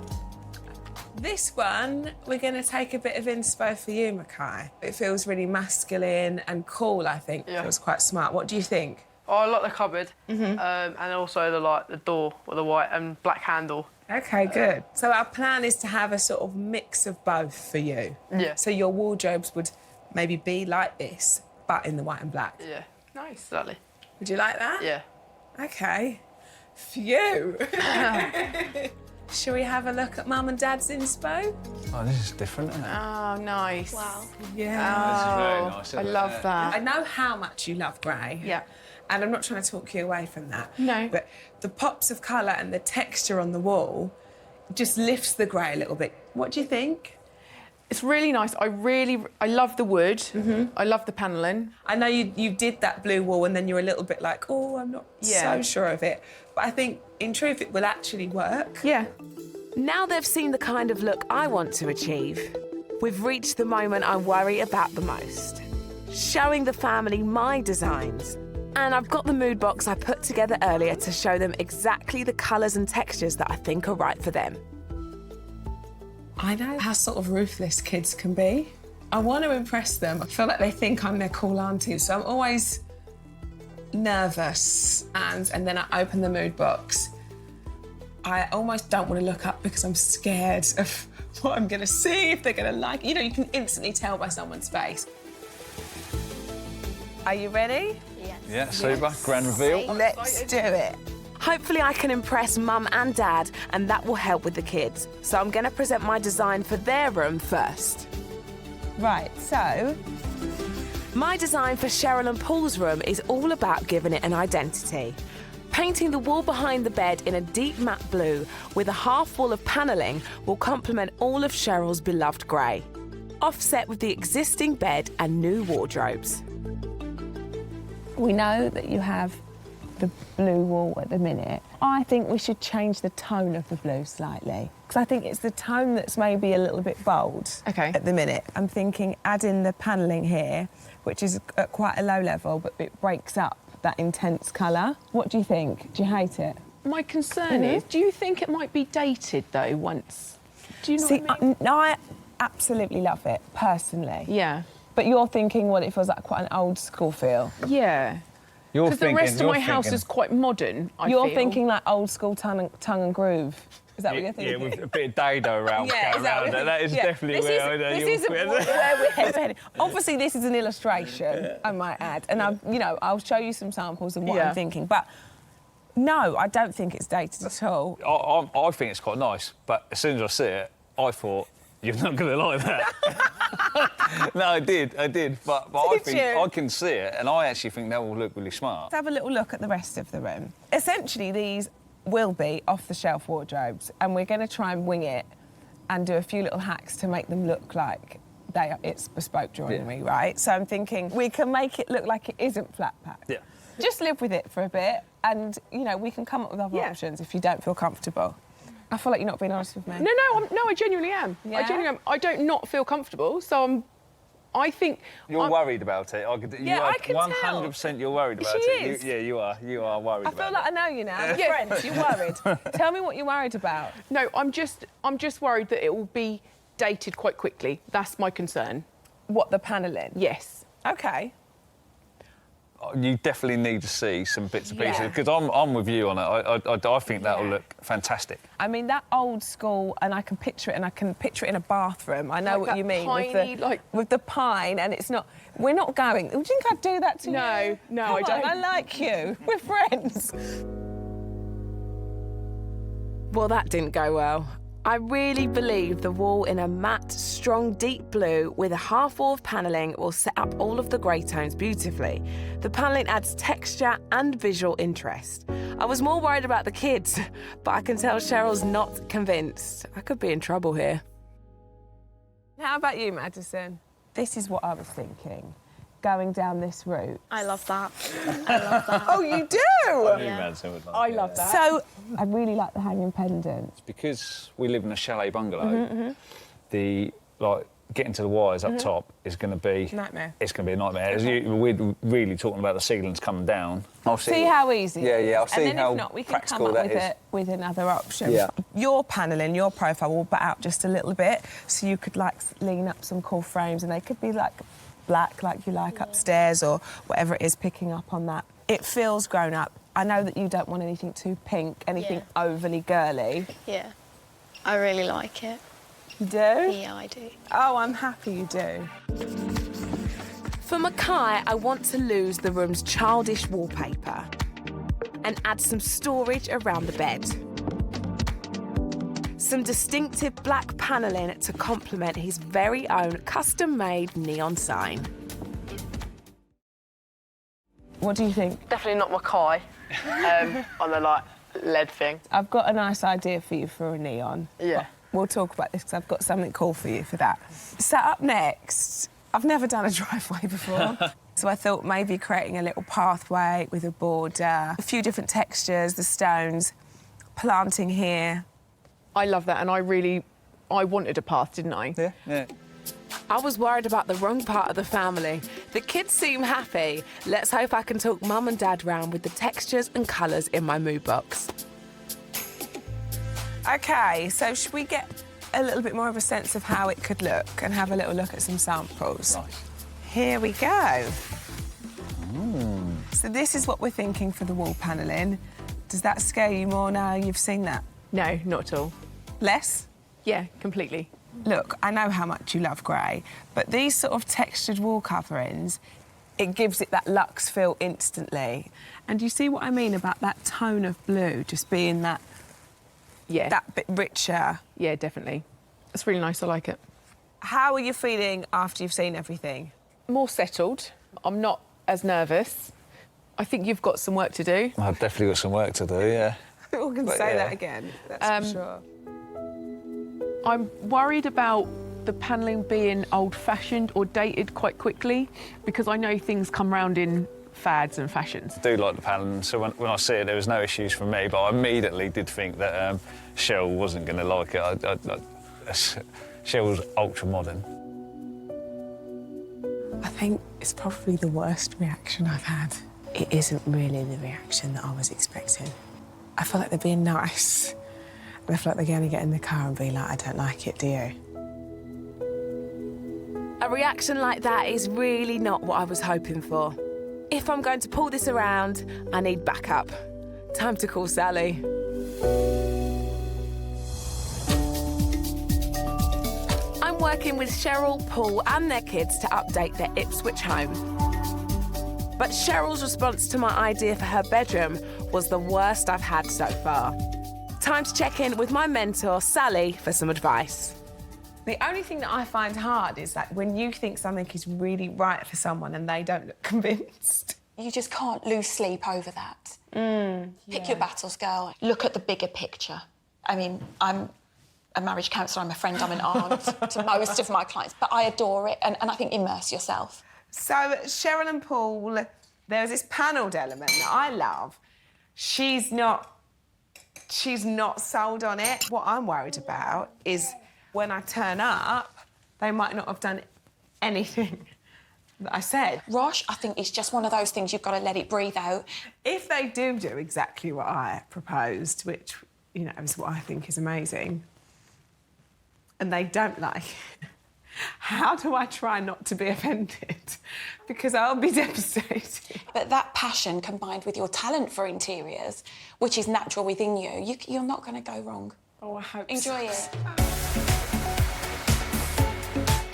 Speaker 2: this one, we're going to take a bit of inspo for you, Makai. It feels really masculine and cool, I think.
Speaker 22: Yeah.
Speaker 2: It feels quite smart. What do you think?
Speaker 22: Oh, I like the cupboard, and also the door with the white and black handle.
Speaker 2: OK, good. So our plan is to have a sort of mix of both for you.
Speaker 22: Yeah.
Speaker 2: So your wardrobes would maybe be like this, but in the white and black.
Speaker 22: Yeah. Nice. Exactly.
Speaker 2: Would you like that?
Speaker 22: Yeah.
Speaker 2: OK. Phew. Shall we have a look at Mum and Dad's inspo?
Speaker 21: Oh, this is different, isn't it?
Speaker 3: Oh, nice.
Speaker 23: Wow.
Speaker 2: Yeah.
Speaker 21: This is very nice,
Speaker 3: I
Speaker 21: isn't it?
Speaker 3: love that.
Speaker 2: I know how much you love grey.
Speaker 3: Yeah.
Speaker 2: And I'm not trying to talk you away from that.
Speaker 3: No.
Speaker 2: But the pops of colour and the texture on the wall just lifts the grey a little bit. What do you think?
Speaker 3: It's really nice. I love the wood. I love the panelling.
Speaker 2: I know you did that blue wall and then you were a little bit like, oh, I'm not so sure of it. But I think, in truth, it will actually work.
Speaker 3: Yeah.
Speaker 1: Now they've seen the kind of look I want to achieve, we've reached the moment I worry about the most. Showing the family my designs. And I've got the mood box I put together earlier to show them exactly the colours and textures that I think are right for them.
Speaker 2: I know how sort of ruthless kids can be. I want to impress them. I feel like they think I'm their cool auntie, so I'm always nervous. And then I open the mood box. I almost don't want to look up because I'm scared of what I'm going to see, if they're going to like it. You know, you can instantly tell by someone's face. Are you ready?
Speaker 23: Yes.
Speaker 21: Yeah, super. Grand reveal.
Speaker 2: Let's do it.
Speaker 1: Hopefully I can impress Mum and Dad, and that will help with the kids. So I'm going to present my design for their room first.
Speaker 2: Right, so
Speaker 1: My design for Cheryl and Paul's room is all about giving it an identity. Painting the wall behind the bed in a deep matte blue with a half wall of panelling will complement all of Cheryl's beloved grey, offset with the existing bed and new wardrobes.
Speaker 2: We know that you have the blue wall at the minute. I think we should change the tone of the blue slightly, because I think it's the tone that's maybe a little bit bold at the minute. I'm thinking add in the panelling here, which is at quite a low level, but it breaks up that intense colour. What do you think? Do you hate it?
Speaker 3: My concern is, do you think it might be dated, though, once? Do you know what I mean?
Speaker 2: I absolutely love it, personally.
Speaker 3: Yeah.
Speaker 2: But you're thinking, what, it feels like quite an old school feel?
Speaker 3: Yeah. Because the rest of my house is quite modern, I
Speaker 2: You're
Speaker 3: feel.
Speaker 2: thinking like old school tongue and groove. Is that what you're thinking?
Speaker 21: Yeah, with a bit of dado around. That is definitely where
Speaker 2: this isn't where we're headed. Obviously, this is an illustration, I might add, and I'll show you some samples of what I'm thinking. But no, I don't think it's dated at all.
Speaker 21: I think it's quite nice, but as soon as I see it, I thought, you're not going to like that. No, I did. But I think I can see it, and I actually think that will look really smart.
Speaker 2: Let's have a little look at the rest of the room. Essentially, these will be off-the-shelf wardrobes, and we're going to try and wing it and do a few little hacks to make them look like it's bespoke joinery, right? So I'm thinking we can make it look like it isn't flat pack.
Speaker 21: Yeah.
Speaker 2: Just live with it for a bit, and, we can come up with other options if you don't feel comfortable. I feel like you're not being honest with me.
Speaker 3: No, I genuinely am.
Speaker 2: Yeah?
Speaker 3: I genuinely am. I don't not feel comfortable, so I think...
Speaker 21: You're worried about it. I can
Speaker 2: tell.
Speaker 21: 100% you're worried about it. You are worried about it.
Speaker 2: I feel like I know you now. We're friends, you're worried. Tell me what you're worried about.
Speaker 3: No, I'm just worried that it will be dated quite quickly. That's my concern.
Speaker 2: What, the panelling?
Speaker 3: Yes.
Speaker 2: OK.
Speaker 21: You definitely need to see some bits and pieces, because I'm with you on it. I think that will look fantastic.
Speaker 2: I mean, that old school, and I can picture it, and I can picture it in a bathroom. I know what you mean.
Speaker 3: Piney,
Speaker 2: with the pine, and it's not... We're not going... Do you think I'd do that to you?
Speaker 3: No,
Speaker 2: I
Speaker 3: don't.
Speaker 2: I like you. We're friends.
Speaker 1: Well, that didn't go well. I really believe the wall in a matte, strong, deep blue with a half wall of panelling will set up all of the grey tones beautifully. The panelling adds texture and visual interest. I was more worried about the kids, but I can tell Cheryl's not convinced. I could be in trouble here.
Speaker 2: How about you, Madison? This is what I was thinking, going down this route.
Speaker 23: I love that. I love that.
Speaker 2: Oh, you do?
Speaker 3: I love that.
Speaker 2: So, I really like the hanging pendants.
Speaker 21: Because we live in a chalet bungalow, the getting to the wires up top is going to be...
Speaker 2: Nightmare.
Speaker 21: It's going to be a nightmare. We're really talking about the ceilings coming down. I'll see
Speaker 2: how easy it is.
Speaker 21: Yeah, I'll see
Speaker 2: and then
Speaker 21: how
Speaker 2: if not, we can come
Speaker 21: practical
Speaker 2: up
Speaker 21: that is.
Speaker 2: with another option.
Speaker 21: Yeah.
Speaker 2: Your panelling, your profile will butt out just a little bit, so you could lean up some cool frames, and they could be black like you like upstairs, or whatever it is picking up on that. It feels grown up. I know that you don't want anything too pink, anything overly girly.
Speaker 23: Yeah, I really like it.
Speaker 2: You do?
Speaker 23: Yeah, I do.
Speaker 2: Oh, I'm happy you do.
Speaker 1: For Mackay, I want to lose the room's childish wallpaper and add some storage around the bed. Some distinctive black panelling to complement his very own custom-made neon sign.
Speaker 2: What do you think?
Speaker 22: Definitely not Mackay on the lead thing.
Speaker 2: I've got a nice idea for you for a neon.
Speaker 22: Yeah.
Speaker 2: We'll talk about this because I've got something cool for you for that. So up next, I've never done a driveway before. So I thought maybe creating a little pathway with a border, a few different textures, the stones, planting here.
Speaker 3: I love that, and I wanted a path, didn't I?
Speaker 21: Yeah.
Speaker 1: I was worried about the wrong part of the family. The kids seem happy. Let's hope I can talk Mum and Dad round with the textures and colours in my mood box.
Speaker 2: OK, so should we get a little bit more of a sense of how it could look and have a little look at some samples?
Speaker 21: Nice.
Speaker 2: Here we go. So this is what we're thinking for the wall panelling. Does that scare you more now you've seen that?
Speaker 3: No, not at all.
Speaker 2: Less?
Speaker 3: Yeah, completely.
Speaker 2: Look, I know how much you love grey, but these sort of textured wall coverings, it gives it that luxe feel instantly. And you see what I mean about that tone of blue just being that bit richer?
Speaker 3: Yeah, definitely. It's really nice, I like it.
Speaker 2: How are you feeling after you've seen everything?
Speaker 3: More settled.
Speaker 2: I'm not as nervous. I think you've got some work to do.
Speaker 21: I've definitely got some work to do, yeah.
Speaker 2: We all can
Speaker 21: But
Speaker 2: say
Speaker 21: yeah.
Speaker 2: that again, that's for sure. I'm worried about the panelling being old-fashioned or dated quite quickly, because I know things come round in fads and fashions.
Speaker 21: I do like the panelling, so when I see it, there was no issues from me, but I immediately did think that Cheryl wasn't going to like it. Cheryl's ultra-modern.
Speaker 2: I think it's probably the worst reaction I've had. It isn't really the reaction that I was expecting. I feel like they're being nice. And I feel like they're going to get in the car and be like, I don't like it, do you?
Speaker 1: A reaction like that is really not what I was hoping for. If I'm going to pull this around, I need backup. Time to call Sally. I'm working with Cheryl, Paul and their kids to update their Ipswich home. But Cheryl's response to my idea for her bedroom was the worst I've had so far. Time to check in with my mentor, Sally, for some advice.
Speaker 2: The only thing that I find hard is that when you think something is really right for someone and they don't look convinced.
Speaker 14: You just can't lose sleep over that. Pick your battles, girl. Look at the bigger picture. I mean, I'm a marriage counsellor, I'm a friend, I'm an aunt to most of my clients, but I adore it, and I think immerse yourself.
Speaker 2: So, Cheryl and Paul, there's this panelled element that I love. She's not sold on it. What I'm worried about is when I turn up, they might not have done anything that I said.
Speaker 14: Rosh, I think it's just one of those things you've got to let it breathe out.
Speaker 2: If they do exactly what I proposed, which, you know, is what I think is amazing, and they don't like it, how do I try not to be offended? Because I'll be devastated.
Speaker 14: But that passion combined with your talent for interiors, which is natural within you, you're not going to go wrong.
Speaker 2: Oh, I hope
Speaker 14: Enjoy
Speaker 2: so.
Speaker 14: it.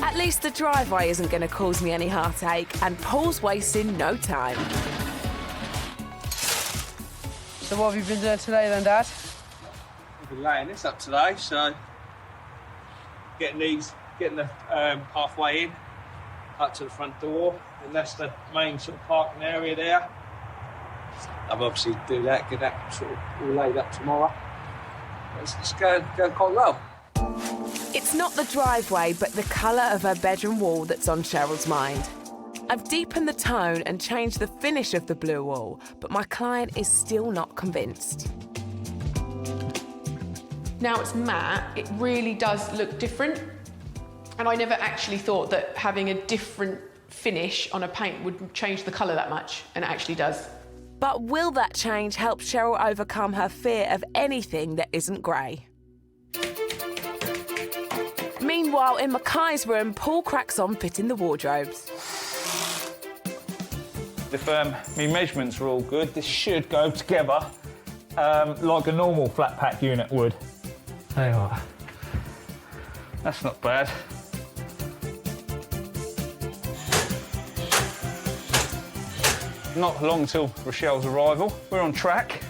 Speaker 1: At least the driveway isn't going to cause me any heartache, and Paul's wasting no time.
Speaker 10: So what have you been doing today then, Dad?
Speaker 11: I've been laying this up today, so getting the halfway in, up to the front door, and that's the main sort of parking area there. I'll obviously do that, get that sort of all laid up tomorrow. It's going quite well.
Speaker 1: It's not the driveway, but the colour of her bedroom wall that's on Cheryl's mind. I've deepened the tone and changed the finish of the blue wall, but my client is still not convinced.
Speaker 2: Now it's matte, it really does look different. And I never actually thought that having a different finish on a paint would change the colour that much, and it actually does.
Speaker 1: But will that change help Cheryl overcome her fear of anything that isn't grey? Meanwhile, in Mackay's room, Paul cracks on fitting the wardrobes.
Speaker 21: If my measurements are all good, this should go together like a normal flat pack unit would. There you are. That's not bad. Not long till Rochelle's arrival. We're on track.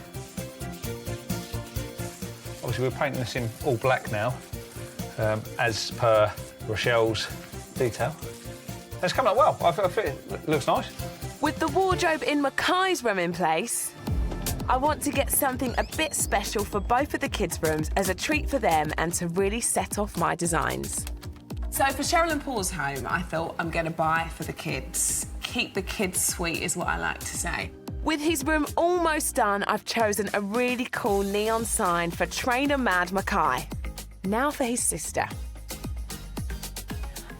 Speaker 21: Obviously, we're painting this in all black now, as per Rochelle's detail. It's coming up well. I feel it looks nice.
Speaker 1: With the wardrobe in Mackay's room in place, I want to get something a bit special for both of the kids' rooms as a treat for them and to really set off my designs.
Speaker 2: So for Cheryl and Paul's home, I thought I'm going to buy for the kids. Keep the kids sweet is what I like to say.
Speaker 1: With his room almost done, I've chosen a really cool neon sign for trainer Mad Mackay. Now for his sister.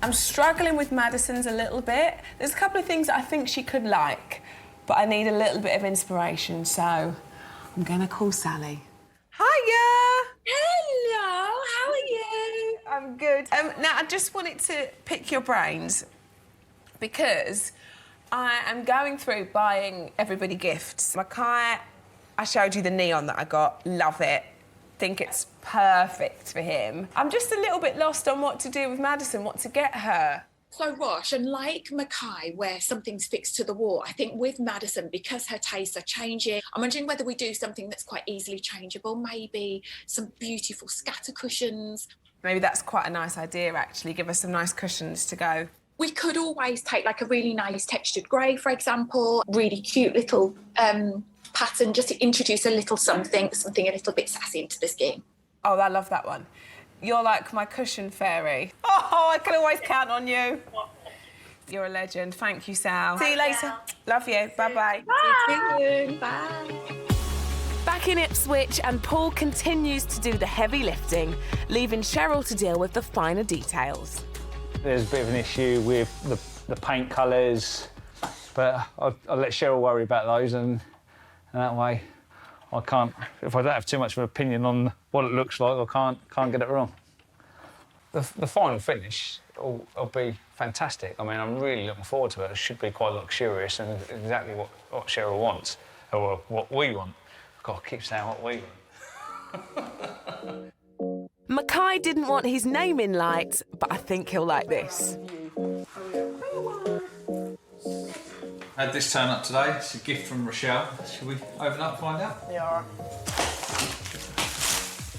Speaker 2: I'm struggling with Madison's a little bit. There's a couple of things that I think she could like, but I need a little bit of inspiration, so I'm going to call Sally. Hiya!
Speaker 12: Hello, how are you?
Speaker 2: I'm good. Now, I just wanted to pick your brains because I am going through buying everybody gifts. Mackay, I showed you the neon that I got. Love it. Think it's perfect for him. I'm just a little bit lost on what to do with Madison, what to get her.
Speaker 12: So, Rosh, and like Mackay, where something's fixed to the wall, I think with Madison, because her tastes are changing, I'm wondering whether we do something that's quite easily changeable, maybe some beautiful scatter cushions.
Speaker 2: Maybe that's quite a nice idea, actually. Give us some nice cushions to go
Speaker 12: We could always take like a really nice textured grey, for example, really cute little pattern, just to introduce a little something a little bit sassy into the scheme.
Speaker 2: Oh, I love that one. You're like my cushion fairy. Oh, I can always count on you. You're a legend. Thank you, Sal. See you later. Love you. Bye-bye.
Speaker 12: Bye. Bye.
Speaker 1: Back in Ipswich, and Paul continues to do the heavy lifting, leaving Cheryl to deal with the finer details.
Speaker 21: There's a bit of an issue with the paint colours, but I'll let Cheryl worry about those, and that way I can't, if I don't have too much of an opinion on what it looks like, I can't get it wrong. The final finish will be fantastic. I mean, I'm really looking forward to it. It should be quite luxurious and exactly what Cheryl wants, or what we want. God, keep saying what we want.
Speaker 1: Mackay didn't want his name in lights, but I think he'll like this.
Speaker 21: Had this turn up today. It's a gift from Rochelle. Should we open up and find out?
Speaker 22: Yeah, all right.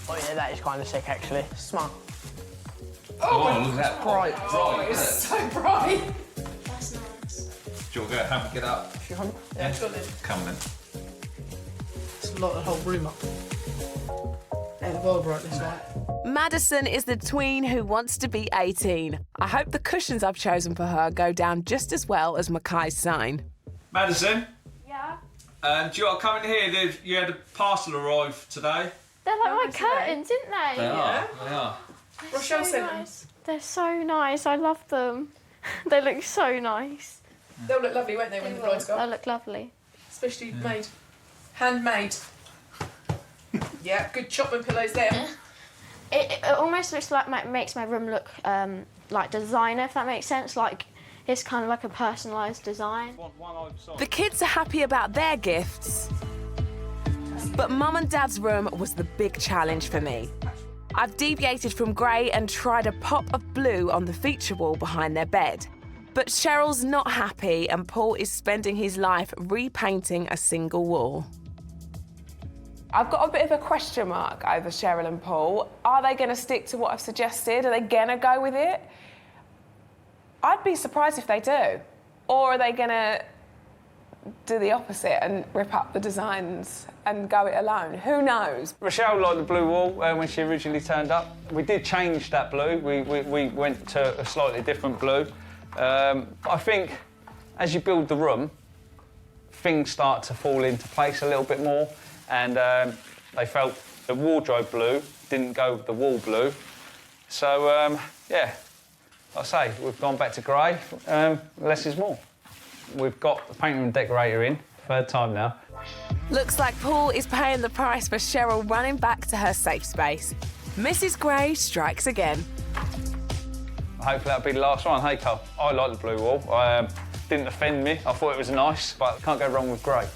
Speaker 22: Oh yeah, that is kind of sick actually. Smart.
Speaker 21: Oh, look at that.
Speaker 22: Bright.
Speaker 21: Bright,
Speaker 22: It's
Speaker 21: isn't it?
Speaker 22: so bright.
Speaker 23: That's nice.
Speaker 21: Do you want to go home and get up?
Speaker 22: If you want.
Speaker 21: Yeah. Come then.
Speaker 22: It's light the whole room up. And the world bright this light.
Speaker 1: Madison is the tween who wants to be 18. I hope the cushions I've chosen for her go down just as well as Mackay's sign.
Speaker 21: Madison?
Speaker 23: Yeah?
Speaker 21: Do you want to come in here? You had a parcel arrive today.
Speaker 23: They're like my curtains, isn't they?
Speaker 21: They are. They are.
Speaker 23: They're
Speaker 2: Rochelle
Speaker 23: so
Speaker 2: sent them.
Speaker 23: nice. They're so nice. I love them. They look so nice.
Speaker 2: They'll look lovely, won't they, when the bride's
Speaker 23: They'll
Speaker 2: gone?
Speaker 23: look lovely.
Speaker 2: Especially made. Handmade. Yeah, good Chopman pillows there.
Speaker 23: It almost looks like makes my room look like designer, if that makes sense. Like it's kind of like a personalised design.
Speaker 1: The kids are happy about their gifts, but Mum and Dad's room was the big challenge for me. I've deviated from grey and tried a pop of blue on the feature wall behind their bed. But Cheryl's not happy, and Paul is spending his life repainting a single wall.
Speaker 2: I've got a bit of a question mark over Cheryl and Paul. Are they going to stick to what I've suggested? Are they going to go with it? I'd be surprised if they do. Or are they going to do the opposite and rip up the designs and go it alone? Who knows?
Speaker 21: Rochelle liked the blue wall when she originally turned up. We did change that blue. We went to a slightly different blue. I think as you build the room, things start to fall into place a little bit more. And they felt the wardrobe blue didn't go with the wall blue. So, yeah, like I say, we've gone back to grey. Less is more. We've got the painter and decorator in, third time now.
Speaker 1: Looks like Paul is paying the price for Cheryl running back to her safe space. Mrs. Gray strikes again.
Speaker 21: Hopefully that'll be the last one. Hey, Cole, I like the blue wall. Didn't offend me. I thought it was nice, but can't go wrong with grey.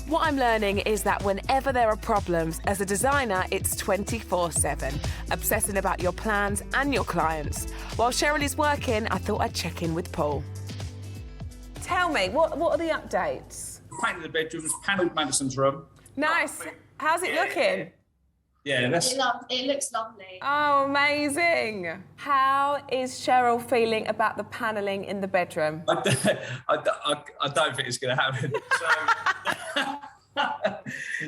Speaker 1: What I'm learning is that whenever there are problems, as a designer, it's 24/7, obsessing about your plans and your clients. While Cheryl is working, I thought I'd check in with Paul.
Speaker 2: Tell me, what are the updates?
Speaker 5: Painted the bedrooms, panelled Madison's room.
Speaker 2: Nice. How's it looking?
Speaker 5: Yeah, that's...
Speaker 23: It looks lovely.
Speaker 2: Oh, amazing. How is Cheryl feeling about the panelling in the bedroom?
Speaker 5: I don't think it's going to happen.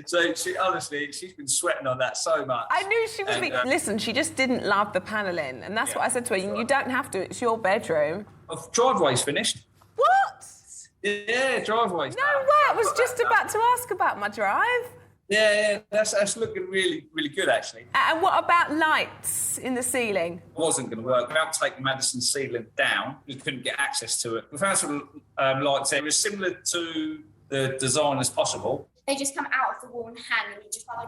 Speaker 5: So she honestly, she's been sweating on that so much.
Speaker 2: I knew she would be. Listen, she just didn't love the panelling, and that's what I said to her. You don't have to. It's your bedroom.
Speaker 5: Driveway's finished.
Speaker 2: What?
Speaker 5: Yeah, driveway's.
Speaker 2: No way. I was just about to ask about my drive.
Speaker 5: Yeah, that's looking really, really good, actually.
Speaker 2: And what about lights in the ceiling?
Speaker 5: It wasn't going to work without taking Madison's ceiling down. We couldn't get access to it. We found some lights there. It was similar to the design as possible.
Speaker 23: They just come out of the wall and hang, and you just like.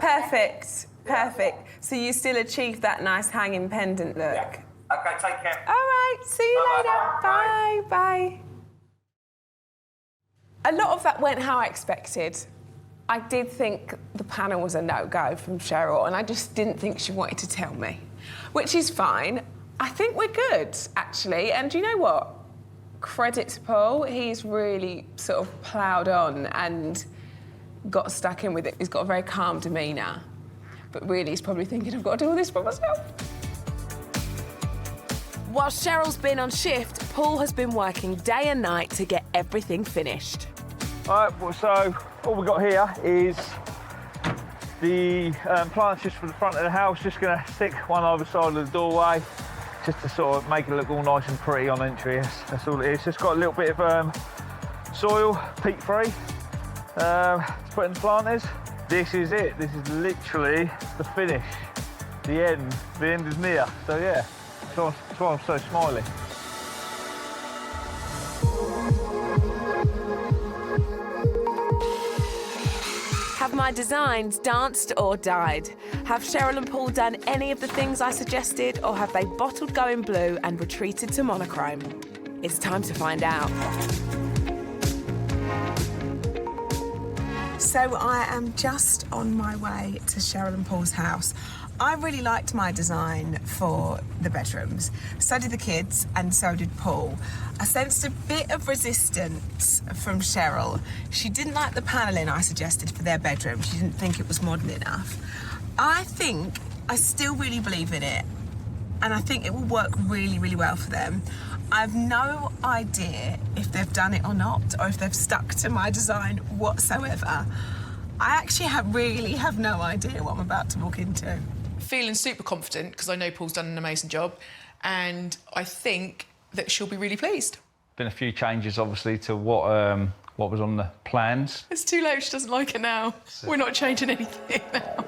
Speaker 2: Perfect. So you still achieved that nice hanging pendant look.
Speaker 5: Yeah. Okay, take care.
Speaker 2: All right, see you later. Bye. A lot of that went how I expected. I did think the panel was a no-go from Cheryl, and I just didn't think she wanted to tell me, which is fine. I think we're good, actually, and do you know what? Credit to Paul, he's really sort of ploughed on and got stuck in with it. He's got a very calm demeanour, but really he's probably thinking, I've got to do all this by myself.
Speaker 1: While Cheryl's been on shift, Paul has been working day and night to get everything finished.
Speaker 21: All right, well, so all we've got here is the plants just for the front of the house. Just going to stick one either side of the doorway just to sort of make it look all nice and pretty on entry. That's all it is. Just got a little bit of soil, peat-free, to put in the planters. This is it. This is literally the finish, the end. The end is near. So yeah, that's why I'm so smiley.
Speaker 1: Have my designs danced or died? Have Cheryl and Paul done any of the things I suggested, or have they bottled going blue and retreated to monochrome? It's time to find out.
Speaker 2: So I am just on my way to Cheryl and Paul's house. I really liked my design for the bedrooms. So did the kids, and so did Paul. I sensed a bit of resistance from Cheryl. She didn't like the panelling I suggested for their bedroom. She didn't think it was modern enough. I still really believe in it, and I think it will work really, really well for them. I have no idea if they've done it or not, or if they've stuck to my design whatsoever. I actually really have no idea what I'm about to walk into.
Speaker 3: Feeling super confident because I know Paul's done an amazing job, and I think that she'll be really pleased.
Speaker 21: Been a few changes, obviously, to what was on the plans.
Speaker 3: It's too late, she doesn't like it now. We're not changing anything now.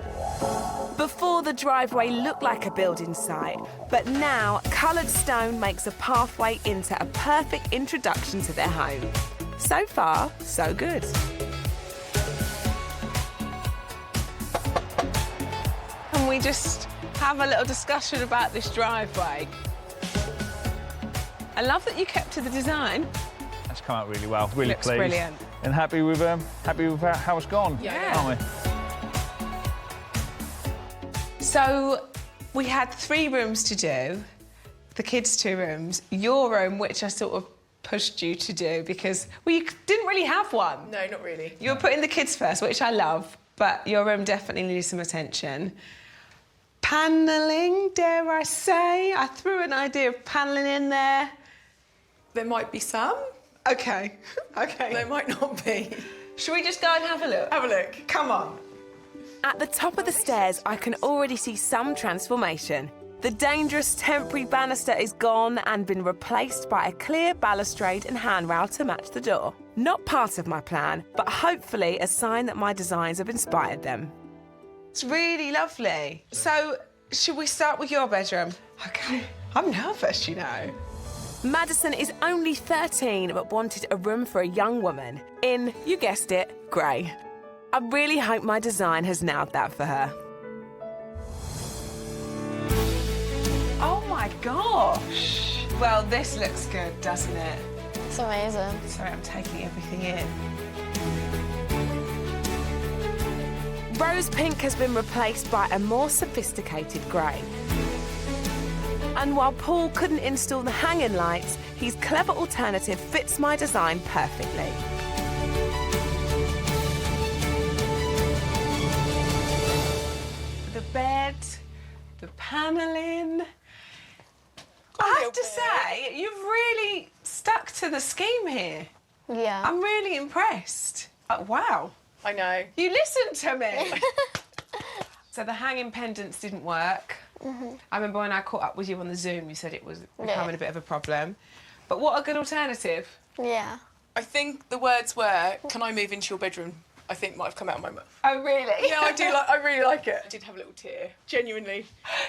Speaker 1: Before, the driveway looked like a building site, but now coloured stone makes a pathway into a perfect introduction to their home. So far, so good.
Speaker 2: Can we just have a little discussion about this driveway? I love that you kept to the design.
Speaker 21: That's come out really well. Really
Speaker 2: Looks
Speaker 21: pleased.
Speaker 2: brilliant.
Speaker 21: And happy with how it's gone.
Speaker 2: Yeah.
Speaker 21: Aren't we?
Speaker 2: So we had 3 rooms to do, the kids' 2 rooms, your room, which I sort of pushed you to do because, well, you didn't really have one.
Speaker 3: No, not really.
Speaker 2: You were putting the kids first, which I love, but your room definitely needed some attention. Panelling, dare I say? I threw an idea of panelling in there.
Speaker 3: There might be some.
Speaker 2: OK, OK.
Speaker 3: There might not be.
Speaker 2: Shall we just go and have a look?
Speaker 3: Have a look.
Speaker 2: Come on.
Speaker 1: At the top of the stairs, I can already see some transformation. The dangerous temporary banister is gone and been replaced by a clear balustrade and handrail to match the door. Not part of my plan, but hopefully a sign that my designs have inspired them.
Speaker 2: It's really lovely. So, should we start with your bedroom? OK. I'm nervous, you know.
Speaker 1: Madison is only 13, but wanted a room for a young woman in, you guessed it, grey. I really hope my design has nailed that for her.
Speaker 2: Oh my gosh. Well, this looks good, doesn't it?
Speaker 23: It's amazing.
Speaker 2: Sorry, I'm taking everything in.
Speaker 1: Rose pink has been replaced by a more sophisticated grey. And while Paul couldn't install the hanging lights, his clever alternative fits my design perfectly.
Speaker 2: The bed, the panelling. I have to say, you've really stuck to the scheme here.
Speaker 23: Yeah.
Speaker 2: I'm really impressed. Wow.
Speaker 3: I know.
Speaker 2: You listened to me. So the hanging pendants didn't work. I remember when I caught up with you on the Zoom, you said it was becoming a bit of a problem. But what a good alternative.
Speaker 23: Yeah.
Speaker 3: I think the words were, "Can I move into your bedroom?" I think might have come out of my mouth.
Speaker 2: Oh, really?
Speaker 3: Yeah, I do. I really like it. I did have a little tear, genuinely.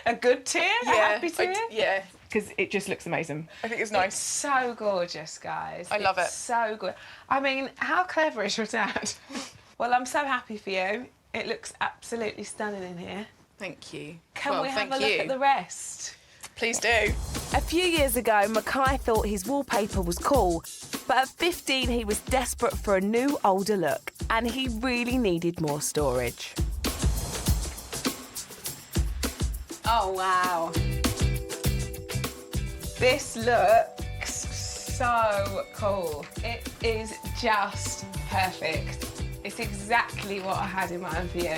Speaker 2: A good tear?
Speaker 3: Yeah.
Speaker 2: A happy tear?
Speaker 3: Yeah.
Speaker 2: Because it just looks amazing.
Speaker 3: I think it's nice.
Speaker 2: It's so gorgeous, guys.
Speaker 3: I love it.
Speaker 2: So good. I mean, how clever is your dad? Well, I'm so happy for you. It looks absolutely stunning in here.
Speaker 3: Thank you.
Speaker 2: Can we have a look at the rest?
Speaker 3: Please do.
Speaker 1: A few years ago, Mackay thought his wallpaper was cool, but at 15 he was desperate for a new, older look, and he really needed more storage.
Speaker 2: Oh, wow. This looks so cool. It is just perfect. It's exactly what I had in mind for you.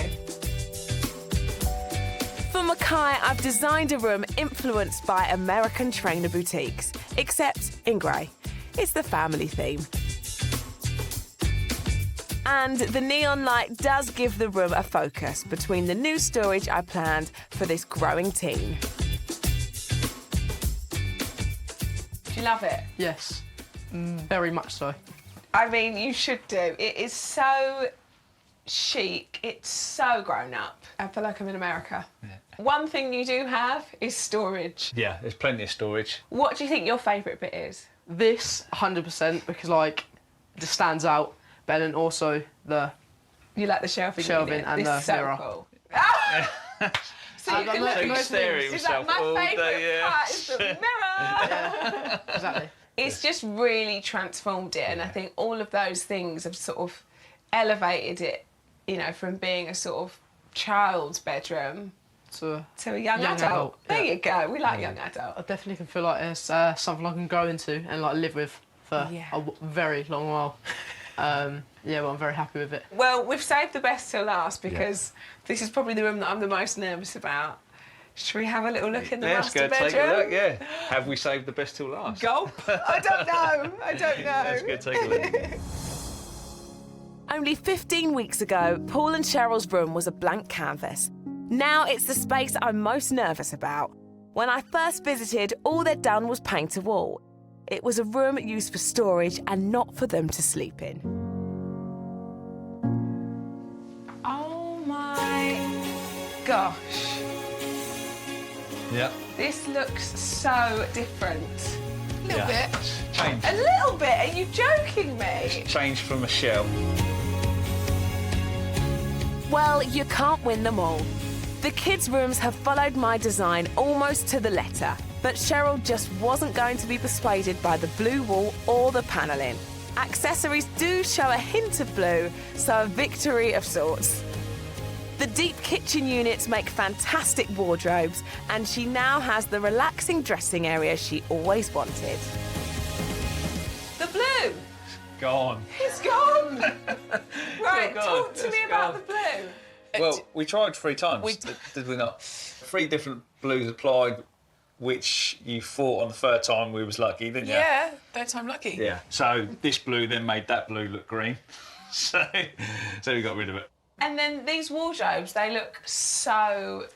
Speaker 1: For Mackay, I've designed a room influenced by American trainer boutiques, except in grey. It's the family theme. And the neon light does give the room a focus between the new storage I planned for this growing teen.
Speaker 2: Do you love it?
Speaker 10: Yes, very much so.
Speaker 2: I mean, you should do. It is so chic. It's so grown up. I feel like I'm in America. Yeah. One thing you do have is storage.
Speaker 21: Yeah, there's plenty of storage.
Speaker 2: What do you think your favourite bit is?
Speaker 10: This, 100%, because, like, it just stands out. But then also the...
Speaker 2: You like the shelving
Speaker 10: and
Speaker 2: this
Speaker 10: the mirror.
Speaker 2: Cool.
Speaker 21: So you can look at most things. Is that
Speaker 2: my favourite part is the mirror?
Speaker 10: Yeah, exactly.
Speaker 2: It's just really transformed it, and I think all of those things have sort of elevated it, you know, from being a sort of child's bedroom to a young adult. There you go. We like young adult.
Speaker 10: I definitely can feel like it's something I can grow into and like live with for a very long while. Yeah, well, I'm very happy with it.
Speaker 2: Well, we've saved the best till last because this is probably the room that I'm the most nervous about. Should we have a little look in the master bedroom?
Speaker 21: Let's go take a look, yeah. Have we saved the best till last?
Speaker 2: Gulp. I don't know. I don't know.
Speaker 21: Let's go take a look.
Speaker 1: Only 15 weeks ago, Paul and Cheryl's room was a blank canvas. Now it's the space I'm most nervous about. When I first visited, all they'd done was paint a wall. It was a room used for storage and not for them to sleep in.
Speaker 2: Oh my gosh.
Speaker 21: Yeah.
Speaker 2: This looks so different. A little bit.
Speaker 21: Changed.
Speaker 2: A little bit? Are you joking me?
Speaker 21: It's changed from a shell.
Speaker 1: Well, you can't win them all. The kids' rooms have followed my design almost to the letter, but Cheryl just wasn't going to be persuaded by the blue wall or the panelling. Accessories do show a hint of blue, so a victory of sorts. The deep kitchen units make fantastic wardrobes, and she now has the relaxing dressing area she always wanted.
Speaker 2: The blue.
Speaker 21: Gone.
Speaker 2: It's gone. Right,
Speaker 21: gone.
Speaker 2: talk to me
Speaker 21: It's
Speaker 2: about
Speaker 21: gone.
Speaker 2: the blue.
Speaker 21: Well, we tried 3 times, did we not? 3 different blues applied, which you thought on the 3rd time we was lucky, didn't you?
Speaker 2: Yeah, 3rd time lucky.
Speaker 21: Yeah. So this blue then made that blue look green. So we got rid of it.
Speaker 2: And then these wardrobes, they look so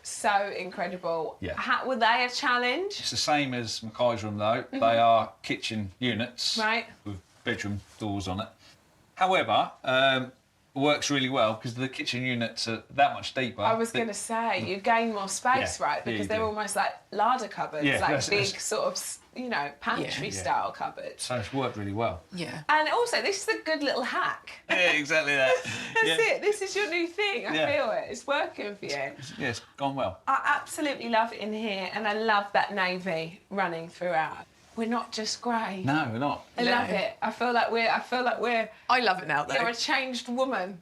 Speaker 2: incredible.
Speaker 21: Yeah.
Speaker 2: Were they a challenge?
Speaker 21: It's the same as Mackay's room though. They are kitchen units.
Speaker 2: Right.
Speaker 21: With bedroom doors on it. However, works really well because the kitchen units are that much deeper.
Speaker 2: I was going to say, you gain more space,
Speaker 21: Yeah,
Speaker 2: right?
Speaker 21: yeah,
Speaker 2: Because
Speaker 21: you
Speaker 2: they're
Speaker 21: do.
Speaker 2: almost like larder cupboards,
Speaker 21: Yeah,
Speaker 2: like
Speaker 21: that's-
Speaker 2: big
Speaker 21: that's-
Speaker 2: sort of, you know, pantry style cupboards.
Speaker 21: So it's worked really well.
Speaker 2: Yeah. And also, this is a good little hack.
Speaker 21: Yeah, exactly that.
Speaker 2: That's it. This is your new thing. I
Speaker 21: Yeah.
Speaker 2: feel it. It's working for you.
Speaker 21: Yeah, it's gone well.
Speaker 2: I absolutely love it in here, and I love that navy running throughout. We're not just grey.
Speaker 21: No, we're not.
Speaker 2: I love it. I feel like we're.
Speaker 3: I love it now, though.
Speaker 2: You're a changed woman.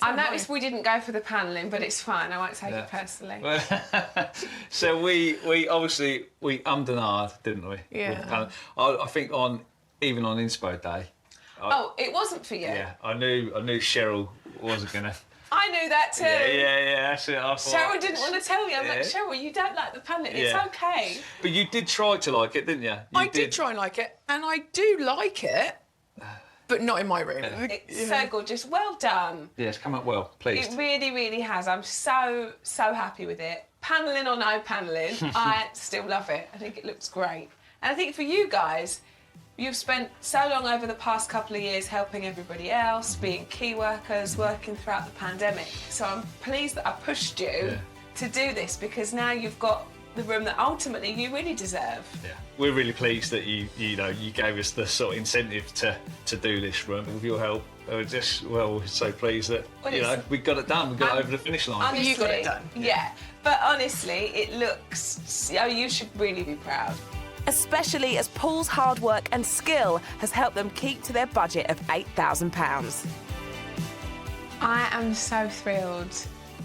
Speaker 2: I noticed we didn't go for the panelling, but it's fine. I won't take it personally.
Speaker 21: So we obviously ummed and ahed, didn't we?
Speaker 2: Yeah.
Speaker 21: With the panel. I think even on Inspo Day.
Speaker 2: Oh, it wasn't for you.
Speaker 21: Yeah, I knew Cheryl wasn't gonna.
Speaker 2: I knew that too.
Speaker 21: Yeah, that's it. I thought.
Speaker 2: Cheryl didn't want to tell me. I'm like,
Speaker 21: Yeah.
Speaker 2: Cheryl, you don't like the panelling. It's
Speaker 21: Yeah.
Speaker 2: okay.
Speaker 21: But you did try to like it, didn't you?
Speaker 3: I did try and like it, and I do like it, but not in my room.
Speaker 2: It's so gorgeous. Well done.
Speaker 21: Yeah, it's come out well. Pleased.
Speaker 2: It really, really has. I'm so happy with it. Panelling or no panelling, I still love it. I think it looks great. And I think for you guys, you've spent so long over the past couple of years helping everybody else, being key workers, working throughout the pandemic. So I'm pleased that I pushed you to do this because now you've got the room that ultimately you really deserve.
Speaker 21: Yeah. We're really pleased that you gave us the sort of incentive to do this room with your help. We're so pleased that we got it done. We got it over the finish line.
Speaker 2: Honestly,
Speaker 3: You got it done.
Speaker 2: Yeah. But honestly, it looks. Oh, you should really be proud.
Speaker 1: Especially as Paul's hard work and skill has helped them keep to their budget of £8,000.
Speaker 2: I am so thrilled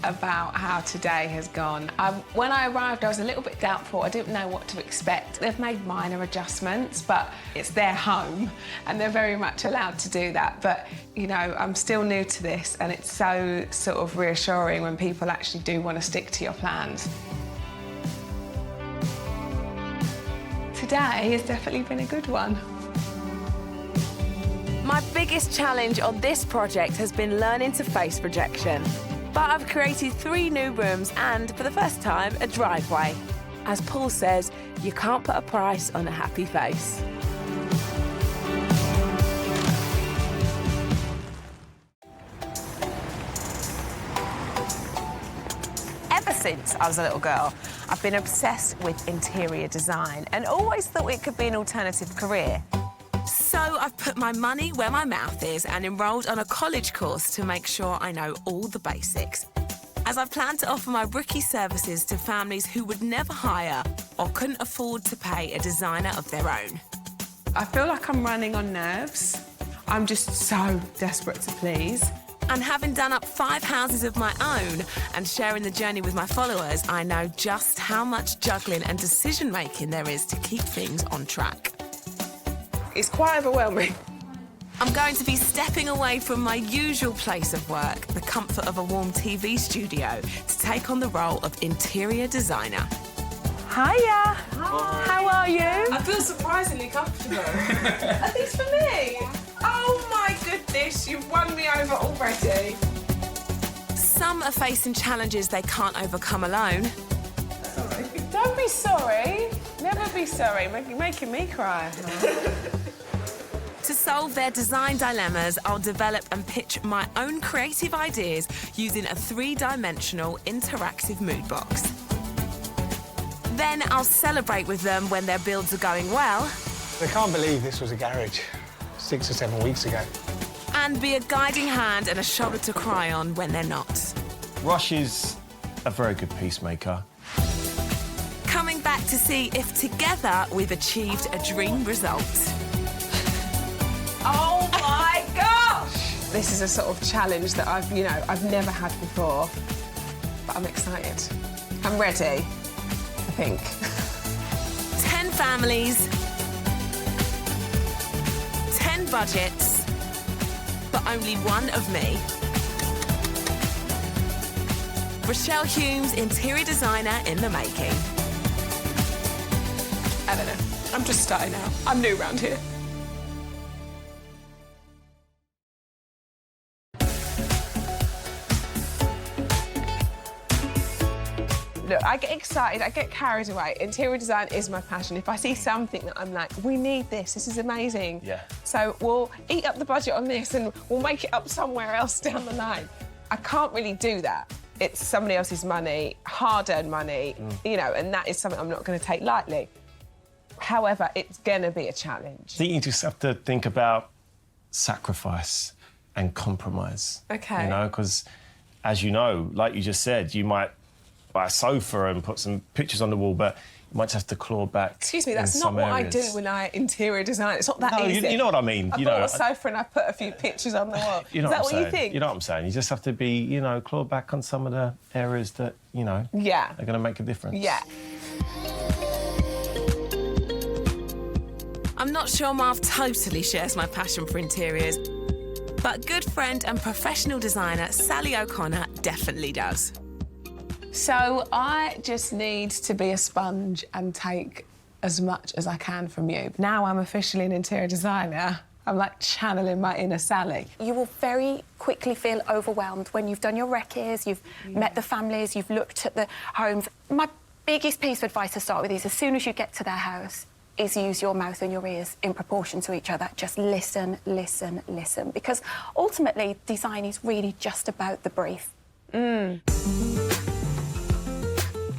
Speaker 2: about how today has gone. When I arrived, I was a little bit doubtful. I didn't know what to expect. They've made minor adjustments, but it's their home, and they're very much allowed to do that. But, you know, I'm still new to this, and it's so sort of reassuring when people actually do want to stick to your plans. today has definitely been a good one.
Speaker 1: My biggest challenge on this project has been learning to face rejection. But I've created 3 new rooms and, for the first time, a driveway. As Paul says, you can't put a price on a happy face. Ever since I was a little girl, I've been obsessed with interior design and always thought it could be an alternative career. So I've put my money where my mouth is and enrolled on a college course to make sure I know all the basics, as I've planned to offer my rookie services to families who would never hire or couldn't afford to pay a designer of their own.
Speaker 2: I feel like I'm running on nerves. I'm just so desperate to please.
Speaker 1: And having done up 5 houses of my own and sharing the journey with my followers, I know just how much juggling and decision-making there is to keep things on track.
Speaker 2: It's quite overwhelming.
Speaker 1: I'm going to be stepping away from my usual place of work, the comfort of a warm TV studio, to take on the role of interior designer.
Speaker 2: Hiya.
Speaker 1: Hi. How are you?
Speaker 2: I feel surprisingly comfortable. Are these for me? Oh my goodness, you've won me over already.
Speaker 1: Some are facing challenges they can't overcome alone.
Speaker 2: Sorry. Don't be sorry. Never be sorry. You're making me cry.
Speaker 1: To solve their design dilemmas, I'll develop and pitch my own creative ideas using a 3-dimensional interactive mood box. Then I'll celebrate with them when their builds are going well.
Speaker 20: I can't believe this was a garage 6 or 7 weeks ago.
Speaker 1: And be a guiding hand and a shoulder to cry on when they're not.
Speaker 16: Rosh is a very good peacemaker.
Speaker 1: Coming back to see if together we've achieved a dream result.
Speaker 2: Oh my gosh! This is a sort of challenge that I've never had before. But I'm excited. I'm ready, I think.
Speaker 1: 10 families, 10 budgets, but only one of me. Rochelle Humes, interior designer in the making.
Speaker 2: I don't know. I'm just starting out. I'm new around here. Look, I get excited, I get carried away. Interior design is my passion. If I see something that I'm like, we need this is amazing.
Speaker 16: Yeah.
Speaker 2: So we'll eat up the budget on this and we'll make it up somewhere else down the line. I can't really do that. It's somebody else's money, hard-earned money, and that is something I'm not going to take lightly. However, it's going to be a challenge.
Speaker 16: I think you just have to think about sacrifice and compromise.
Speaker 2: Okay.
Speaker 16: Because, as you know, like you just said, you might buy a sofa and put some pictures on the wall, but you might just have to claw back.
Speaker 2: Excuse me, that's not what I do when I interior design. It's not that easy.
Speaker 16: You know what I mean.
Speaker 2: I bought a sofa and I put a few pictures on the wall.
Speaker 16: You know
Speaker 2: is that
Speaker 16: what
Speaker 2: you think?
Speaker 16: You know what I'm saying? You just have to be, claw back on some of the areas that,
Speaker 2: yeah,
Speaker 16: are going to make a difference.
Speaker 2: Yeah.
Speaker 1: I'm not sure Marv totally shares my passion for interiors, but good friend and professional designer Sally O'Connor definitely does.
Speaker 2: So I just need to be a sponge and take as much as I can from you. Now I'm officially an interior designer. I'm like channeling my inner Sally.
Speaker 14: You will very quickly feel overwhelmed when you've done your recce's, you've met the families, you've looked at the homes. My biggest piece of advice to start with is as soon as you get to their house, is use your mouth and your ears in proportion to each other. Just listen, listen, listen. Because ultimately, design is really just about the brief.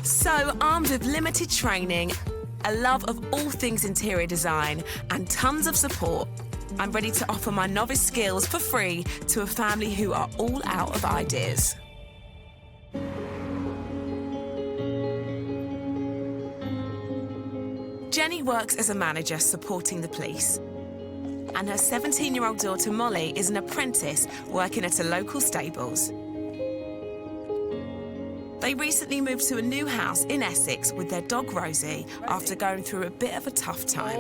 Speaker 1: So, armed with limited training, a love of all things interior design, and tons of support, I'm ready to offer my novice skills for free to a family who are all out of ideas. Jenny works as a manager supporting the police. And her 17-year-old daughter Molly is an apprentice working at a local stables. They recently moved to a new house in Essex with their dog Rosie after going through a bit of a tough time.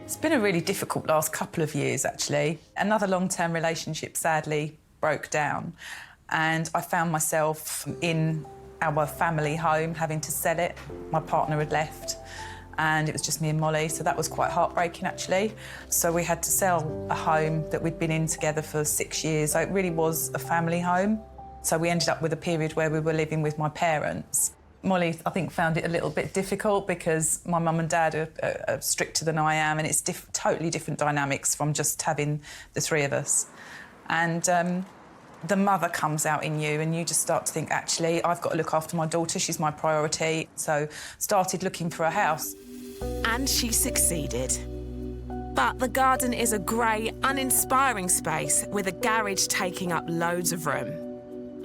Speaker 7: It's been a really difficult last couple of years, actually. Another long-term relationship sadly broke down, and I found myself in our family home, having to sell it. My partner had left and it was just me and Molly, so that was quite heartbreaking, actually. So we had to sell a home that we'd been in together for 6 years, so it really was a family home. So we ended up with a period where we were living with my parents. Molly, I think, found it a little bit difficult because my mum and dad are stricter than I am, and it's totally different dynamics from just having the three of us. And the mother comes out in you and you just start to think, actually, I've got to look after my daughter, she's my priority. So started looking for a house.
Speaker 1: And she succeeded. But the garden is a grey, uninspiring space with a garage taking up loads of room.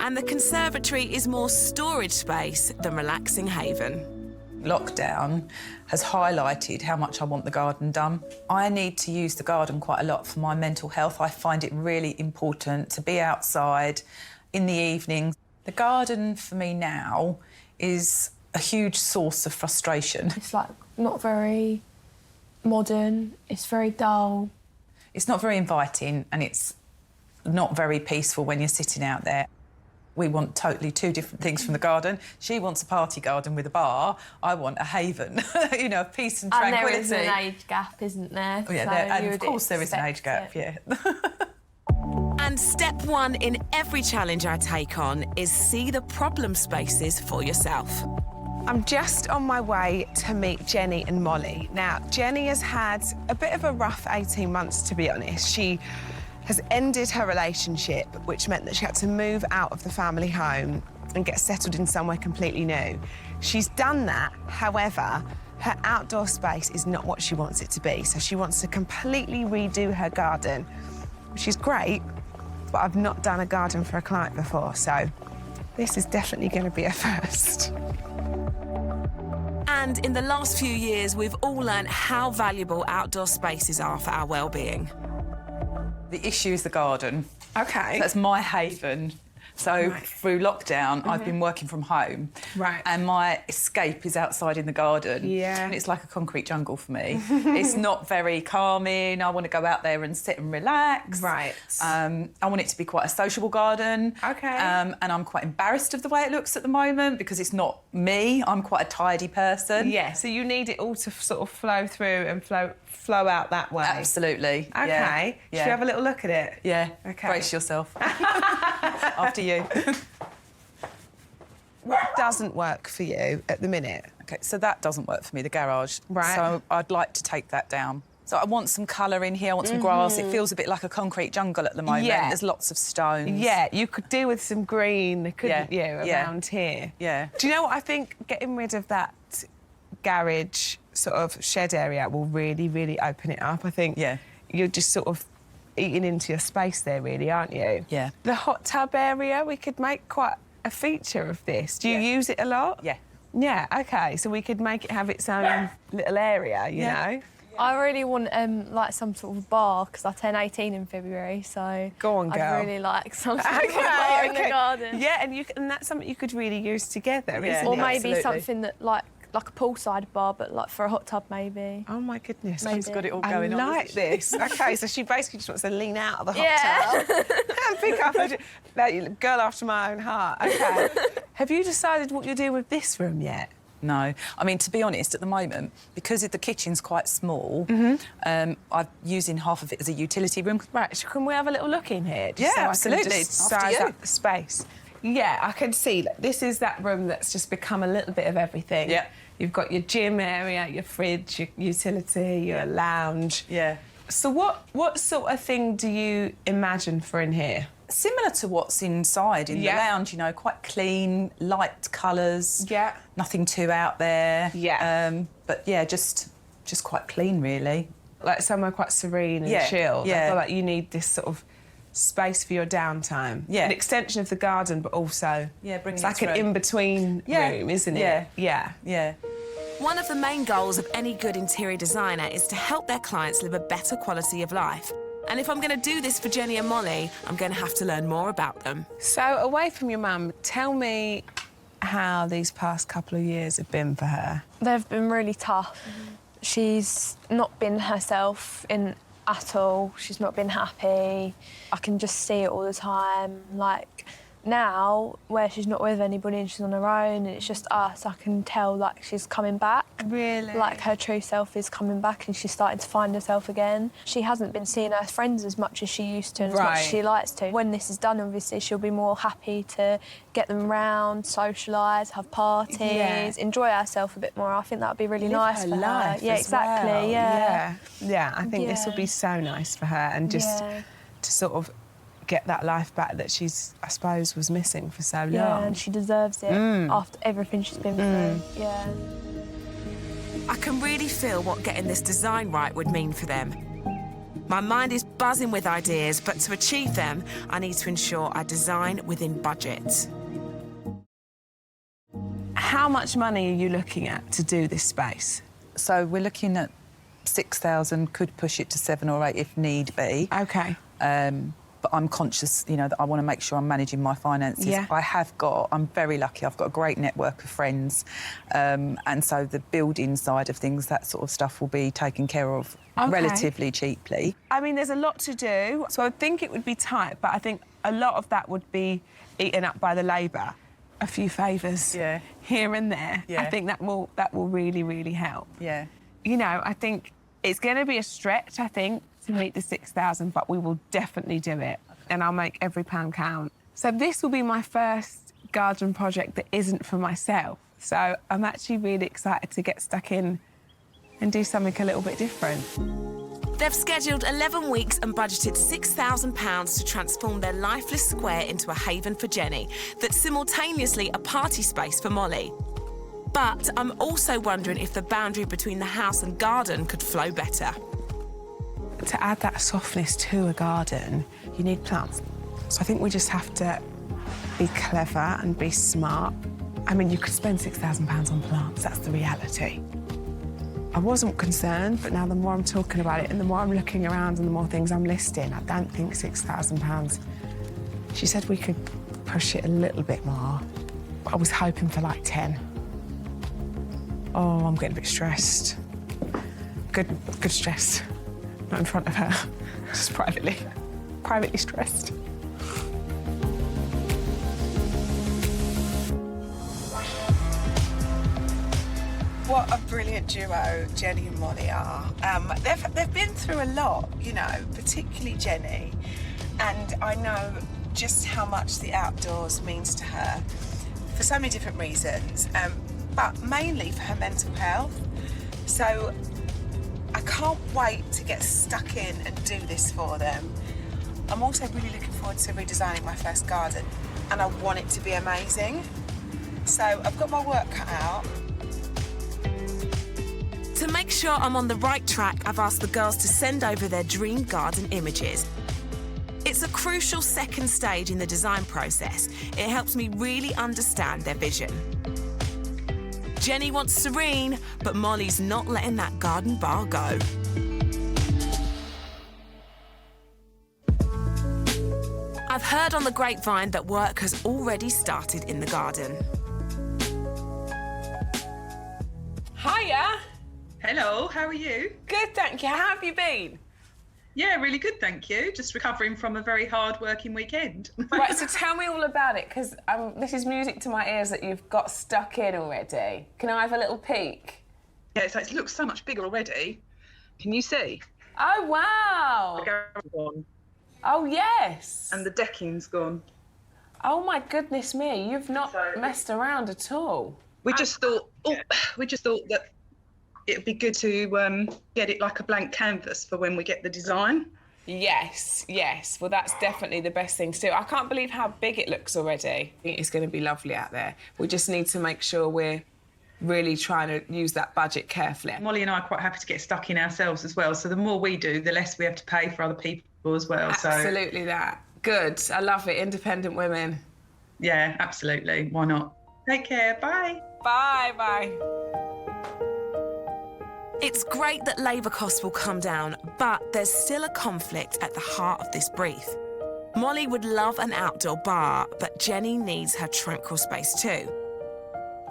Speaker 1: And the conservatory is more storage space than relaxing haven.
Speaker 7: Lockdown has highlighted how much I want the garden done. I need to use the garden quite a lot for my mental health. I find it really important to be outside in the evening. The garden for me now is a huge source of frustration.
Speaker 8: It's like not very modern, it's very dull.
Speaker 7: It's not very inviting and it's not very peaceful when you're sitting out there. We want totally two different things from the garden. She wants a party garden with a bar. I want a haven, you know, peace and tranquility.
Speaker 8: And there is an age gap, isn't there?
Speaker 7: Oh, yeah,
Speaker 8: so
Speaker 7: and of course there is an age gap, yeah.
Speaker 1: And step one in every challenge I take on is see the problem spaces for yourself.
Speaker 2: I'm just on my way to meet Jenny and Molly. Now, Jenny has had a bit of a rough 18 months, to be honest. She has ended her relationship, which meant that she had to move out of the family home and get settled in somewhere completely new. She's done that, however, her outdoor space is not what she wants it to be, so she wants to completely redo her garden, which is great, but I've not done a garden for a client before, so this is definitely going to be a first.
Speaker 1: And in the last few years, we've all learned how valuable outdoor spaces are for our well-being.
Speaker 7: The issue is the garden.
Speaker 2: OK.
Speaker 7: So that's my haven. So through lockdown, I've been working from home.
Speaker 2: Right.
Speaker 7: And my escape is outside in the garden.
Speaker 2: Yeah.
Speaker 7: And it's like a concrete jungle for me. It's not very calming. I want to go out there and sit and relax.
Speaker 2: Right.
Speaker 7: I want it to be quite a sociable garden.
Speaker 2: OK.
Speaker 7: And I'm quite embarrassed of the way it looks at the moment because it's not me. I'm quite a tidy person.
Speaker 2: Yeah, so you need it all to sort of flow through and flow out that way.
Speaker 7: Absolutely.
Speaker 2: OK.
Speaker 7: Yeah.
Speaker 2: Should we have a little look at it?
Speaker 7: Yeah.
Speaker 2: OK.
Speaker 7: Brace yourself. After you.
Speaker 2: What doesn't work for you at the minute?
Speaker 7: OK, so that doesn't work for me, the garage.
Speaker 2: Right.
Speaker 7: So I'd like to take that down. So I want some colour in here, I want some grass. It feels a bit like a concrete jungle at the moment.
Speaker 2: Yeah.
Speaker 7: There's lots of stones.
Speaker 2: Yeah, you could do with some green, couldn't you, around here?
Speaker 7: Yeah.
Speaker 2: Do you know what I think? Getting rid of that garage sort of shed area will really, really open it up. I think you're just sort of eating into your space there, really, aren't you?
Speaker 7: Yeah.
Speaker 2: The hot tub area, we could make quite a feature of this. Do you use it a lot?
Speaker 7: Yeah.
Speaker 2: Yeah, OK, so we could make it have its own little area, you know?
Speaker 8: I really want like some sort of bar because I turn 18 in February, so
Speaker 2: go on, girl.
Speaker 8: I'd really like some sort of bar in the garden.
Speaker 2: Yeah, and that's something you could really use together, isn't it?
Speaker 8: Or maybe something that like a poolside bar, but like for a hot tub, maybe.
Speaker 2: Oh my goodness,
Speaker 8: maybe.
Speaker 7: She's got it all going on.
Speaker 2: I like this. OK, so she basically just wants to lean out of the hot tub and pick up a girl after my own heart. OK. Have you decided what you're doing with this room yet?
Speaker 7: No. I mean, to be honest, at the moment, because the kitchen's quite small, I'm using half of it as a utility room.
Speaker 2: Right, so can we have a little look in here?
Speaker 7: Yeah,
Speaker 2: so
Speaker 7: absolutely.
Speaker 2: I can just size up the space. Yeah, I can see that this is that room that's just become a little bit of everything.
Speaker 7: Yeah.
Speaker 2: You've got your gym area, your fridge, your utility, your lounge.
Speaker 7: Yeah.
Speaker 2: So what sort of thing do you imagine for in here?
Speaker 7: Similar to what's inside in the lounge, you know, quite clean, light colours.
Speaker 2: Yeah.
Speaker 7: Nothing too out there.
Speaker 2: Yeah.
Speaker 7: But yeah, just quite clean, really.
Speaker 2: Like somewhere quite serene and chill.
Speaker 7: Yeah.
Speaker 2: I feel like you need this sort of space for your downtime.
Speaker 7: Yeah.
Speaker 2: An extension of the garden, but also it's like an
Speaker 7: through.
Speaker 2: in-between room, isn't it?
Speaker 7: Yeah.
Speaker 1: One of the main goals of any good interior designer is to help their clients live a better quality of life. And if I'm going to do this for Jenny and Molly, I'm going to have to learn more about them.
Speaker 2: So, away from your mum, tell me how these past couple of years have been for her.
Speaker 8: They've been really tough. She's not been herself at all. She's not been happy. I can just see it all the time. Like, now, where she's not with anybody and she's on her own and it's just us, I can tell, like, she's coming back.
Speaker 2: Really?
Speaker 8: Like, her true self is coming back and she's starting to find herself again. She hasn't been seeing her friends as much as she used to and as much as she likes to. When this is done, obviously, she'll be more happy to get them round, socialise, have parties, enjoy herself a bit more. I think that would be really nice for her. Yeah, exactly,
Speaker 2: Yeah, I think this will be so nice for her and just to sort of get that life back that she's, I suppose, was missing for so long.
Speaker 8: Yeah, and she deserves it after everything she's been through. Yeah.
Speaker 1: I can really feel what getting this design right would mean for them. My mind is buzzing with ideas, but to achieve them, I need to ensure I design within budget.
Speaker 2: How much money are you looking at to do this space?
Speaker 7: So we're looking at 6,000, could push it to 7 or 8 if need be.
Speaker 2: OK.
Speaker 7: But I'm conscious, you know, that I want to make sure I'm managing my finances.
Speaker 2: Yeah.
Speaker 7: I'm very lucky, I've got a great network of friends. And so the building side of things, that sort of stuff will be taken care of relatively cheaply.
Speaker 2: I mean, there's a lot to do, so I think it would be tight, but I think a lot of that would be eaten up by the labour. A few favours here and there. I think that will really, really help.
Speaker 7: Yeah.
Speaker 2: You know, I think it's going to be a stretch, I think, to meet the 6,000, but we will definitely do it, and I'll make every pound count. So this will be my first garden project that isn't for myself, so I'm actually really excited to get stuck in and do something a little bit different.
Speaker 1: They've scheduled 11 weeks and budgeted £6,000 to transform their lifeless square into a haven for Jenny that's simultaneously a party space for Molly. But I'm also wondering if the boundary between the house and garden could flow better.
Speaker 2: To add that softness to a garden, you need plants. So I think we just have to be clever and be smart. I mean, you could spend £6,000 on plants, that's the reality. I wasn't concerned, but now the more I'm talking about it and the more I'm looking around and the more things I'm listing, I don't think £6,000. She said we could push it a little bit more, but I was hoping for like 10. Oh, I'm getting a bit stressed. Good stress. Not in front of her, just privately stressed.
Speaker 4: What a brilliant duo Jenny and Molly are. They've been through a lot, you know, particularly Jenny, and I know just how much the outdoors means to her for so many different reasons, but mainly for her mental health. So I can't wait to get stuck in and do this for them. I'm also really looking forward to redesigning my first garden, and I want it to be amazing. So I've got my work cut out.
Speaker 1: To make sure I'm on the right track, I've asked the girls to send over their dream garden images. It's a crucial second stage in the design process. It helps me really understand their vision. Jenny wants serene, but Molly's not letting that garden bar go. I've heard on the grapevine that work has already started in the garden.
Speaker 2: Hiya.
Speaker 9: Hello, how are you?
Speaker 2: Good, thank you. How have you been?
Speaker 9: Yeah, really good, thank you. Just recovering from a very hard-working weekend.
Speaker 2: Right, so tell me all about it, because this is music to my ears that you've got stuck in already. Can I have a little peek?
Speaker 9: Yeah, so it looks so much bigger already. Can you see?
Speaker 2: Oh, wow.
Speaker 9: The garage is gone.
Speaker 2: Oh, yes.
Speaker 9: And the decking's gone.
Speaker 2: Oh, my goodness me, you've not messed around at all.
Speaker 9: We just thought that it'd be good to get it like a blank canvas for when we get the design.
Speaker 2: Yes. Well, that's definitely the best thing to do. I can't believe how big it looks already. I think it's going to be lovely out there. We just need to make sure we're really trying to use that budget carefully.
Speaker 9: Molly and I are quite happy to get stuck in ourselves as well. So the more we do, the less we have to pay for other people as well.
Speaker 2: Absolutely that. Good. I love it. Independent women.
Speaker 9: Yeah, absolutely. Why not? Take care. Bye.
Speaker 2: Bye.
Speaker 1: It's great that labour costs will come down, but there's still a conflict at the heart of this brief. Molly would love an outdoor bar, but Jenny needs her tranquil space too.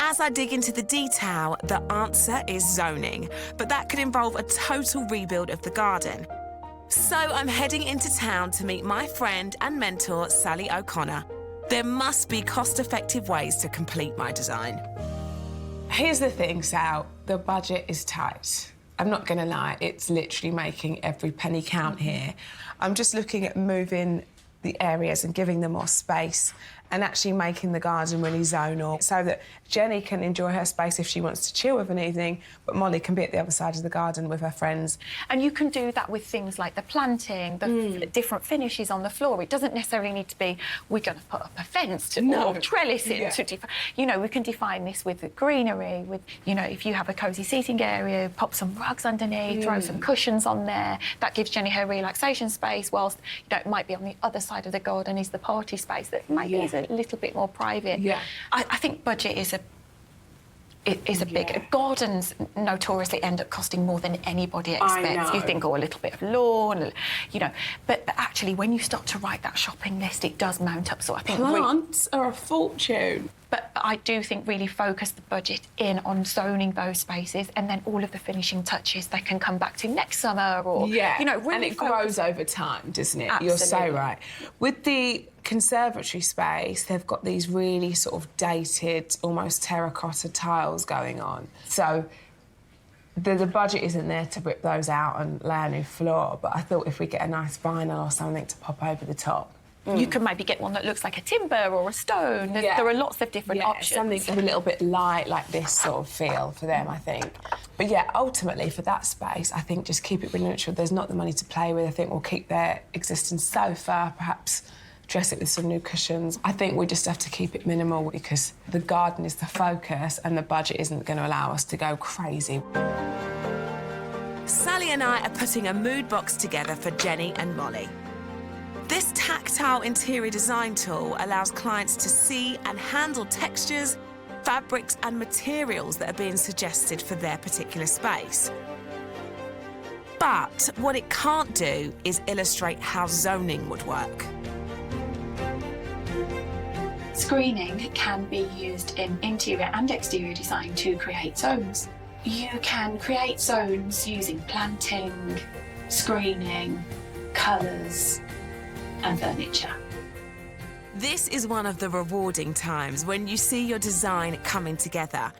Speaker 1: As I dig into the detail, the answer is zoning, but that could involve a total rebuild of the garden. So I'm heading into town to meet my friend and mentor, Sally O'Connor. There must be cost-effective ways to complete my design.
Speaker 2: Here's the thing, Sal, the budget is tight. I'm not going to lie, it's literally making every penny count here. I'm just looking at moving the areas and giving them more space and actually making the garden really zonal so that Jenny can enjoy her space if she wants to chill of an evening, but Molly can be at the other side of the garden with her friends.
Speaker 6: And you can do that with things like the planting, the different finishes on the floor. It doesn't necessarily need to be, we're going to put up a fence or trellis in to you know, we can define this with the greenery, with, you know, if you have a cosy seating area, pop some rugs underneath, throw some cushions on there. That gives Jenny her relaxation space, whilst, you know, it might be on the other side of the garden is the party space that maybe is a little bit more private. I think budget is a big... Gardens notoriously end up costing more than anybody expects. You think, oh, a little bit of lawn, you know. But actually, when you start to write that shopping list, it does mount up. So I think...
Speaker 2: Plants are a fortune.
Speaker 6: But I do think really focus the budget in on zoning those spaces, and then all of the finishing touches they can come back to next summer or, you know, really
Speaker 2: and it grows over time, doesn't it?
Speaker 6: Absolutely.
Speaker 2: You're so right. With the conservatory space, they've got these really sort of dated, almost terracotta tiles going on. So the budget isn't there to rip those out and lay a new floor, but I thought if we get a nice vinyl or something to pop over the top.
Speaker 6: You can maybe get one that looks like a timber or a stone. There are lots of different options.
Speaker 2: Something a little bit light, like this sort of feel for them, I think. But yeah, ultimately for that space, I think just keep it really neutral. There's not the money to play with. I think we'll keep their existing sofa, perhaps dress it with some new cushions. I think we just have to keep it minimal because the garden is the focus and the budget isn't going to allow us to go crazy.
Speaker 1: Sally and I are putting a mood box together for Jenny and Molly. This tactile interior design tool allows clients to see and handle textures, fabrics and materials that are being suggested for their particular space. But what it can't do is illustrate how zoning would work.
Speaker 6: Screening can be used in interior and exterior design to create zones. You can create zones using planting, screening, colours, and furniture.
Speaker 1: This is one of the rewarding times when you see your design coming together.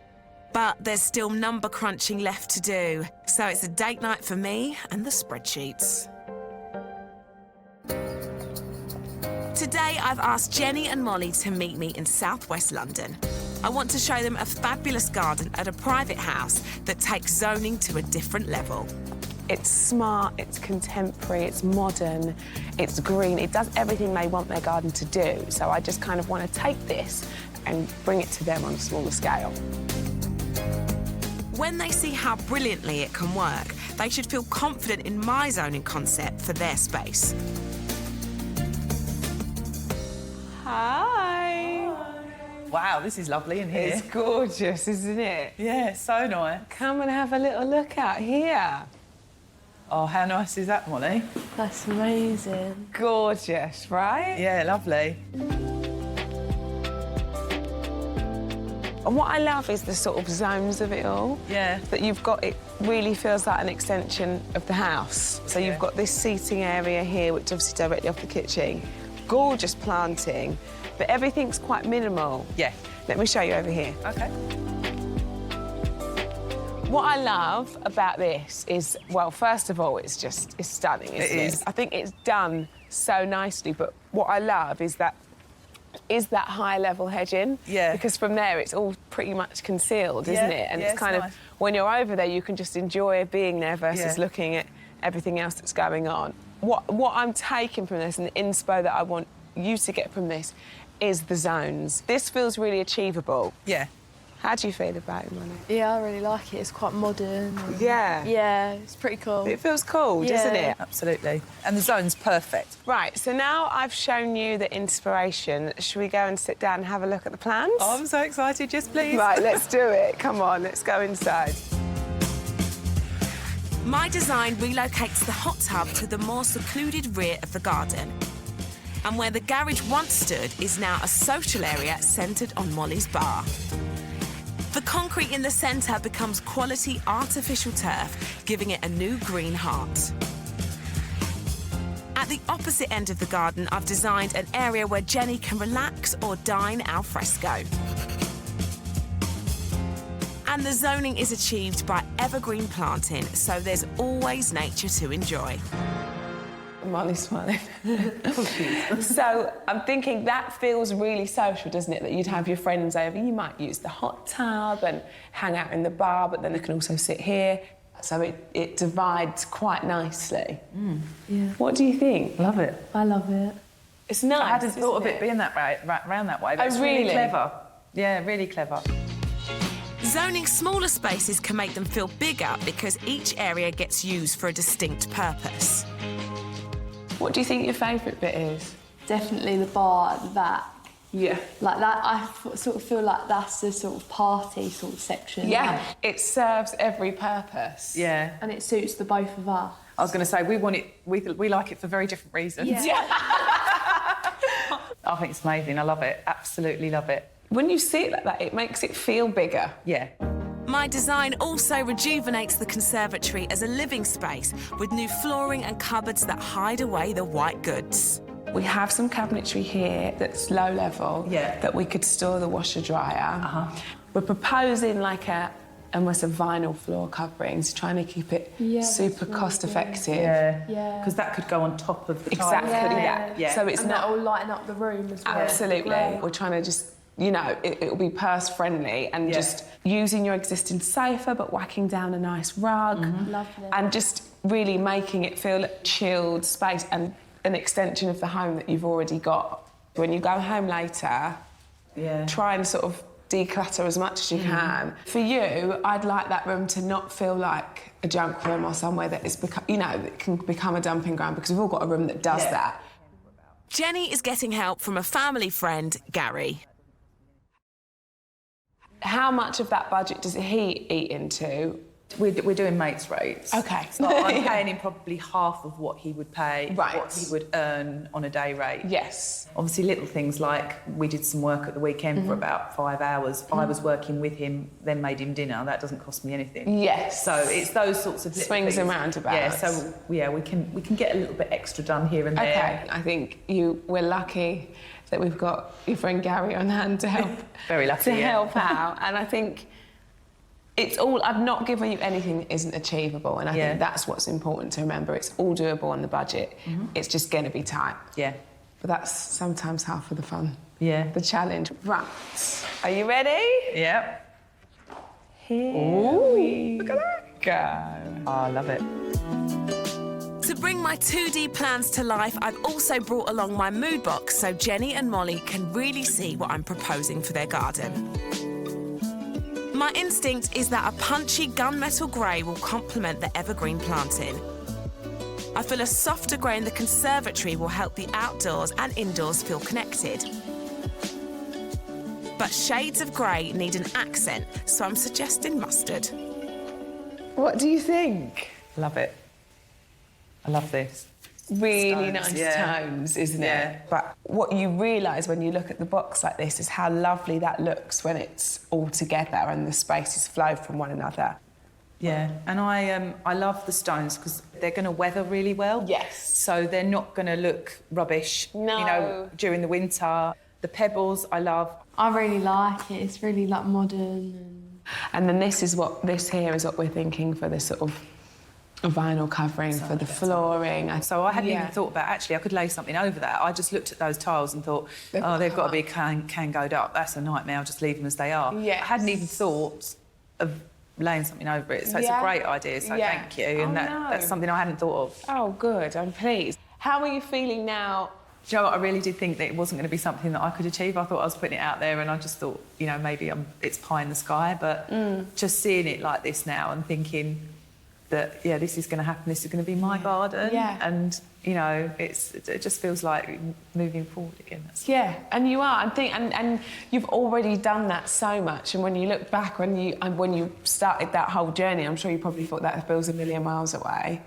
Speaker 1: But there's still number crunching left to do, so it's a date night for me and the spreadsheets. Today I've asked Jenny and Molly to meet me in southwest London. I want to show them a fabulous garden at a private house that takes zoning to a different level.
Speaker 2: It's smart, it's contemporary, it's modern, it's green. It does everything they want their garden to do. So I just kind of want to take this and bring it to them on a smaller scale.
Speaker 1: When they see how brilliantly it can work, they should feel confident in my zoning concept for their space.
Speaker 2: Hi.
Speaker 7: Wow, this is lovely in here.
Speaker 2: It's gorgeous, isn't it?
Speaker 7: Yeah, so nice.
Speaker 2: Come and have a little look out here.
Speaker 7: Oh, how nice is that, Molly?
Speaker 8: That's amazing.
Speaker 2: Gorgeous, right?
Speaker 7: Yeah, lovely.
Speaker 2: And what I love is the sort of zones of it all.
Speaker 7: Yeah.
Speaker 2: That you've got, it really feels like an extension of the house. So you've got this seating area here, which obviously directly off the kitchen. Gorgeous planting, but everything's quite minimal.
Speaker 7: Yeah.
Speaker 2: Let me show you over here.
Speaker 7: OK.
Speaker 2: What I love about this is, well, first of all, it's stunning, isn't it?
Speaker 7: It is.
Speaker 2: I think it's done so nicely, but what I love is that high-level hedging.
Speaker 7: Yeah.
Speaker 2: Because from there, it's all pretty much concealed, isn't it? And
Speaker 7: yeah,
Speaker 2: it's kind
Speaker 7: nice.
Speaker 2: of, when you're over there, you can just enjoy being there versus
Speaker 7: Yeah.
Speaker 2: looking at everything else that's going on. What I'm taking from this and the inspo that I want you to get from this is the zones. This feels really achievable.
Speaker 7: Yeah.
Speaker 2: How do you feel about it, Molly?
Speaker 8: Yeah, I really like it. It's quite modern.
Speaker 2: Yeah.
Speaker 8: Yeah, it's pretty cool.
Speaker 2: It feels cool, doesn't it?
Speaker 7: Absolutely. And the zone's perfect.
Speaker 2: Right, so now I've shown you the inspiration. Should we go and sit down and have a look at the plans?
Speaker 7: Oh, I'm so excited. Yes, please.
Speaker 2: Right, let's do it. Come on, let's go inside.
Speaker 1: My design relocates the hot tub to the more secluded rear of the garden. And where the garage once stood is now a social area centred on Molly's bar. The concrete in the centre becomes quality artificial turf, giving it a new green heart. At the opposite end of the garden, I've designed an area where Jenny can relax or dine al fresco. And the zoning is achieved by evergreen planting, so there's always nature to enjoy.
Speaker 2: Molly's smiling. So I'm thinking that feels really social, doesn't it? That you'd have your friends over. You might use the hot tub and hang out in the bar, but then they can also sit here. So it divides quite nicely.
Speaker 7: Yeah.
Speaker 2: What do you think?
Speaker 7: Love it.
Speaker 6: I love it.
Speaker 2: It's nice.
Speaker 7: I hadn't thought of it being that round that way, but it's really clever. Yeah, really clever.
Speaker 1: Zoning smaller spaces can make them feel bigger because each area gets used for a distinct purpose.
Speaker 2: What do you think your favourite bit is?
Speaker 6: Definitely the bar at the back.
Speaker 2: Yeah.
Speaker 6: Like that, I sort of feel like that's the sort of party sort of section.
Speaker 2: Yeah,
Speaker 6: like,
Speaker 2: it serves every purpose.
Speaker 7: Yeah.
Speaker 6: and it suits the both of us.
Speaker 7: I was going to say, we like it for very different reasons.
Speaker 6: Yeah.
Speaker 7: I think it's amazing. I love it. Absolutely love it.
Speaker 2: When you see it like that, it makes it feel bigger.
Speaker 7: Yeah.
Speaker 1: My design also rejuvenates the conservatory as a living space with new flooring and cupboards that hide away the white goods.
Speaker 2: We have some cabinetry here that's low level that we could store the washer dryer. We're proposing like almost a vinyl floor covering to try and keep it super cost effective.
Speaker 7: Yeah. Because that could go on top of the tile.
Speaker 2: Exactly that.
Speaker 7: Yeah.
Speaker 2: So it's
Speaker 6: and
Speaker 2: not
Speaker 6: that'll lighten up the room as well.
Speaker 2: Absolutely.
Speaker 6: Great.
Speaker 2: We're trying to just, you know, it'll be purse friendly and just using your existing sofa but whacking down a nice rug.
Speaker 6: Lovely.
Speaker 2: And just really making it feel a chilled space and an extension of the home that you've already got. When you go home later, try and sort of declutter as much as you can. For you, I'd like that room to not feel like a junk room or somewhere that is, you know, that can become a dumping ground because we've all got a room that does that.
Speaker 1: Jenny is getting help from a family friend, Gary.
Speaker 2: How much of that budget does he eat into?
Speaker 7: We're doing mates rates.
Speaker 2: Okay.
Speaker 7: So I'm paying him probably half of what he would pay,
Speaker 2: Right.
Speaker 7: what he would earn on a day rate.
Speaker 2: Yes.
Speaker 7: Obviously, little things like we did some work at the weekend for about 5 hours. I was working with him, then made him dinner. That doesn't cost me anything.
Speaker 2: Yes.
Speaker 7: So it's those sorts of little
Speaker 2: Swings and
Speaker 7: things.
Speaker 2: roundabouts.
Speaker 7: Yeah. So we can get a little bit extra done here and there.
Speaker 2: Okay. I think we're lucky that we've got your friend Gary on hand to help.
Speaker 7: Very lucky.
Speaker 2: To help out, and I think. It's all, I've not given you anything that isn't achievable, and I think that's what's important to remember. It's all doable on the budget. It's just going to be tight.
Speaker 7: Yeah.
Speaker 2: But that's sometimes half of the fun.
Speaker 7: Yeah.
Speaker 2: The challenge. Right. Are you ready?
Speaker 7: Yep.
Speaker 2: Here we go.
Speaker 7: Oh, I love it.
Speaker 1: To bring my 2D plans to life, I've also brought along my mood box so Jenny and Molly can really see what I'm proposing for their garden. My instinct is that a punchy gunmetal grey will complement the evergreen planting. I feel a softer grey in the conservatory will help the outdoors and indoors feel connected. But shades of grey need an accent, so I'm suggesting mustard.
Speaker 2: What do you think?
Speaker 7: Love it. I love this.
Speaker 2: Really
Speaker 7: Stones,
Speaker 2: nice tones, isn't it? But what you realise when you look at the box like this is how lovely that looks when it's all together and the spaces flow from one another.
Speaker 7: Yeah, and I love the stones because they're going to weather really well.
Speaker 2: Yes.
Speaker 7: So they're not going to look rubbish.
Speaker 2: No.
Speaker 7: You know, during the winter. The pebbles, I love.
Speaker 6: I really like it. It's really like modern.
Speaker 2: And then this here is what we're thinking for this sort of a vinyl covering for the flooring.
Speaker 7: So I hadn't even thought about, actually, I could lay something over that. I just looked at those tiles and thought, they've got to be cangoed up. That's a nightmare. I'll just leave them as they are.
Speaker 2: Yes.
Speaker 7: I hadn't even thought of laying something over it. So it's a great idea, so thank you. And that's something I hadn't thought of.
Speaker 2: Oh, good. I'm pleased. How are you feeling now?
Speaker 7: Do you know what? I really did think that it wasn't going to be something that I could achieve. I thought I was putting it out there and I just thought, you know, maybe it's pie in the sky. But just seeing it like this now and thinking that, this is going to happen, this is going to be my garden.
Speaker 2: Yeah.
Speaker 7: And, you know, it just feels like moving forward again.
Speaker 2: And you are. And you've already done that so much. And when you look back, when you started that whole journey, I'm sure you probably thought that feels a million miles away.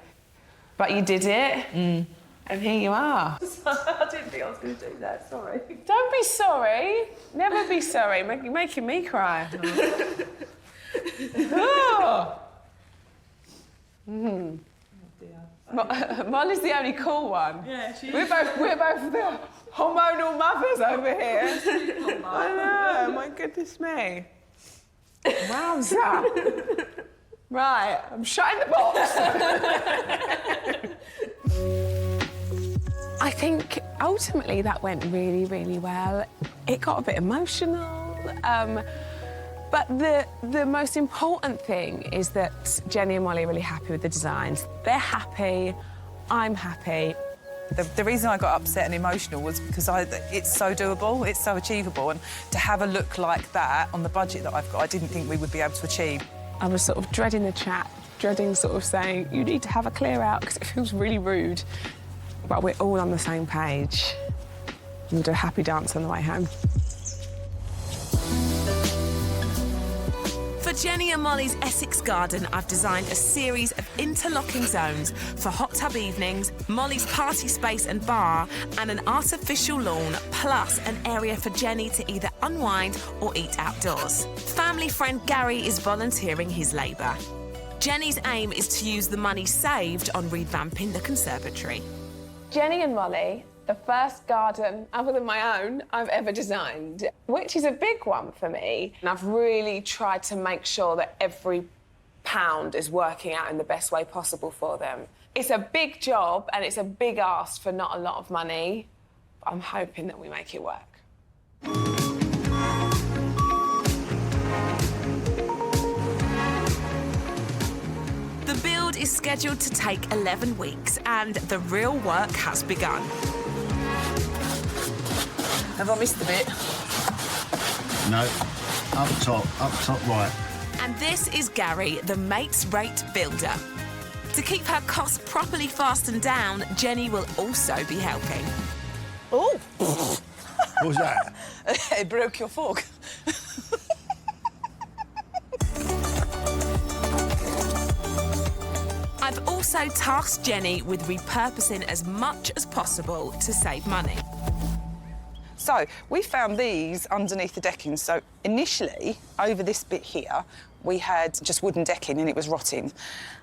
Speaker 2: But you did it. And here you are.
Speaker 7: I didn't think I was going to do that, sorry.
Speaker 2: Don't be sorry. Never be sorry. You're making me cry. Molly's the only cool one.
Speaker 22: Yeah, she is.
Speaker 2: We're both the hormonal mothers over here. I know, my goodness me. Wowza. Right, I'm shutting the box. I think ultimately that went really, really well. It got a bit emotional. But the most important thing is that Jenny and Molly are really happy with the designs. They're happy, I'm happy.
Speaker 7: The reason I got upset and emotional was because it's so doable, it's so achievable, and to have a look like that on the budget that I've got, I didn't think we would be able to achieve.
Speaker 2: I was sort of dreading the chat, dreading sort of saying, you need to have a clear out, because it feels really rude. But we're all on the same page. We'll do a happy dance on the way home.
Speaker 1: For Jenny and Molly's Essex garden, I've designed a series of interlocking zones for hot tub evenings, Molly's party space and bar, and an artificial lawn, plus an area for Jenny to either unwind or eat outdoors. Family friend Gary is volunteering his labour. Jenny's aim is to use the money saved on revamping the conservatory.
Speaker 2: Jenny and Molly, the first garden, other than my own, I've ever designed, which is a big one for me. And I've really tried to make sure that every pound is working out in the best way possible for them. It's a big job and it's a big ask for not a lot of money. I'm hoping that we make it work.
Speaker 1: The build is scheduled to take 11 weeks and the real work has begun.
Speaker 7: Have I missed a bit?
Speaker 15: No, up top right.
Speaker 1: And this is Gary, the mates rate builder. To keep her costs properly fastened down, Jenny will also be helping.
Speaker 7: Oh!
Speaker 15: What was that?
Speaker 7: It broke your fork.
Speaker 1: I've also tasked Jenny with repurposing as much as possible to save money.
Speaker 7: So, we found these underneath the decking. So, initially, over this bit here, we had just wooden decking and it was rotting.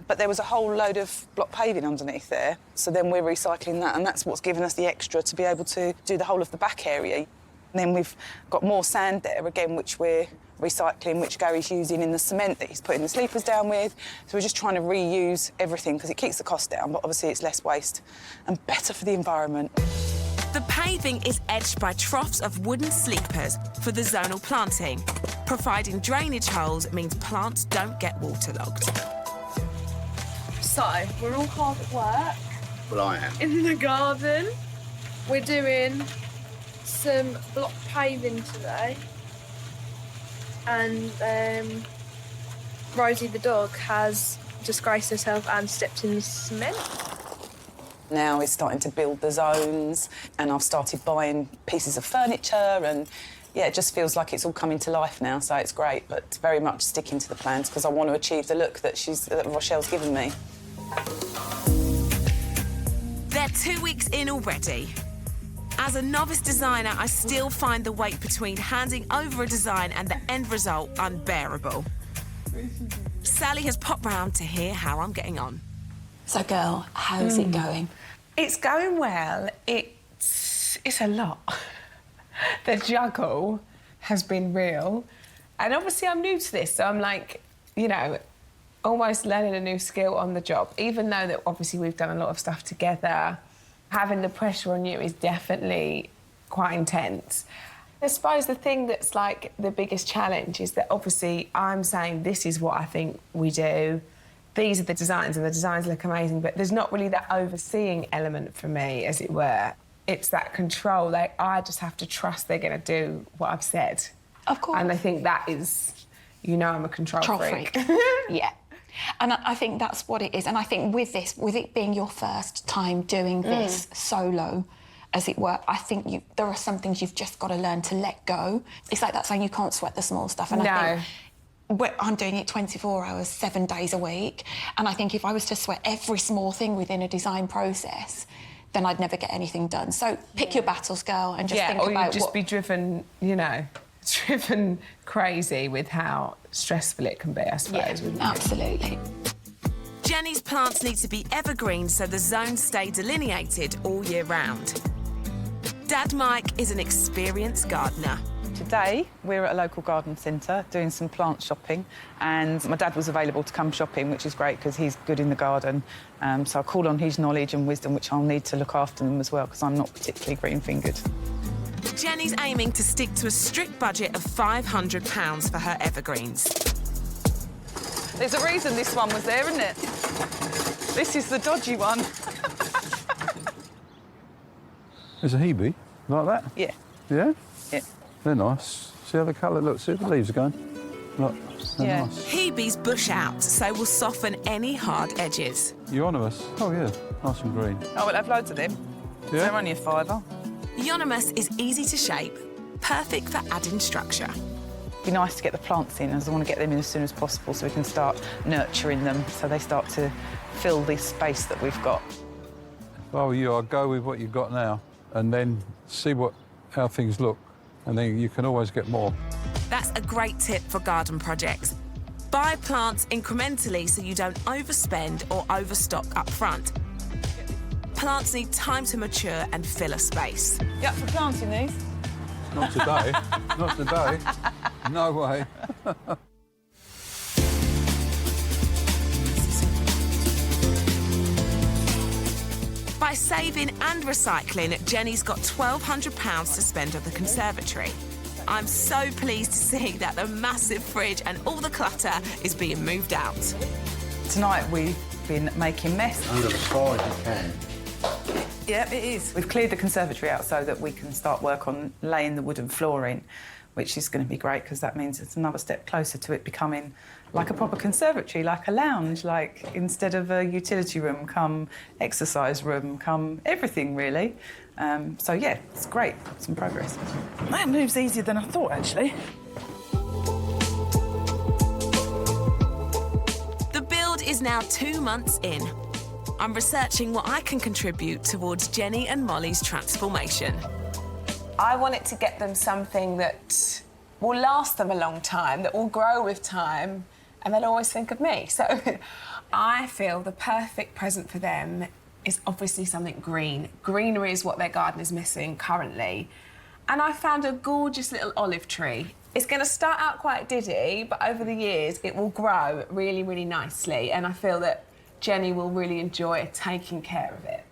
Speaker 7: But there was a whole load of block paving underneath there. So then we're recycling that, and that's what's given us the extra to be able to do the whole of the back area. And then we've got more sand there, again, which we're recycling, which Gary's using in the cement that he's putting the sleepers down with. So we're just trying to reuse everything because it keeps the cost down, but obviously it's less waste and better for the environment.
Speaker 1: The paving is edged by troughs of wooden sleepers for the zonal planting. Providing drainage holes means plants don't get waterlogged.
Speaker 8: So, we're all hard at work.
Speaker 15: Well, I am.
Speaker 8: In the garden. We're doing some block paving today. And Rosie the dog has disgraced herself and stepped in the cement.
Speaker 7: Now it's starting to build the zones, and I've started buying pieces of furniture, and yeah, it just feels like it's all coming to life now, so it's great, but very much sticking to the plans because I want to achieve the look that Rochelle's given me.
Speaker 1: They're 2 weeks in already. As a novice designer, I still find the wait between handing over a design and the end result unbearable. Sally has popped round to hear how I'm getting on.
Speaker 14: So, girl, how's it going?
Speaker 2: It's going well. It's a lot. The juggle has been real. And obviously I'm new to this, so I'm like, you know, almost learning a new skill on the job. Even though that obviously we've done a lot of stuff together, having the pressure on you is definitely quite intense. I suppose the thing that's like the biggest challenge is that obviously I'm saying this is what I think we do. These are the designs and the designs look amazing, but there's not really that overseeing element for me, as it were. It's that control. Like, I just have to trust they're going to do what I've said.
Speaker 14: Of course.
Speaker 2: And I think that is, you know, I'm a control freak.
Speaker 14: Yeah. And I think that's what it is. And I think with this, with it being your first time doing this solo, as it were, I think there are some things you've just got to learn to let go. It's like that saying, you can't sweat the small stuff. And I think I'm doing it 24 hours, 7 days a week. And I think if I was to sweat every small thing within a design process, then I'd never get anything done. So pick your battles, girl, and just think about
Speaker 2: or you'd just be driven, you know, driven crazy with how stressful it can be, I suppose.
Speaker 14: Yeah, absolutely.
Speaker 1: Jenny's plants need to be evergreen so the zones stay delineated all year round. Dad Mike is an experienced gardener.
Speaker 7: Today, we're at a local garden centre doing some plant shopping, and my dad was available to come shopping, which is great because he's good in the garden. So I called on his knowledge and wisdom, which I'll need to look after them as well because I'm not particularly green-fingered.
Speaker 1: Jenny's aiming to stick to a strict budget of £500 for her evergreens.
Speaker 7: There's a reason this one was there, isn't it? This is the dodgy one.
Speaker 17: There's a hebe, like that?
Speaker 7: Yeah.
Speaker 17: Yeah?
Speaker 7: Yeah.
Speaker 17: They're nice. See how the colour looks? See the leaves are going? Look, they're nice.
Speaker 1: Hebe's bush out, so will soften any hard edges.
Speaker 17: Euonymus. Oh, yeah. Nice and green.
Speaker 7: Oh, we'll have loads of them.
Speaker 17: Yeah?
Speaker 7: They're only a £5.
Speaker 1: Euonymus is easy to shape, perfect for adding structure.
Speaker 7: It'd be nice to get the plants in, as I want to get them in as soon as possible so we can start nurturing them so they start to fill this space that we've got.
Speaker 17: If I were you, I'd go with what you've got now and then see how things look, and then you can always get more.
Speaker 1: That's a great tip for garden projects. Buy plants incrementally so you don't overspend or overstock up front. Plants need time to mature and fill a space.
Speaker 7: You up for planting these?
Speaker 17: Not today. Not today. No way.
Speaker 1: By saving and recycling, Jenny's got £1,200 to spend on the conservatory. I'm so pleased to see that the massive fridge and all the clutter is being moved out.
Speaker 7: Tonight we've been making mess.
Speaker 15: Under the side you can.
Speaker 7: Yeah, it is. We've cleared the conservatory out so that we can start work on laying the wooden flooring, which is going to be great because that means it's another step closer to it becoming like a proper conservatory, like a lounge, like instead of a utility room, come exercise room, come everything, really. So, yeah, it's great. Some progress. That moves easier than I thought, actually.
Speaker 1: The build is now 2 months in. I'm researching what I can contribute towards Jenny and Molly's transformation.
Speaker 2: I want it to get them something that will last them a long time, that will grow with time, and they'll always think of me. So I feel the perfect present for them is obviously something green. Greenery is what their garden is missing currently. And I found a gorgeous little olive tree. It's going to start out quite diddy, but over the years it will grow really, really nicely. And I feel that Jenny will really enjoy taking care of it.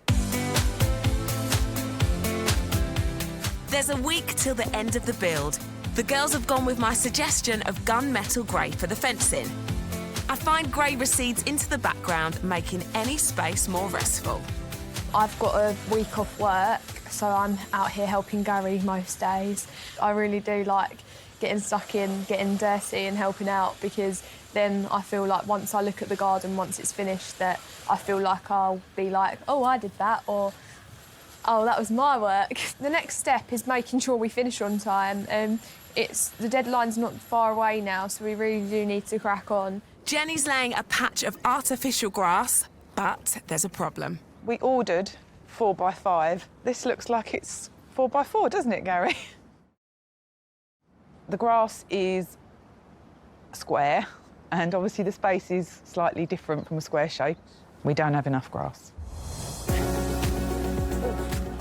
Speaker 1: There's a week till the end of the build. The girls have gone with my suggestion of gunmetal grey for the fencing. I find grey recedes into the background, making any space more restful.
Speaker 8: I've got a week off work, so I'm out here helping Gary most days. I really do like getting stuck in, getting dirty and helping out because then I feel like once I look at the garden, once it's finished, that I feel like I'll be like, oh, I did that, or oh, that was my work. The next step is making sure we finish on time. The deadline's not far away now, so we really do need to crack on.
Speaker 1: Jenny's laying a patch of artificial grass, but there's a problem.
Speaker 7: We ordered 4x5. This looks like it's 4x4, doesn't it, Gary? The grass is square, and obviously the space is slightly different from a square shape. We don't have enough grass.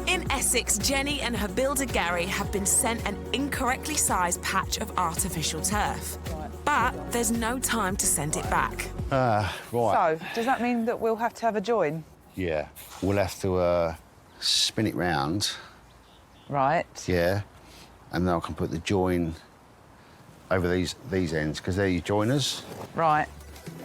Speaker 1: In Essex, Jenny and her builder Gary have been sent an incorrectly sized patch of artificial turf. But there's no time to send it back.
Speaker 15: Right.
Speaker 7: So, does that mean that we'll have to have a join?
Speaker 15: Yeah, we'll have to spin it round.
Speaker 7: Right.
Speaker 15: Yeah, and then I can put the join over these ends, because they're your joiners.
Speaker 7: Right.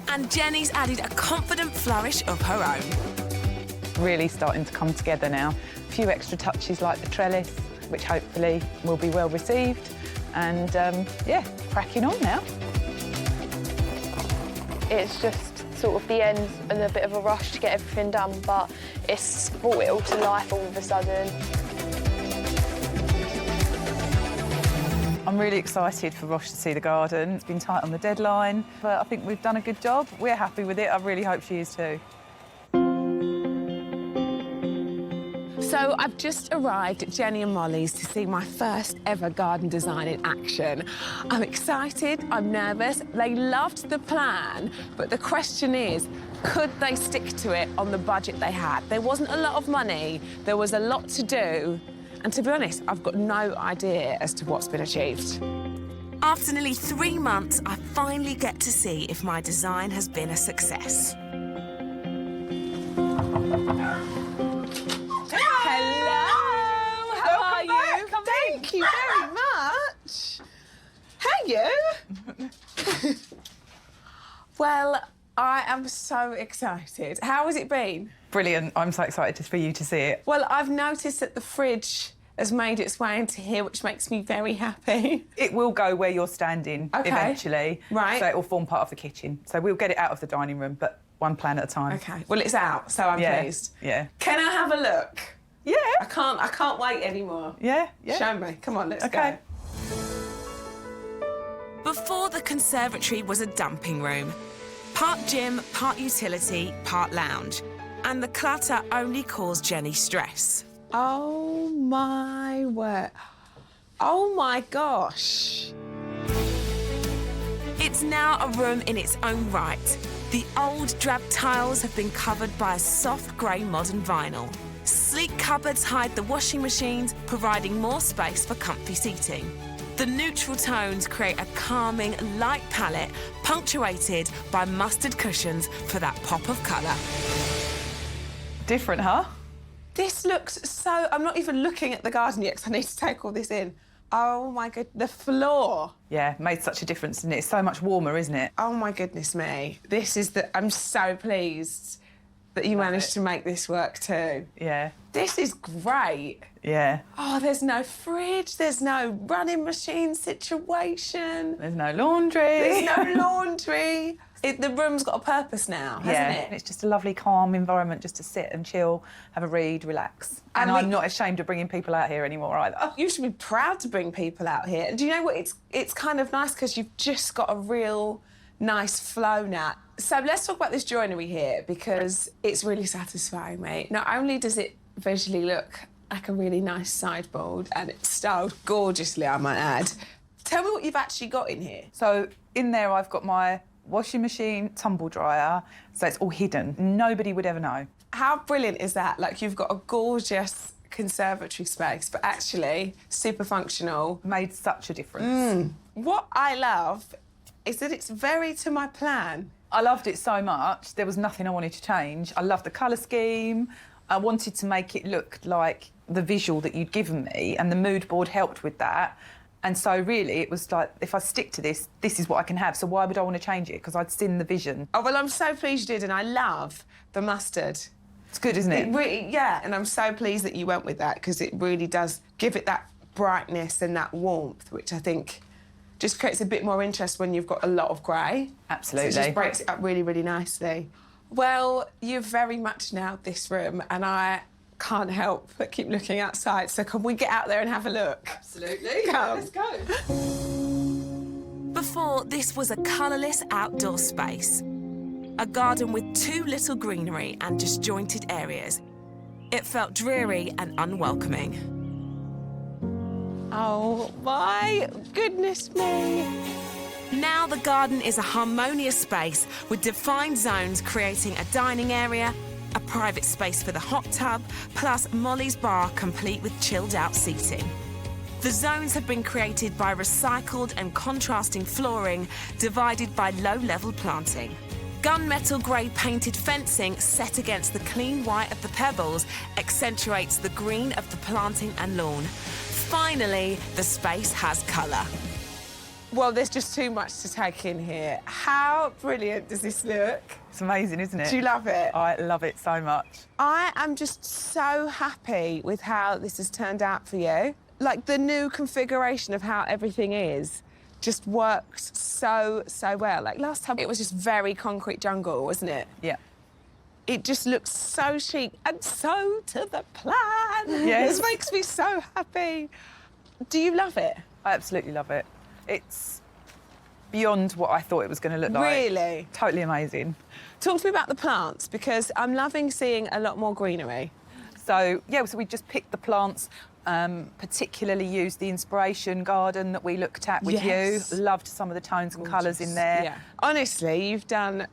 Speaker 1: And Jenny's added a confident flourish of her own.
Speaker 7: Really starting to come together now. A few extra touches like the trellis, which hopefully will be well received. And, yeah, cracking on now.
Speaker 8: It's just sort of the end and a bit of a rush to get everything done, but it's brought it all to life all of a sudden.
Speaker 7: I'm really excited for Rosh to see the garden. It's been tight on the deadline, but I think we've done a good job. We're happy with it. I really hope she is too.
Speaker 2: So I've just arrived at Jenny and Molly's to see my first ever garden design in action. I'm excited, I'm nervous. They loved the plan, but the question is, Could they stick to it on the budget they had? There wasn't a lot of money, there was a lot to do, and to be honest, I've got no idea as to what's been achieved.
Speaker 1: After nearly 3 months, I finally get to see if my design has been a success.
Speaker 2: Hello! How are you? Thank you very much. How you? Well, I am so excited. How has it been?
Speaker 7: Brilliant. I'm so excited for you to see it.
Speaker 2: Well, I've noticed that the fridge has made its way into here, which makes me very happy.
Speaker 7: It will go where you're standing eventually.
Speaker 2: Right.
Speaker 7: So it will form part of the kitchen. So we'll get it out of the dining room, but one plan at a time.
Speaker 2: OK. Well, it's out, so I'm pleased.
Speaker 7: Yeah.
Speaker 2: Can I have a look?
Speaker 7: Yeah.
Speaker 2: I can't wait anymore.
Speaker 7: Yeah.
Speaker 2: Show me. Come on, let's go.
Speaker 1: Before the conservatory was a dumping room. Part gym, part utility, part lounge. And the clutter only caused Jenny stress.
Speaker 2: Oh, my word. Oh, my gosh.
Speaker 1: It's now a room in its own right. The old drab tiles have been covered by a soft grey modern vinyl. Sleek cupboards hide the washing machines, providing more space for comfy seating. The neutral tones create a calming, light palette, punctuated by mustard cushions for that pop of colour.
Speaker 7: Different, huh?
Speaker 2: This looks so... I'm not even looking at the garden yet because I need to take all this in. Oh, my God. The floor.
Speaker 7: Yeah, made such a difference, didn't it? It's so much warmer, isn't it?
Speaker 2: Oh, my goodness me. This is the... I'm so pleased that you managed to make this work too.
Speaker 7: Yeah.
Speaker 2: This is great.
Speaker 7: Yeah.
Speaker 2: Oh, there's no fridge, there's no running machine situation.
Speaker 7: There's no laundry.
Speaker 2: There's no laundry. The room's got a purpose now, hasn't it?
Speaker 7: It's just a lovely, calm environment just to sit and chill, have a read, relax. And I'm not ashamed of bringing people out here anymore either.
Speaker 2: Oh, you should be proud to bring people out here. And do you know what? It's kind of nice because you've just got a real nice flow now. So let's talk about this joinery here because it's really satisfying, mate. Not only does it visually look like a really nice sideboard and it's styled gorgeously, I might add. Tell me what you've actually got in here.
Speaker 7: So in there I've got my washing machine, tumble dryer, so it's all hidden. Nobody would ever know.
Speaker 2: How brilliant is that? Like, you've got a gorgeous conservatory space, but actually super functional.
Speaker 7: Made such a difference.
Speaker 2: What I love is that it's very to my plan.
Speaker 7: I loved it so much. There was nothing I wanted to change. I loved the colour scheme. I wanted to make it look like the visual that you'd given me, and the mood board helped with that. And so really it was like, if I stick to this, this is what I can have, so why would I want to change it? Because I'd seen the vision.
Speaker 2: Oh, well, I'm so pleased you did, and I love the mustard.
Speaker 7: It's good, isn't it?
Speaker 2: Yeah, and I'm so pleased that you went with that because it really does give it that brightness and that warmth, which I think just creates a bit more interest when you've got a lot of grey.
Speaker 7: Absolutely.
Speaker 2: So it just breaks it up really, really nicely. Well, you've very much nailed this room, and I can't help but keep looking outside. So can we get out there and have a look?
Speaker 7: Absolutely.
Speaker 2: Come.
Speaker 7: Let's go.
Speaker 1: Before, this was a colourless outdoor space. A garden with too little greenery and disjointed areas. It felt dreary and unwelcoming.
Speaker 2: Oh, my goodness me.
Speaker 1: Now the garden is a harmonious space with defined zones creating a dining area, a private space for the hot tub, plus Molly's bar complete with chilled-out seating. The zones have been created by recycled and contrasting flooring divided by low-level planting. Gunmetal grey painted fencing set against the clean white of the pebbles accentuates the green of the planting and lawn. Finally, the space has colour.
Speaker 2: Well, there's just too much to take in here. How brilliant does this look?
Speaker 7: It's amazing, isn't it?
Speaker 2: Do you love it?
Speaker 7: I love it so much.
Speaker 2: I am just so happy with how this has turned out for you. Like, the new configuration of how everything is just works so well. Like, last time it was just very concrete jungle, wasn't it?
Speaker 7: Yeah.
Speaker 2: It just looks so chic and so to the plan.
Speaker 7: Yes.
Speaker 2: This makes me so happy. Do you love it?
Speaker 7: I absolutely love it. It's beyond what I thought it was going to look like.
Speaker 2: Really?
Speaker 7: Totally amazing.
Speaker 2: Talk to me about the plants, because I'm loving seeing a lot more greenery.
Speaker 7: So, yeah, so we just picked the plants, particularly used the inspiration garden that we looked at with you. Loved some of the tones and colours in there.
Speaker 2: Yeah. Honestly, you've done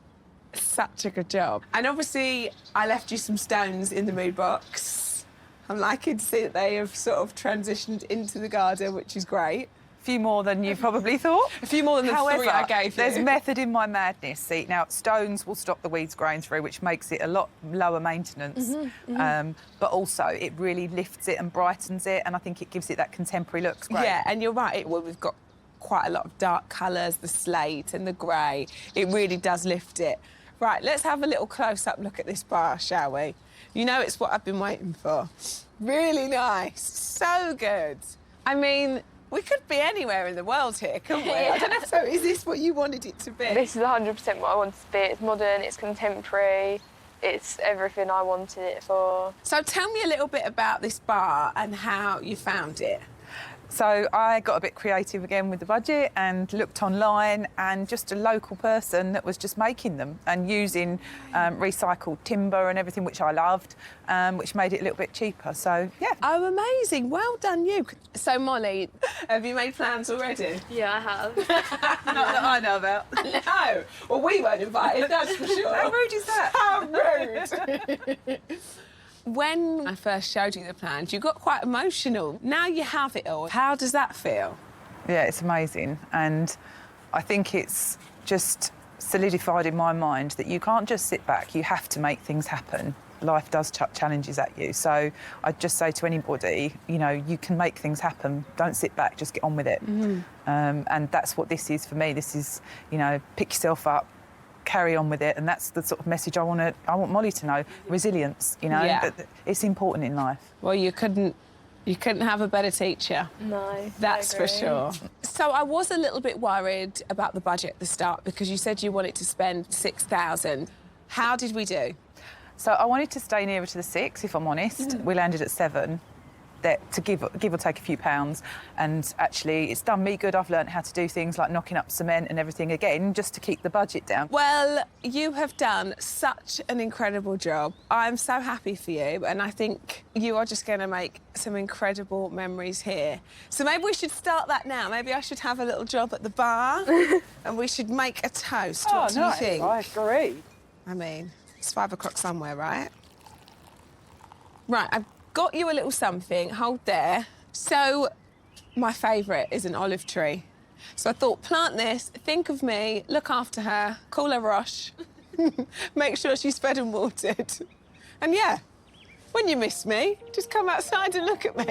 Speaker 2: such a good job. And obviously, I left you some stones in the mood box. I'm liking to see that they have sort of transitioned into the garden, which is great.
Speaker 7: A few more than you probably thought.
Speaker 2: A few more than the
Speaker 7: However,
Speaker 2: 3 I gave you.
Speaker 7: There's method in my madness. See, now, stones will stop the weeds growing through, which makes it a lot lower maintenance. But also, it really lifts it and brightens it, and I think it gives it that contemporary look. It's great.
Speaker 2: Yeah, and you're right. Well, we've got quite a lot of dark colours, the slate and the grey. It really does lift it. Right, let's have a little close-up look at this bar, shall we? You know, it's what I've been waiting for. Really nice. So good. I mean, we could be anywhere in the world here, couldn't we? I don't know. So is this what you wanted it to be?
Speaker 8: This is 100% what I wanted it to be. It's modern, it's contemporary, it's everything I wanted it for.
Speaker 2: So tell me a little bit about this bar and how you found it.
Speaker 7: So I got a bit creative again with the budget and looked online, and just a local person that was just making them and using recycled timber and everything, which I loved, which made it a little bit cheaper. So, yeah.
Speaker 2: Oh, amazing. Well done, you. So, Molly, have you made plans already?
Speaker 8: Yeah, I have.
Speaker 7: Not that I know about.
Speaker 2: No. Well, we weren't invited, that's for sure.
Speaker 7: How rude is that?
Speaker 2: How rude. When I first showed you the plans, you got quite emotional. Now you have it all. How does that feel?
Speaker 7: Yeah, it's amazing. And I think it's just solidified in my mind that you can't just sit back, you have to make things happen. Life does chuck challenges at you. So I'd just say to anybody, you know, you can make things happen. Don't sit back, just get on with it. And that's what this is for me. This is, you know, pick yourself up, carry on with it, and that's the sort of message I want Molly to know. Resilience, you know, it's important in life.
Speaker 2: Well, you couldn't have a better teacher.
Speaker 8: No,
Speaker 2: that's for sure. So I was a little bit worried about the budget at the start because you said you wanted to spend £6,000. How did we do?
Speaker 7: So I wanted to stay nearer to the 6, if I'm honest. We landed at 7. That to give or take a few pounds, and actually it's done me good. I've learned how to do things like knocking up cement and everything again, just to keep the budget down.
Speaker 2: Well, you have done such an incredible job. I'm so happy for you, and I think you are just going to make some incredible memories here. So maybe we should start that now. Maybe I should have a little job at the bar and we should make a toast. What do you think?
Speaker 7: I agree.
Speaker 2: I mean, it's 5 o'clock somewhere, right? Right, I've got you a little something. Hold there. So, my favourite is an olive tree. So I thought, plant this, think of me, look after her, call her Rosh, make sure she's fed and watered. And yeah, when you miss me, just come outside and look at me.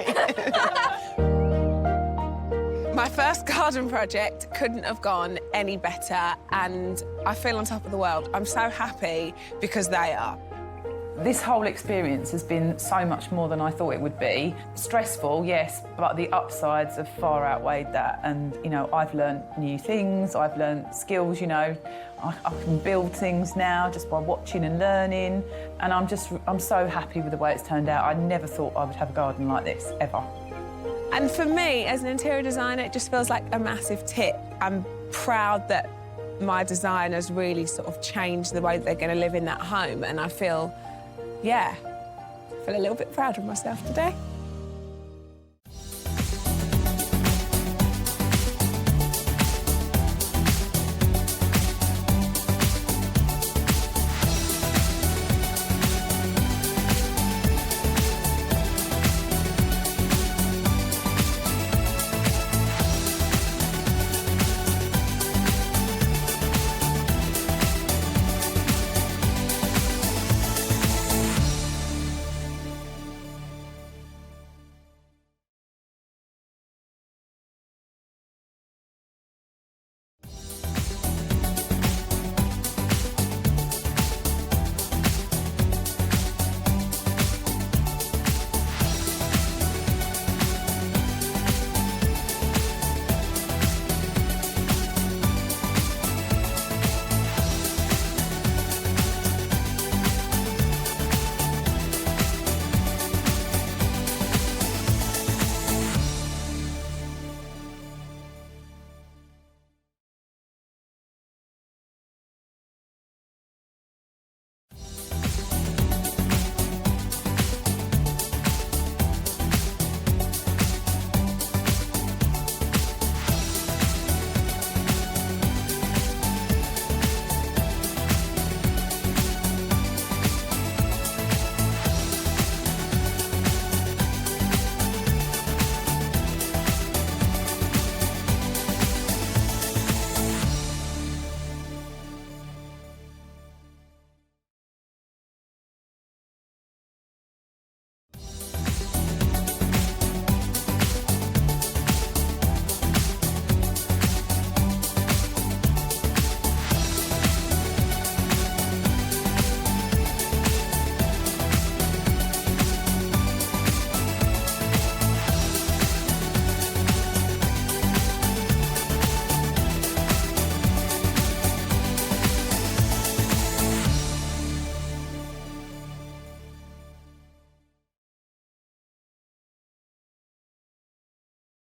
Speaker 2: My first garden project couldn't have gone any better, and I feel on top of the world. I'm so happy because they are.
Speaker 7: This whole experience has been so much more than I thought it would be. Stressful, yes, but the upsides have far outweighed that. And, you know, I've learned new things, I've learned skills, you know. I can build things now just by watching and learning. And I'm so happy with the way it's turned out. I never thought I would have a garden like this, ever.
Speaker 2: And for me, as an interior designer, it just feels like a massive tip. I'm proud that my design has really sort of changed the way that they're going to live in that home. And I feel, yeah, I feel a little bit proud of myself today.